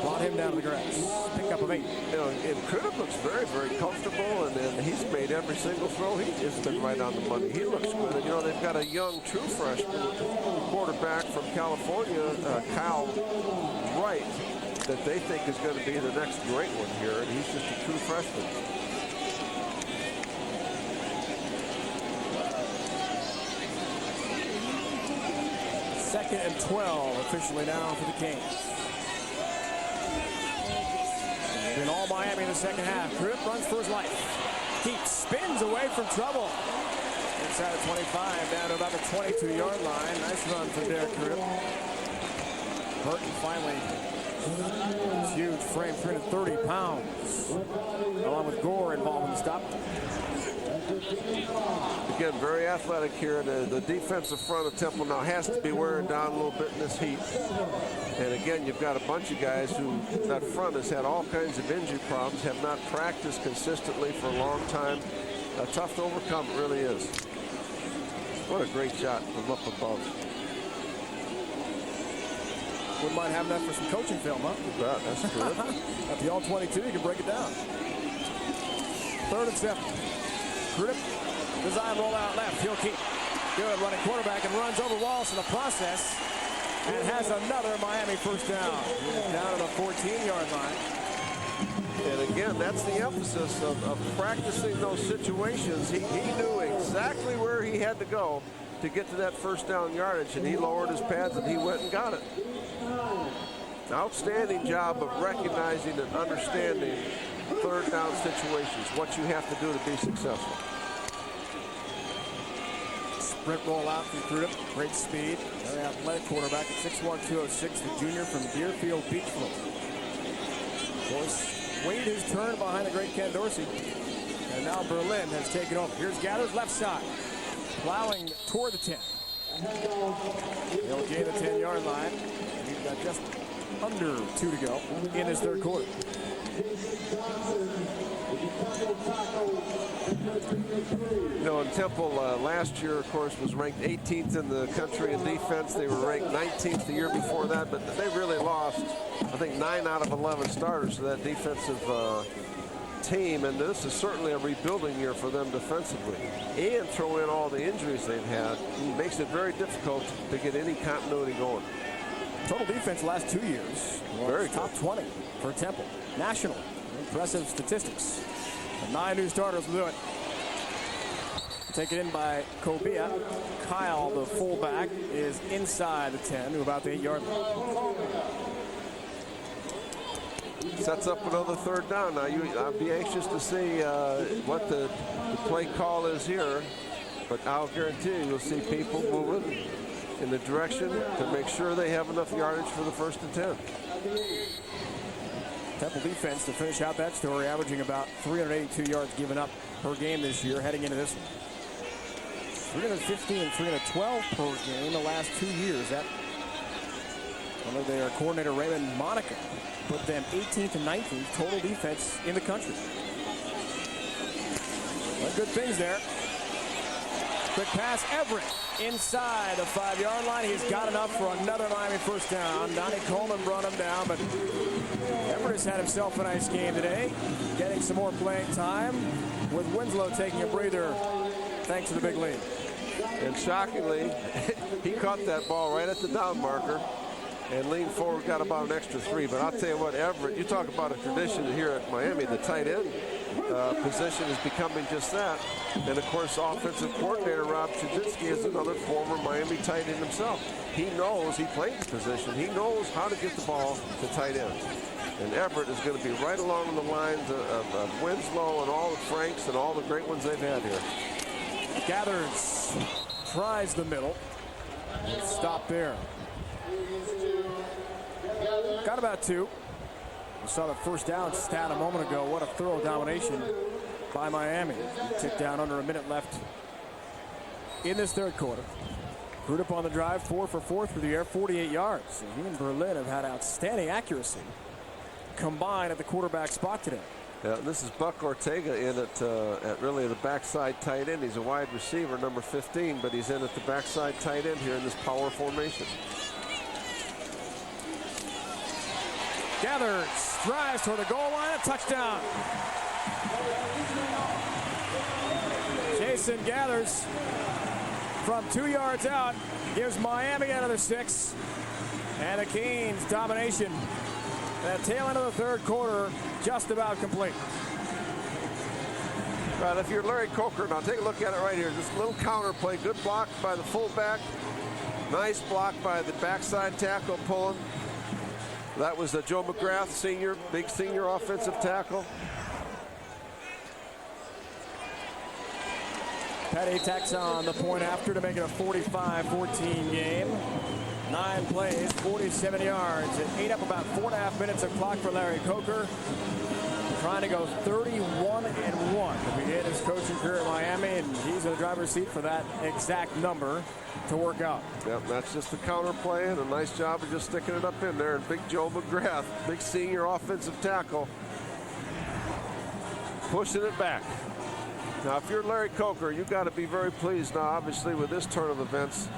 brought him down to the grass. Pickup of 8. And Crudup looks very, very comfortable, and he's made every single throw. He has been right on the money. He looks good. And, they've got a young, true freshman quarterback from California, Kyle Wright, that they think is going to be the next great one here, and he's just a true freshman. Second and 12 officially now for the Canes. Been all Miami in the second half. Grip runs for his life. Keats spins away from trouble. Inside the 25 down to about the 22-yard line. Nice run for Derek Grip. Burton finally, his huge frame, 330 pounds. Along with Gore involved in the stop. Again, very athletic here. The defensive front of Temple now has to be wearing down a little bit in this heat. And again, you've got a bunch of guys who, that front has had all kinds of injury problems, have not practiced consistently for a long time. Tough to overcome, it really is. What a great shot from up above. Wouldn't mind having that for some coaching film, huh? That's good. At the all-22, you can break it down. 3rd and 7. Grip, design roll out left. He'll keep. Good running quarterback and runs over Wallace in the process. And has another Miami first down. Down at the 14-yard line. And again, that's the emphasis of practicing those situations. He knew exactly where he had to go to get to that first down yardage, and he lowered his pads and he went and got it. Outstanding job of recognizing and understanding third down situations, what you have to do to be successful. Sprint roll out from Grip, great speed. Very athletic quarterback at 6'1", 206, the junior from Deerfield Beach. Of course, Wade has turned behind the great Ken Dorsey. And now Berlin has taken over. Here's Gather's left side, plowing toward the 10. He'll gain the 10-yard line. He's got just under 2 to go in his third quarter. And Temple last year, of course, was ranked 18th in the country in defense. They were ranked 19th the year before that, but they really lost, I think, 9 out of 11 starters to that defensive team, and this is certainly a rebuilding year for them defensively. And throw in all the injuries they've had, it makes it very difficult to get any continuity going. Total defense the last 2 years. Very top 20 for Temple. National. Impressive statistics. And 9 new starters will do it. Taken in by Kobia. Kyle, the fullback, is inside the 10 to about the 8-yard line. Sets up another third down. Now, I'll be anxious to see what the play call is here, but I'll guarantee you'll see people moving in the direction to make sure they have enough yardage for the 1st and 10. Temple defense to finish out that story, averaging about 382 yards given up per game this year heading into this one. 315 and 312 per game the last 2 years. That Under their coordinator Raymond Monica put them 18th and 19th total defense in the country. Well, good things there. Quick pass, Everett inside the 5-yard line. He's got enough for another Miami first down. Donnie Coleman brought him down, but Everett has had himself a nice game today, getting some more playing time, with Winslow taking a breather thanks to the big lead. And shockingly, he caught that ball right at the down marker and leaned forward, got about an extra 3. But I'll tell you what, Everett, you talk about a tradition here at Miami, the tight end position is becoming just that. And of course, offensive coordinator Rob Chudzinski is another former Miami tight end himself. He knows, he played the position, he knows how to get the ball to tight ends. And Everett is going to be right along the lines of Winslow and all the Franks and all the great ones they've had here. Gathers, tries the middle. Stop there. Got about 2. We saw the first down stat a moment ago. What a thorough domination by Miami. Tipped down under a minute left in this third quarter. Crude up on the drive, 4 for 4 through the air, 48 yards. And he and Berlin have had outstanding accuracy combined at the quarterback spot today. Yeah, this is Buck Ortega in at really the backside tight end. He's a wide receiver, number 15, but he's in at the backside tight end here in this power formation. Gathers, drives toward the goal line, a touchdown. Jason Gathers from 2 yards out gives Miami another 6. And the Canes domination at the tail end of the third quarter just about complete. Right, if you're Larry Coker, now take a look at it right here. This little counter play, good block by the fullback. Nice block by the backside tackle pulling. That was Joe McGrath, senior, big senior offensive tackle. Petty tacks on the point after to make it a 45-14 game. 9 plays, 47 yards. It ate up about 4.5 minutes of clock for Larry Coker. Trying to go 31-1 to begin his coaching career at Miami, and he's in the driver's seat for that exact number to work out. Yep, that's just the counter play, and a nice job of just sticking it up in there. And big Joe McGrath, big senior offensive tackle, pushing it back. Now, if you're Larry Coker, you've got to be very pleased now, obviously, with this turn of events.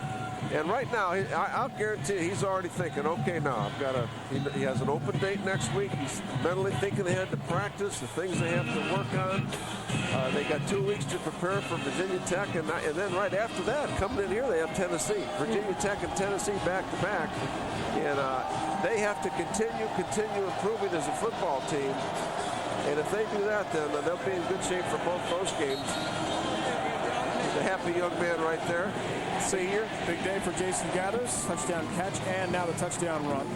And right now, I'll guarantee you, he's already thinking, okay, now I've got he has an open date next week. He's mentally thinking ahead to practice, the things they have to work on. They got 2 weeks to prepare for Virginia Tech, and then right after that, coming in here, they have Tennessee. Virginia Tech and Tennessee back-to-back. And they have to continue improving as a football team. And if they do that, then they'll be in good shape for both those games. The happy young man right there, senior. Big day for Jason Gathers. Touchdown catch and now the touchdown run.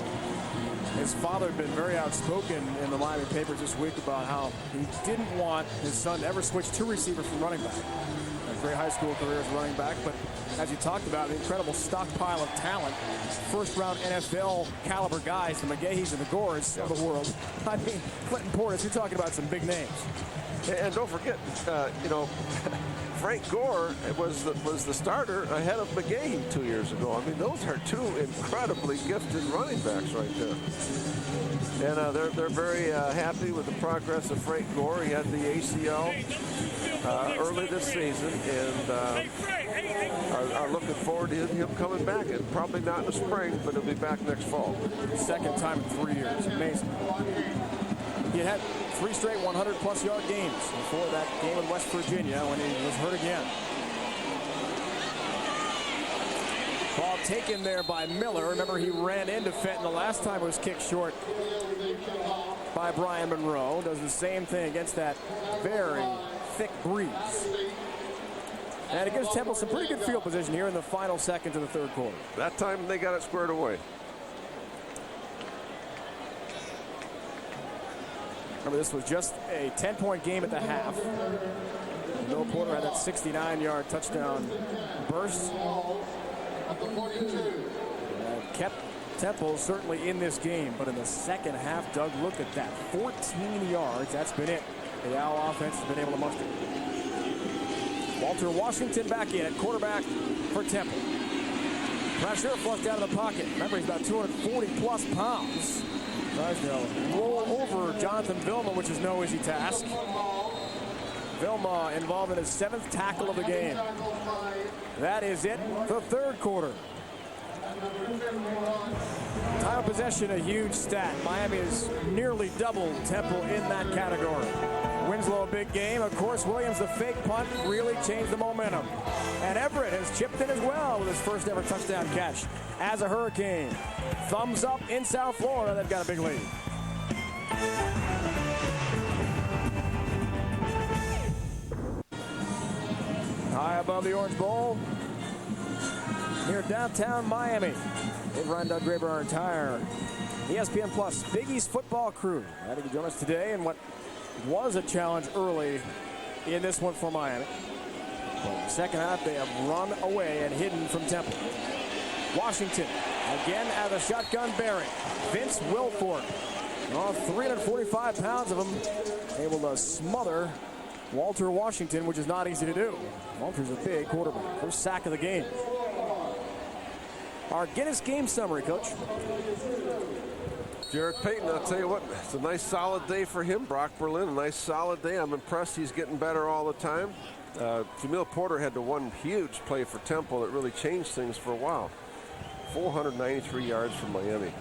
His father had been very outspoken in the Miami papers this week about how he didn't want his son to ever switch to receiver from running back. A great high school career as running back, but as you talked about, the incredible stockpile of talent. First-round NFL caliber guys, the McGahees and the Gores of the world. I mean, Clinton Portis, you're talking about some big names. And don't forget, Frank Gore was the starter ahead of McGahee 2 years ago. I mean, those are 2 incredibly gifted running backs right there. And they're very happy with the progress of Frank Gore. He had the ACL early this season, and are looking forward to him coming back. And probably not in the spring, but he'll be back next fall. Second time in 3 years. Amazing. He had 3 straight 100-plus yard games before that game in West Virginia when he was hurt again. Ball taken there by Miller. Remember, he ran into Fenton the last time. It was kicked short by Brian Monroe. Does the same thing against that very thick breeze. And it gives Temple some pretty good field position here in the final seconds of the third quarter. That time they got it squared away. Remember, this was just a 10-point game at the half. Noah Porter had that 69-yard touchdown burst. Kept Temple certainly in this game, but in the second half, Doug, look at that. 14 yards, that's been it. The Owl offense has been able to muster. Walter Washington back in at quarterback for Temple. Pressure flushed out of the pocket. Remember, he's about 240 plus pounds. Tries to roll over Jonathan Vilma, which is no easy task. Vilma involved in his 7th tackle of the game. That is it, the 3rd quarter. Time of possession, a huge stat. Miami has nearly doubled Temple in that category. Winslow, a big game. Of course, Williams, the fake punt, really changed the momentum. And Everett has chipped in as well with his first ever touchdown catch as a Hurricane. Thumbs up in South Florida. They've got a big lead. High above the Orange Bowl, near downtown Miami. Dave Ryan, Doug Graber, our entire ESPN Plus Big East football crew. Happy to join us today in what was a challenge early in this one for Miami. But in the second half, they have run away and hidden from Temple. Washington, again out of the shotgun bearing. Vince Wilfork, 345 pounds of him, able to smother Walter Washington, which is not easy to do. Walter's a big quarterback. First sack of the game. Our Guinness game summary, Coach. Jarrett Payton, I'll tell you what, it's a nice solid day for him. Brock Berlin, a nice solid day. I'm impressed he's getting better all the time. Jamil Porter had the one huge play for Temple that really changed things for a while. 493 yards from Miami.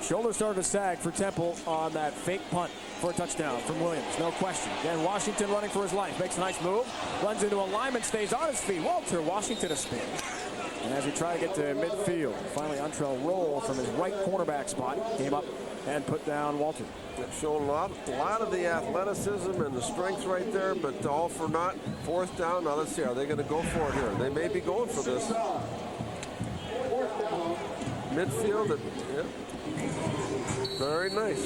Shoulder started to sag for Temple on that fake punt for a touchdown from Williams, no question. Then Washington running for his life, makes a nice move, runs into a lineman, stays on his feet. Walter Washington a spin. And as he tried to get to midfield, finally Untrell Roll from his right cornerback spot came up and put down Walter. They've shown a lot of the athleticism and the strength right there, but all for naught. 4th down. Now let's see, are they going to go for it here? They may be going for this. Midfield, yeah. Very nice.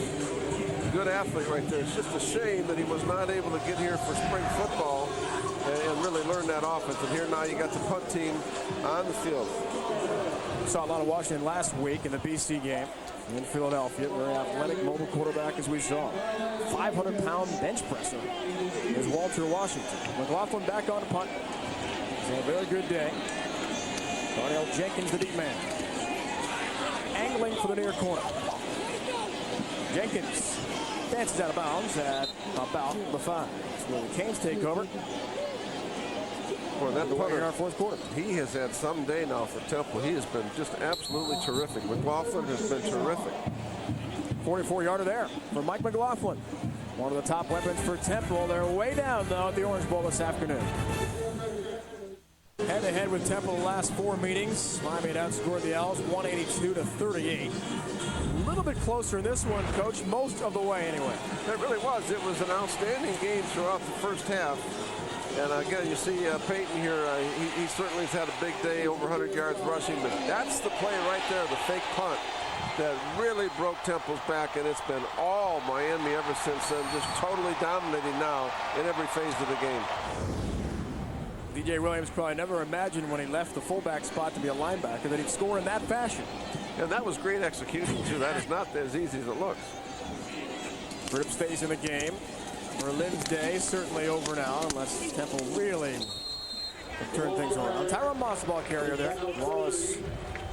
Good athlete right there. It's just a shame that he was not able to get here for spring football and really learn that offense. And here now you got the punt team on the field. Saw a lot of Washington last week in the BC game in Philadelphia. Very athletic, mobile quarterback as we saw. 500-pound bench presser is Walter Washington. McLaughlin back on the punt. He's had a very good day. Darnell Jenkins, the deep man. Angling for the near corner. Jenkins dances out of bounds at about the 5. So the Canes take over. Boy, that punter in our 4th quarter. He has had some day now for Temple. He has been just absolutely terrific. McLaughlin has been terrific. 44-yarder there for Mike McLaughlin. One of the top weapons for Temple. They're way down, though, at the Orange Bowl this afternoon. Head-to-head with Temple the last 4 meetings. Miami had outscored the Owls 182-38. A little bit closer in this one, Coach, most of the way anyway. It really was. It was an outstanding game throughout the first half. And again, you see Peyton here. He certainly has had a big day, over 100 yards rushing. But that's the play right there, the fake punt, that really broke Temple's back. And it's been all Miami ever since then, just totally dominating now in every phase of the game. DJ Williams probably never imagined when he left the fullback spot to be a linebacker that he'd score in that fashion. And that was great execution, too. That is not as easy as it looks. Rip stays in the game. Berlin's day certainly over now, unless Temple really turn things around. Tyrone Moss, ball carrier there. Wallace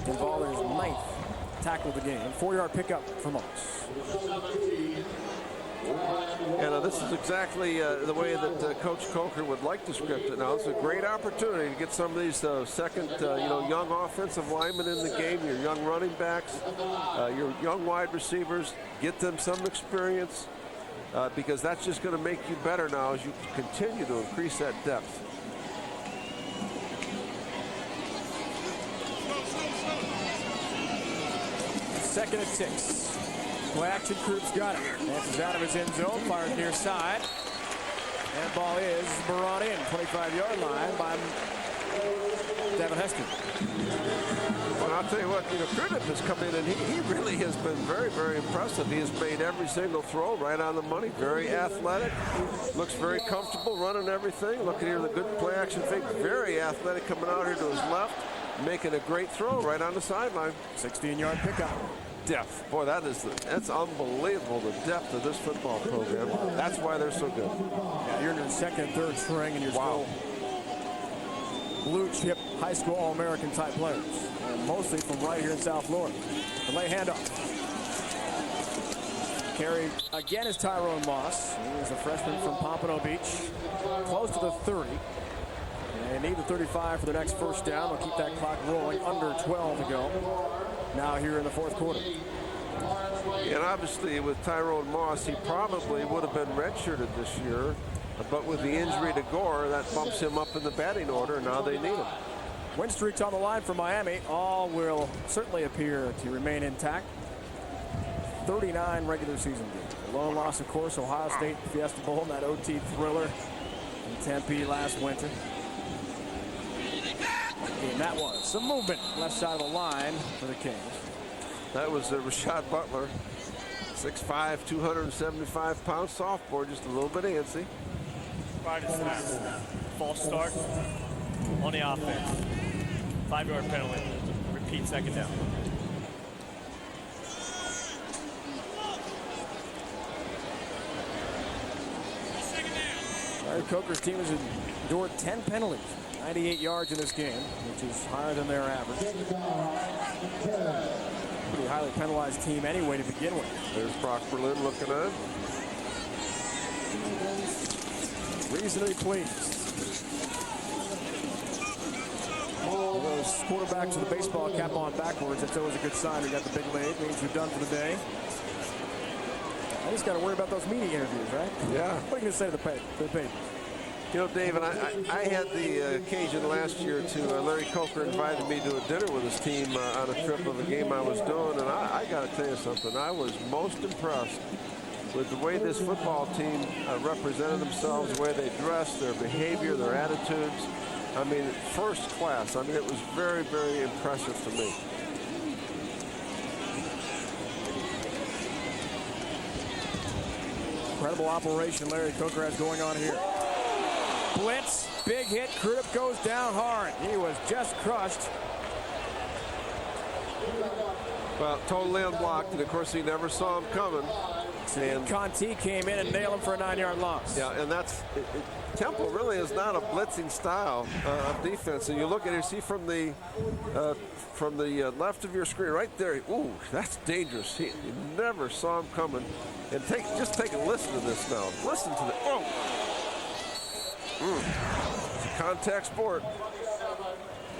involved in his 9th tackle of the game. 4-yard pickup for Moss. And this is exactly the way that Coach Coker would like to script it. Now, it's a great opportunity to get some of these second, young offensive linemen in the game, your young running backs, your young wide receivers, get them some experience. Because that's just going to make you better now as you continue to increase that depth. Second and 6. Play action, Croops got it. Dances out of his end zone, fires near side. And ball is brought in, 25-yard line by Devin Hester. Well, I'll tell you what, Crittip has come in and he really has been very, very impressive. He has made every single throw right on the money. Very athletic. Looks very comfortable running everything. Look at here, the good play action fake. Very athletic coming out here to his left. Making a great throw right on the sideline. 16-yard pickup. Depth. Boy, that's unbelievable, the depth of this football program. That's why they're so good. Yeah, you're in your second, third string and you're still blue chip high school All-American type players, and mostly from right here in South Florida. The lay handoff. Carried again is Tyrone Moss. He is a freshman from Pompano Beach, close to the 30. And they need the 35 for the next first down. They'll keep that clock rolling. Under 12 to go. Now here in the fourth quarter. And obviously with Tyrone Moss, he probably would have been redshirted this year. But with the injury to Gore, that bumps him up in the batting order. Now they need him. Win streaks on the line for Miami. All will certainly appear to remain intact. 39 regular season games. The lone loss, of course, Ohio State Fiesta Bowl, and that OT thriller in Tempe last winter. And that was some movement left side of the line for the Kings. That was Rashad Butler, 6'5", 275-pound sophomore, just a little bit antsy. Prior to snap, false start on the offense. 5-yard penalty. Repeat second down. Larry Coker's team has endured 10 penalties, 98 yards in this game, which is higher than their average. Pretty highly penalized team anyway to begin with. There's Brock Berlin looking on. Reasonably pleased. Those quarterbacks with the baseball cap on backwards, that's always a good sign. We got the big lead, means you're done for the day. I just got to worry about those media interviews, right? Yeah. What are you going to say to the paper? You know, David, I had the occasion last year to Larry Coker invited me to a dinner with his team on a trip of a game I was doing, and I got to tell you something. I was most impressed with the way this football team represented themselves, the way they dressed, their behavior, their attitudes. I mean, first class. I mean, it was very, very impressive to me. Incredible operation Larry Coker has going on here. Blitz, big hit. Crudup goes down hard. He was just crushed. Well, totally unblocked, and of course he never saw him coming. And Conti came in and nailed him for a 9-yard loss. Yeah, and that's Temple really is not a blitzing style of defense. And you look at it, see from the left of your screen right there. Ooh, that's dangerous. You never saw him coming. And just take a listen to this now. Listen to the It's a contact sport.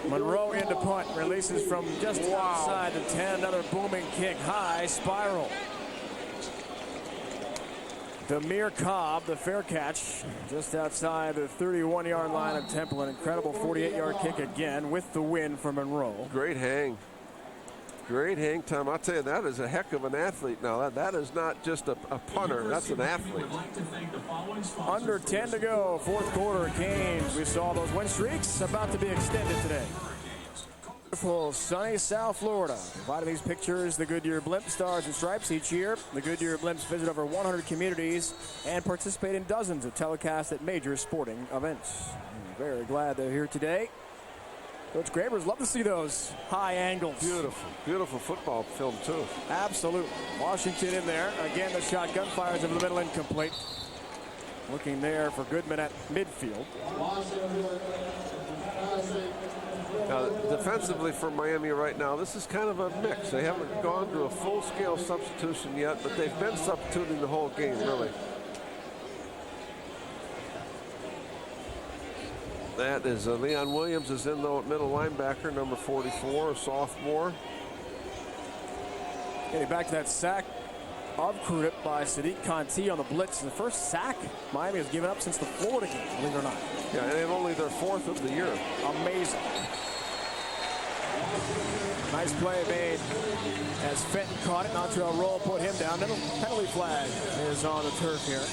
Monroe into punt, releases from just outside the 10. Another booming kick, high spiral. Demir Cobb, the fair catch, just outside the 31-yard line of Temple. An incredible 48-yard kick again with the win for Monroe. Great hang. Great hang time. I'll tell you, that is a heck of an athlete now. That is not just a punter. That's an athlete. Under 10 to go, fourth quarter. Canes, we saw those win streaks about to be extended today. Beautiful sunny South Florida. Providing these pictures, the Goodyear Blimp Stars and Stripes each year. The Goodyear Blimps visit over 100 communities and participate in dozens of telecasts at major sporting events. I'm very glad they're here today. Coach Gravers, love to see those high angles. Beautiful, beautiful football film too. Absolutely. Washington in there. Again, the shotgun fires over the middle, incomplete. Looking there for Goodman at midfield. Now, defensively for Miami right now, this is kind of a mix. They haven't gone to a full-scale substitution yet, but they've been substituting the whole game, really. That is Leon Williams is in the middle linebacker, number 44, a sophomore. Getting back to that sack of Crudup by Sadiq Conti on the blitz. The first sack Miami has given up since the Florida game, believe it or not. Yeah, and only their fourth of the year. Amazing. Nice play made as Fenton caught it. Montrell Roll put him down. Then a penalty flag is on the turf here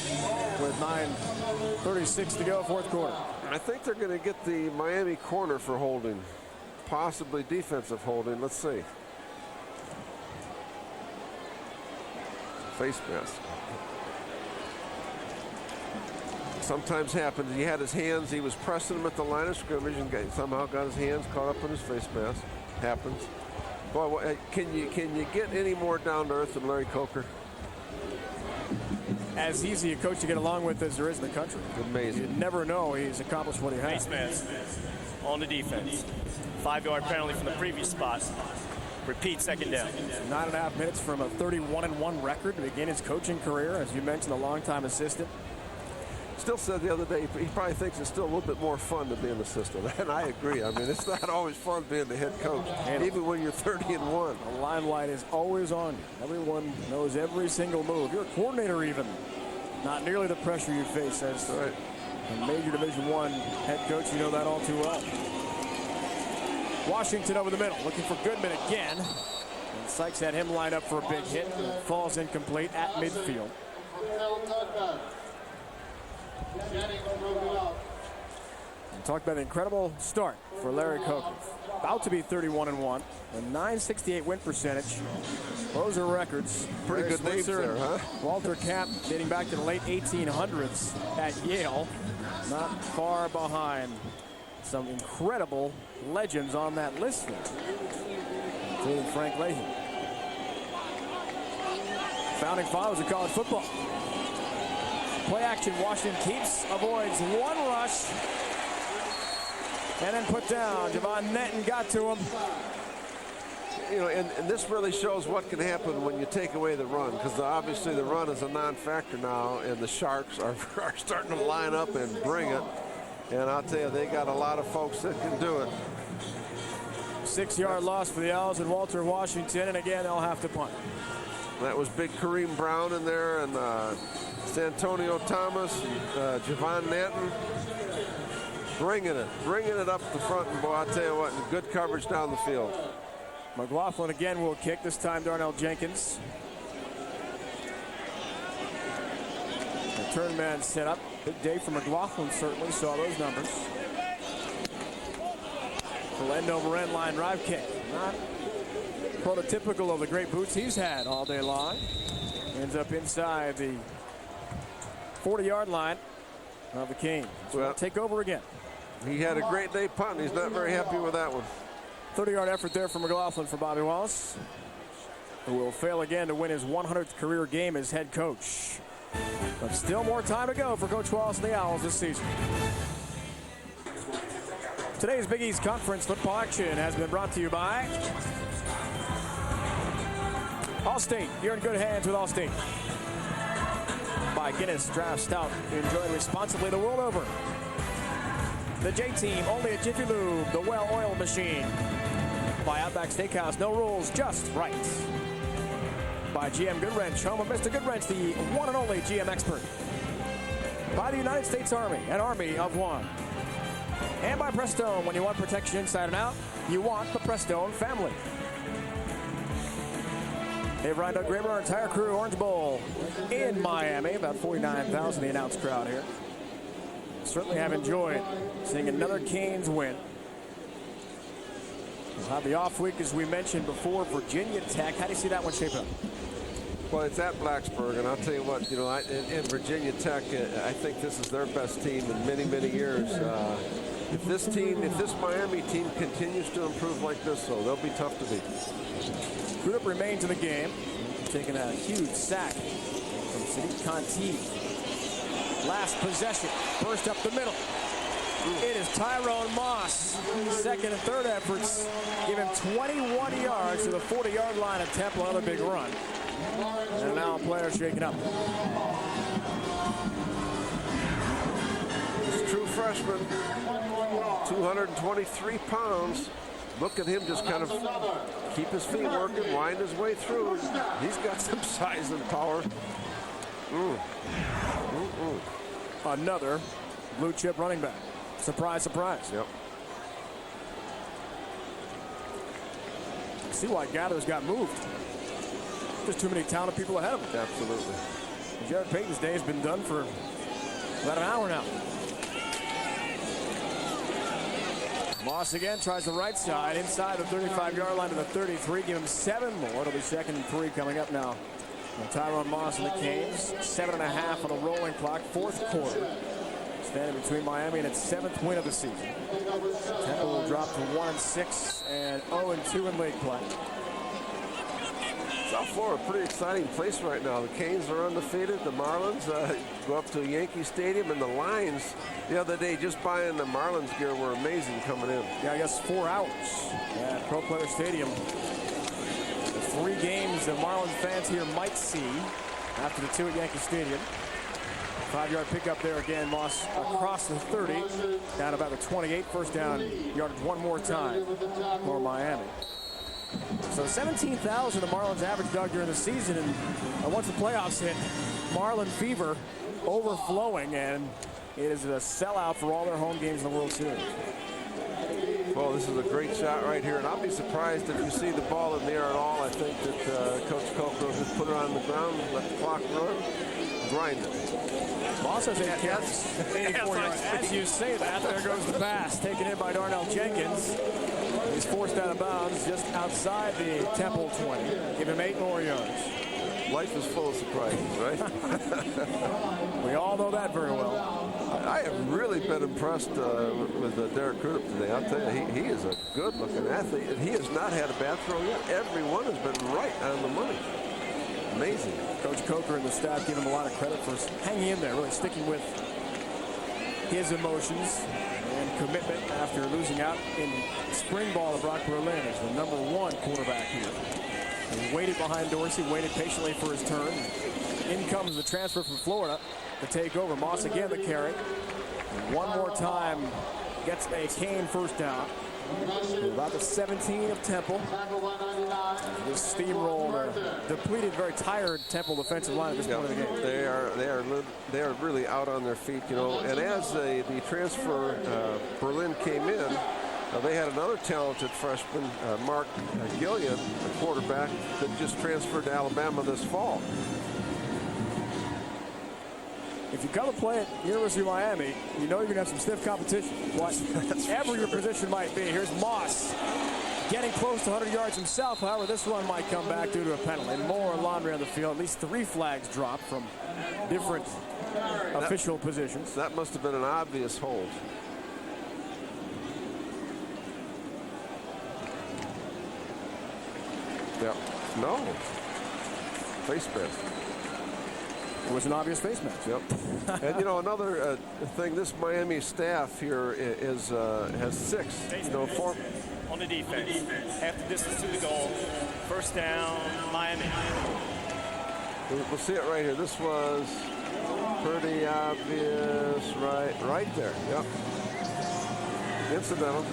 with 9:36 to go, fourth quarter. I think they're going to get the Miami corner for holding, possibly defensive holding. Let's see. Face mask. Sometimes happens. He had his hands. He was pressing him at the line of scrimmage and somehow got his hands caught up in his face mask. Happens. Boy, can you get any more down to earth than Larry Coker? As easy a coach to get along with as there is in the country. Amazing. You never know he's accomplished what he has. Face mask. on the defense. 5-yard penalty from the previous spot. Repeat, second down. 9.5 minutes from a 31-1 record to begin his coaching career. As you mentioned, a longtime assistant. Still said the other day he probably thinks it's still a little bit more fun to be an assistant, and I agree. I mean, it's not always fun being the head coach, even when you're 30-1. The limelight is always on you. Everyone knows every single move. You're a coordinator even. Not nearly the pressure you face as a major Division I head coach. You know that all too well. Washington over the middle, looking for Goodman again. And Sykes had him lined up for a big hit. Falls incomplete at midfield. And talk about an incredible start for Larry Coker. About to be 31-1. A 968 win percentage. Those are records. Pretty good names there, huh? Walter Camp dating back to the late 1800s at Yale. Not far behind some incredible legends on that list there, including Frank Leahy. Founding fathers of college football. Play action, Washington keeps, avoids one rush, and then put down. Javon Netton got to him. You know, and this really shows what can happen when you take away the run, because obviously the run is a non-factor now, and the Sharks are starting to line up and bring it. And I'll tell you, they got a lot of folks that can do it. 6-yard loss for the Owls and Walter Washington, and again, they'll have to punt. That was big Kareem Brown in there, and Santonio Thomas, and Javon Netton. Bringing it up the front, and boy, I'll tell you what, good coverage down the field. McLaughlin again will kick, this time Darnell Jenkins. Return man set up. Big day for McLaughlin, certainly saw those numbers. Full end over end line drive kick. Not prototypical of the great boots he's had all day long. Ends up inside the 40-yard line of the Canes. Well, take over again. He had a great day punting. He's not very happy with that one. 30-yard effort there for McLaughlin for Bobby Wallace, who will fail again to win his 100th career game as head coach. But still more time to go for Coach Wallace and the Owls this season. Today's Big East Conference football action has been brought to you by Allstate. You're in good hands with Allstate. By Guinness Draft Stout. Enjoy responsibly the world over. The J-Team, only at Jiffy Lube, the Well Oil Machine. By Outback Steakhouse, no rules, just right. By GM Goodwrench, home of Mr. Goodwrench, the one and only GM expert. By the United States Army, an army of one. And by Prestone, when you want protection inside and out, you want the Prestone family. Hey, Brian Doug Graber, our entire crew, Orange Bowl in Miami. About 49,000, the announced crowd here. Certainly have enjoyed seeing another Canes win. We'll have the off week, as we mentioned before, Virginia Tech. How do you see that one shape up? Well, it's at Blacksburg, and I'll tell you what, you know, in Virginia Tech, I think this is their best team in many, many years. If this Miami team continues to improve like this, so they'll be tough to beat. Crudup remains in the game, taking a huge sack from Sadiq Conti. Last possession, burst up the middle. It is Tyrone Moss. Second and third efforts give him 21 yards to the 40-yard line at Temple. Another big run. And now a player shaken up. This true freshman, 223 pounds. Look at him just kind of keep his feet working, wind his way through. He's got some size and power. Another blue chip running back. Surprise, surprise. Yep. See why Gathers got moved. There's too many talented people ahead of him. Absolutely. Jared Payton's day has been done for about an hour now. Moss again tries the right side inside the 35-yard line to the 33. Give him 7 more. It'll be 2nd and 3 coming up now. And Tyrone Moss and the Canes. 7.5 on the rolling clock. 4th quarter. Standing between Miami and its 7th win of the season. Temple will drop to 1-6 and 0-2 in league play. South Florida, a pretty exciting place right now. The Canes are undefeated. The Marlins go up to Yankee Stadium, and the lines the other day just buying the Marlins gear were amazing coming in. Yeah, I guess 4 hours at Pro Player Stadium. The 3 games that Marlins fans here might see after the 2 at Yankee Stadium. 5-yard pickup there again. Moss across the 30, down about the 28. First down yardage one more time for Miami. So 17,000 the Marlins average, Doug, during the season, and once the playoffs hit, Marlin fever overflowing, and it is a sellout for all their home games in the World Series. Well, this is a great shot right here, and I'll be surprised if you see the ball in the air at all. I think that Coach Coco just put it on the ground, let the clock run, grind it. Moss has 8 catches, 84 yards. As you say that, there goes the pass, taken in by Darnell Jenkins. He's forced out of bounds just outside the Temple 20. Give him 8 more yards. Life is full of surprises, right? We all know that very well. I have really been impressed with Derek Crudup today. I'll tell you, he is a good-looking athlete, and he has not had a bad throw yet. Every one has been right on the money. Amazing. Coach Coker and the staff give him a lot of credit for hanging in there, really sticking with his emotions and commitment after losing out in spring ball to Brock Berlin as the #1 quarterback here. He waited behind Dorsey, waited patiently for his turn. In comes the transfer from Florida to take over. Moss again the carry. One more time gets a Kane first down. About the 17 of Temple. This steamroll, depleted, very tired Temple defensive line at this point of the game. They are really out on their feet, you know. And as the transfer Berlin came in, they had another talented freshman, Mark Gillian, a quarterback that just transferred to Alabama this fall. If you come to play at University of Miami, you know you're going to have some stiff competition. Whatever your position might be. Here's Moss getting close to 100 yards himself. However, this one might come back due to a penalty. More laundry on the field. At least 3 flags dropped from different official positions. That must have been an obvious hold. Yeah. No. Face mask. It was an obvious face mask. Yep. And you know, another thing, this Miami staff here has 6. You know, on the defense. Half the distance to the goal. First down, Miami. We'll see it right here. This was pretty obvious right there. Yep. Incidental.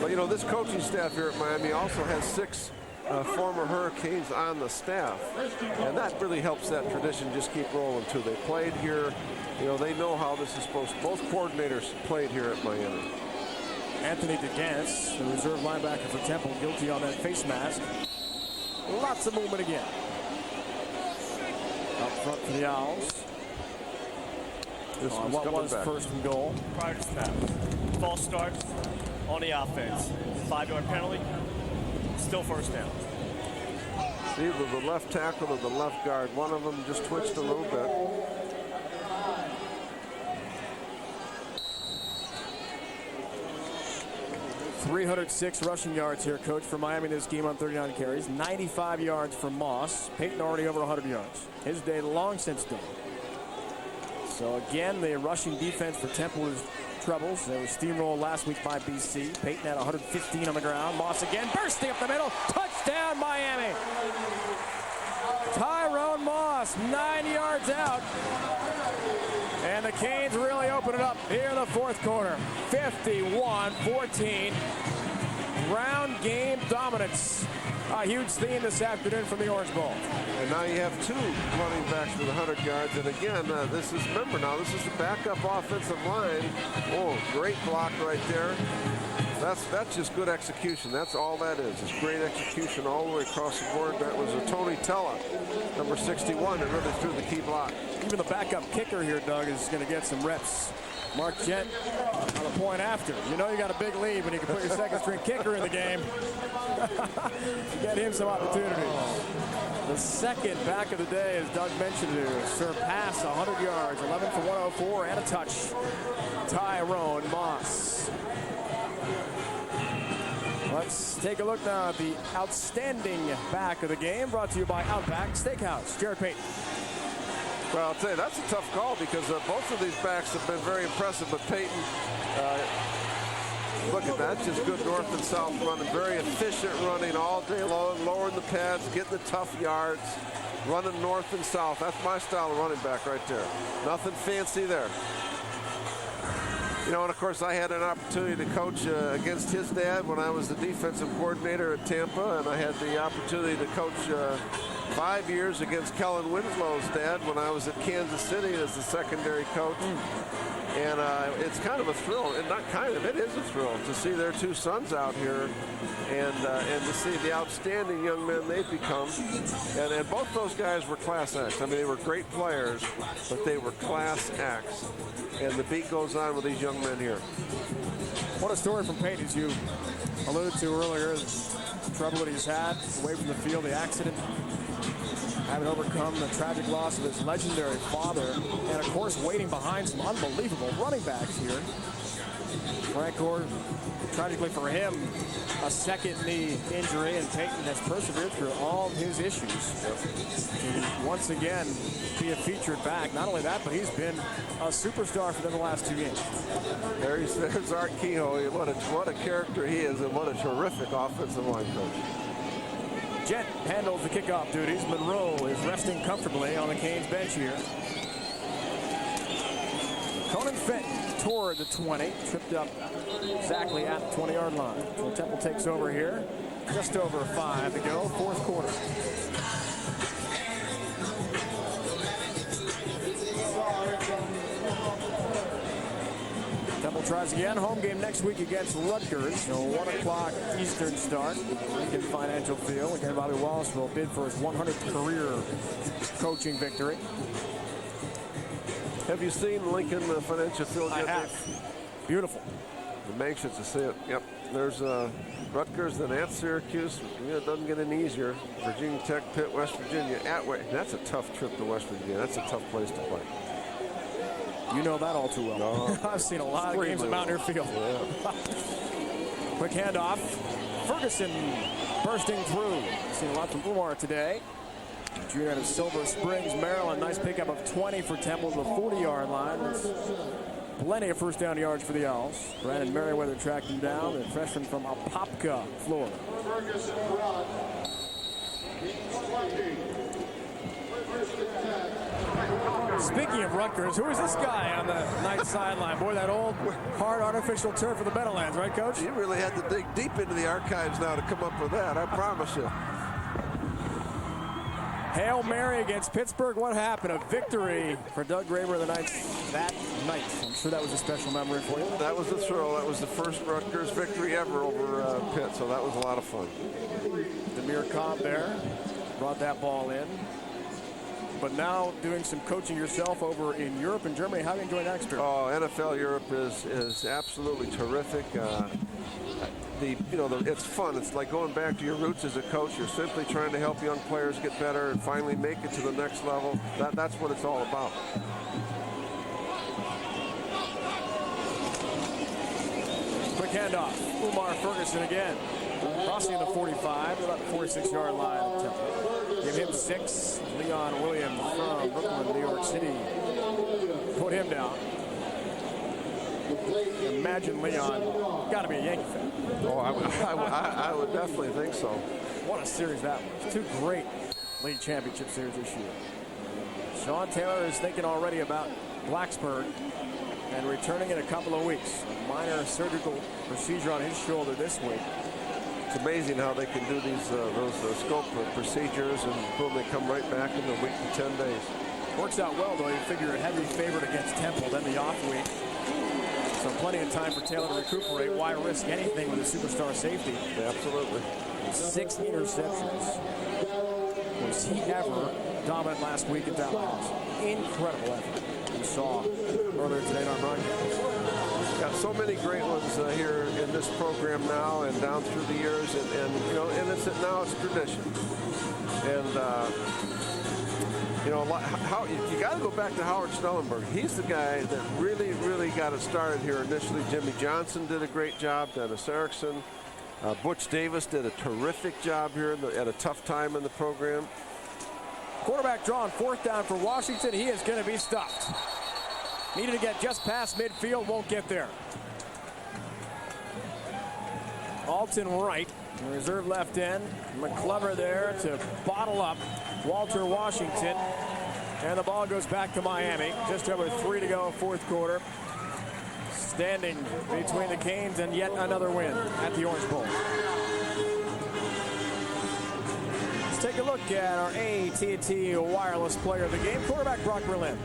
But you know, this coaching staff here at Miami also has 6 former Hurricanes on the staff, and that really helps that tradition just keep rolling too. They played here, you know, they know how this is supposed to. Both coordinators played here at Miami. Anthony DeGance, the reserve linebacker for Temple, guilty on that face mask. Lots of movement again. Up front for the Owls. This one's what coming was back. first and goal. Prior to snap. False start on the offense. 5-yard penalty. Still first down. Either the left tackle or the left guard. One of them just twitched a little bit. .306 rushing yards here, coach, for Miami this game on 39 carries. 95 yards for Moss. Peyton already over 100 yards. His day long since done. So again, the rushing defense for Temple is troubles. They were steamrolled last week by BC. Peyton had 115 on the ground. Moss again bursting up the middle. Touchdown, Miami. Tyrone Moss, 9 yards out. And the Canes really open it up here in the fourth quarter. 51-14. Ground game dominance. A huge theme this afternoon from the Orange Bowl. And now you have 2 running backs with 100 yards. And again, this is the backup offensive line. Oh, great block right there. That's just good execution. That's all that is. It's great execution all the way across the board. That was a Tony Tella, number 61, that really threw the key block. Even the backup kicker here, Doug, is going to get some reps. Mark Gent on the point after. You know you got a big lead when you can put your second-string kicker in the game. Get him some opportunities. The second back of the day, as Doug mentioned, to surpass 100 yards, 11 for 104 and a touch. Tyrone Moss. Let's take a look now at the outstanding back of the game, brought to you by Outback Steakhouse. Jared Payton. Well, I'll tell you, that's a tough call because both of these backs have been very impressive. But Payton, look at that, just good north and south running, very efficient running all day long, lowering the pads, getting the tough yards, running north and south. That's my style of running back right there. Nothing fancy there. You know, and of course, I had an opportunity to coach against his dad when I was the defensive coordinator at Tampa, and I had the opportunity to coach 5 years against Kellen Winslow's dad when I was at Kansas City as the secondary coach. And it's kind of a thrill, and not kind of, it is a thrill to see their two sons out here and to see the outstanding young men they've become. And both those guys were class acts. I mean, they were great players, but they were class acts. And the beat goes on with these young men here. What a story from Payton, as you alluded to earlier. The trouble that he's had away from the field, the accident, having overcome the tragic loss of his legendary father, and of course waiting behind some unbelievable running backs here. Frank Gore, tragically for him, a second knee injury, and Payton has persevered through all of his issues to once again be a featured back. Not only that, but he's been a superstar for them the last 2 games. There's Art Kehoe. What a character he is, and what a terrific offensive line coach. Jet handles the kickoff duties. Monroe is resting comfortably on the Canes bench here. Conan Fenton toward the 20, tripped up exactly at the 20-yard line. So Temple takes over here. Just over 5 to go, fourth quarter. Temple tries again. Home game next week against Rutgers. So 1 o'clock Eastern start. Lincoln Financial Field. Again, Bobby Wallace will bid for his 100th career coaching victory. Have you seen Lincoln Financial Field yet? I have. Beautiful. I'm anxious to see it. Yep. There's Rutgers, then at Syracuse. It doesn't get any easier. Virginia Tech, Pitt, West Virginia, that's a tough trip to West Virginia. That's a tough place to play. You know that all too well. No. I've seen a lot of games at Mountaineer Field. Yeah. Quick handoff. Ferguson bursting through. Seen a lot from Umar today. Junior out of Silver Springs, Maryland. Nice pickup of 20 for Temple to the 40-yard line. That's plenty of first down yards for the Owls. Brandon Merriweather tracked him down. The freshman from Apopka, Florida. Speaking of Rutgers, who is this guy on the night sideline? Boy, that old, hard, artificial turf of the Meadowlands, right, Coach? You really had to dig deep into the archives now to come up with that, I promise you. Hail Mary against Pittsburgh. What happened? A victory for Doug Graber the Knights that night. I'm sure that was a special memory for you. That was the thrill. That was the first Rutgers victory ever over Pitt, so that was a lot of fun. Demir Cobb there brought that ball in. But now doing some coaching yourself over in Europe and Germany. How do you enjoy that experience? Oh, NFL Europe is absolutely terrific. It's fun. It's like going back to your roots as a coach. You're simply trying to help young players get better and finally make it to the next level. That's what it's all about. Quick handoff. Umar Ferguson again. Crossing the 45, about the 46-yard line at Temple. Give him 6. Leon Williams from Brooklyn, New York City. Put him down. Imagine Leon. Got to be a Yankee fan. Oh, I would definitely think so. What a series that was. 2 great league championship series this year. Sean Taylor is thinking already about Blacksburg and returning in a couple of weeks. A minor surgical procedure on his shoulder this week. It's amazing how they can do these those scope procedures, and boom, they come right back in a week to 10 days. Works out well, though. You figure a heavy favorite against Temple, then the off week. So plenty of time for Taylor to recuperate. Why risk anything with a superstar safety? Yeah, absolutely. 6 interceptions. Was he ever dominant last week at that loss? Incredible effort. We saw earlier today in our broadcast. Got so many great ones here in this program now and down through the years, and now it's tradition. And you got to go back to Howard Schnellenberg. He's the guy that really got it started here initially. Jimmy Johnson did a great job. Dennis Erickson. Butch Davis did a terrific job here at a tough time in the program. Quarterback drawn, 4th down for Washington. He is going to be stuffed. Needed to get just past midfield, won't get there. Alton Wright, reserve left end. McClever there to bottle up Walter Washington. And the ball goes back to Miami. Just over 3 to go, 4th quarter. Standing between the Canes and yet another win at the Orange Bowl. Let's take a look at our AT&T Wireless player of the game, quarterback Brock Berlin.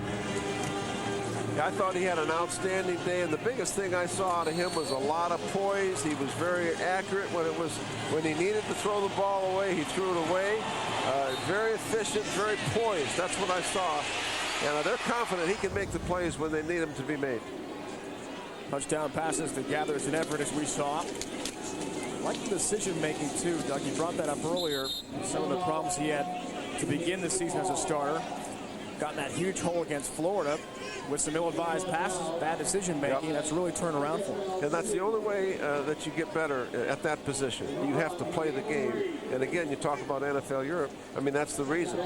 I thought he had an outstanding day, and the biggest thing I saw out of him was a lot of poise. He was very accurate when he needed to throw the ball away. He threw it away. Very efficient, very poised. That's what I saw. And they're confident he can make the plays when they need them to be made. Touchdown passes to Gathers and Everett, as we saw. Like the decision making too, Doug. You brought that up earlier. Some of the problems he had to begin the season as a starter. Got in that huge hole against Florida with some ill-advised passes, bad decision making. That's really turned around for him. And that's the only way that you get better at that position. You have to play the game. And again, you talk about NFL Europe. I mean, that's the reason.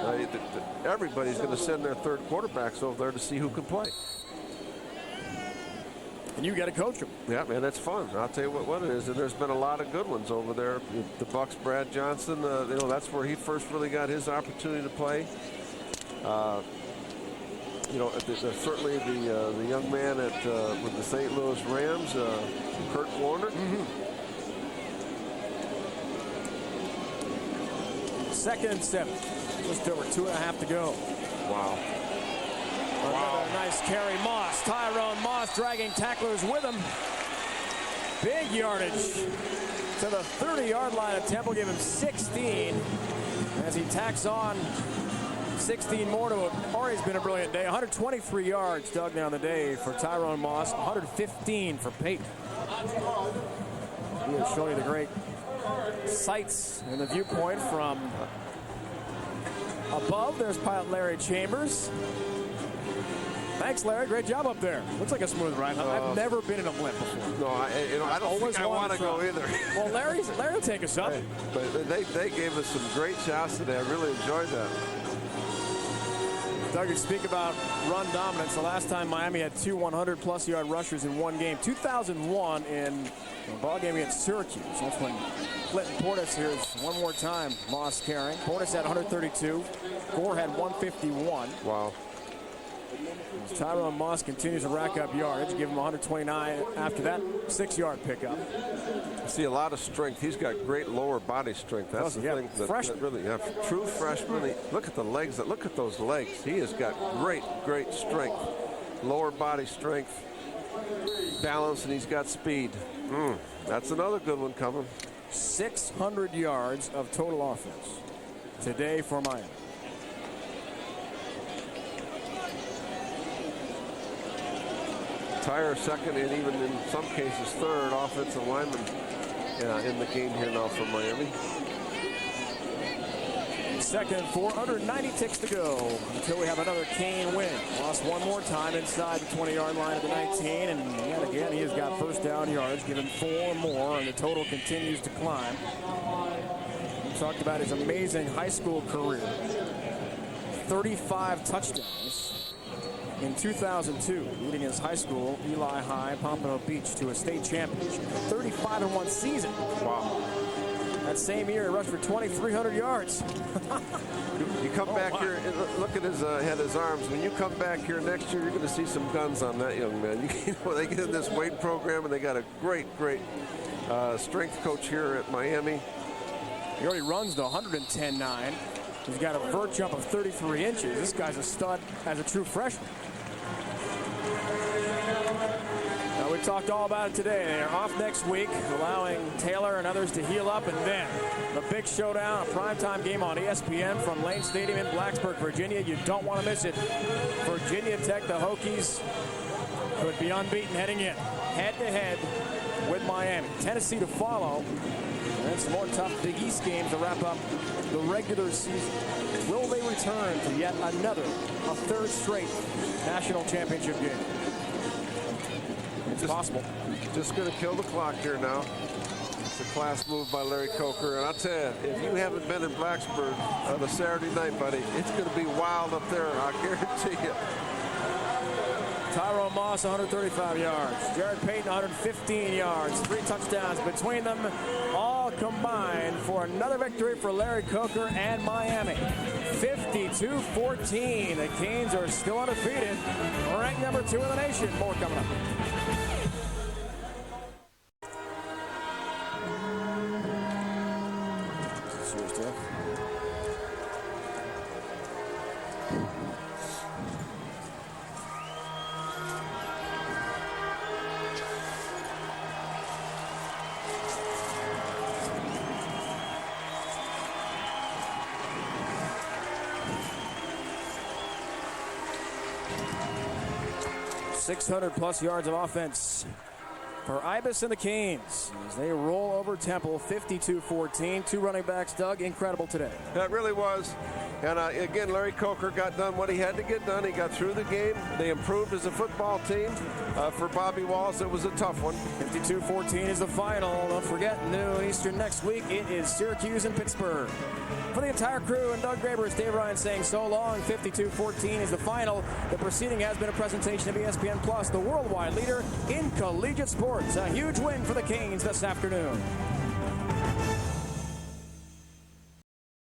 Everybody's going to send their third quarterbacks over there to see who can play. And you got to coach them. Yeah, man, that's fun. I'll tell you what it is. And there's been a lot of good ones over there. The Bucks, Brad Johnson, that's where he first really got his opportunity to play. Certainly the young man with the St. Louis Rams, Kurt Warner. Second and 7. Just over 2.5 to go. Wow. Another nice carry. Moss. Tyrone Moss dragging tacklers with him. Big yardage to the 30-yard line. A Temple gave him 16 as he tacks on 16 more to it. Already been a brilliant day. 123 yards dug down the day for Tyrone Moss. 115 for Peyton. He will show you the great sights in the viewpoint from above. There's pilot Larry Chambers. Thanks, Larry. Great job up there. Looks like a smooth ride. I've never been in a blimp before. No, I don't think I want to go either. Well, Larry will take us up. Hey, but they gave us some great shots today. I really enjoyed that. Doug, you speak about run dominance. The last time Miami had 2 100-plus yard rushers in one game, 2001 in a ball game against Syracuse. That's when Clinton Portis, here's one more time, Moss carrying. Portis had 132. Gore had 151. Wow. Tyrone Moss continues to rack up yardage. Give him 129 after that 6-yard pickup. See a lot of strength. He's got great lower body strength. That's the thing. That really, true freshman. Look at the legs. Look at those legs. He has got great strength. Lower body strength, balance, and he's got speed. That's another good one coming. 600 yards of total offense today for Miami. Entire second and even in some cases third offensive lineman in the game here now for Miami. Second, 490 ticks to go until we have another Cane win. Lost one more time inside the 20-yard line of the 19, and yet again he has got first down yards, given 4 more, and the total continues to climb. We talked about his amazing high school career. 35 touchdowns in 2002, leading his high school, Eli High, Pompano Beach, to a state championship. 35 in one season. Wow. That same year, he rushed for 2,300 yards. You come back here, look at his arms. When you come back here next year, you're going to see some guns on that young man. They get in this weight program, and they got a great strength coach here at Miami. He already runs the 110.9. He's got a vert jump of 33 inches. This guy's a stud as a true freshman. Now, we talked all about it today. They're off next week, allowing Taylor and others to heal up, and then the big showdown, a primetime game on ESPN from Lane Stadium in Blacksburg, Virginia. You don't want to miss it. Virginia Tech, the Hokies, could be unbeaten heading in, head-to-head with Miami. Tennessee to follow, and then some more tough Big East games to wrap up the regular season. Will they return to yet another, a third straight national championship game? It's possible. Just going to kill the clock here now. Just a class move by Larry Coker. And I'll tell you, if you haven't been in Blacksburg on a Saturday night, buddy, it's going to be wild up there, I guarantee you. Tyrone Moss, 135 yards. Jared Payton, 115 yards. 3 touchdowns between them, all combined for another victory for Larry Coker and Miami. 52-14. The Canes are still undefeated, ranked number 2 in the nation. More coming up. Cheers, Jeff. +600 yards of offense for Ibis and the Canes as they roll over Temple 52-14. 2 running backs, Doug, incredible today. That really was. And again, Larry Coker got done what he had to get done. He got through the game. They improved as a football team. For Bobby Wallace, it was a tough one. 52-14 is the final. Don't forget, noon Eastern next week, it is Syracuse and Pittsburgh. For the entire crew and Doug Graber, it's Dave Ryan saying so long. 52-14 is the final. The proceeding has been a presentation of ESPN Plus, the worldwide leader in collegiate sports. A huge win for the Canes this afternoon.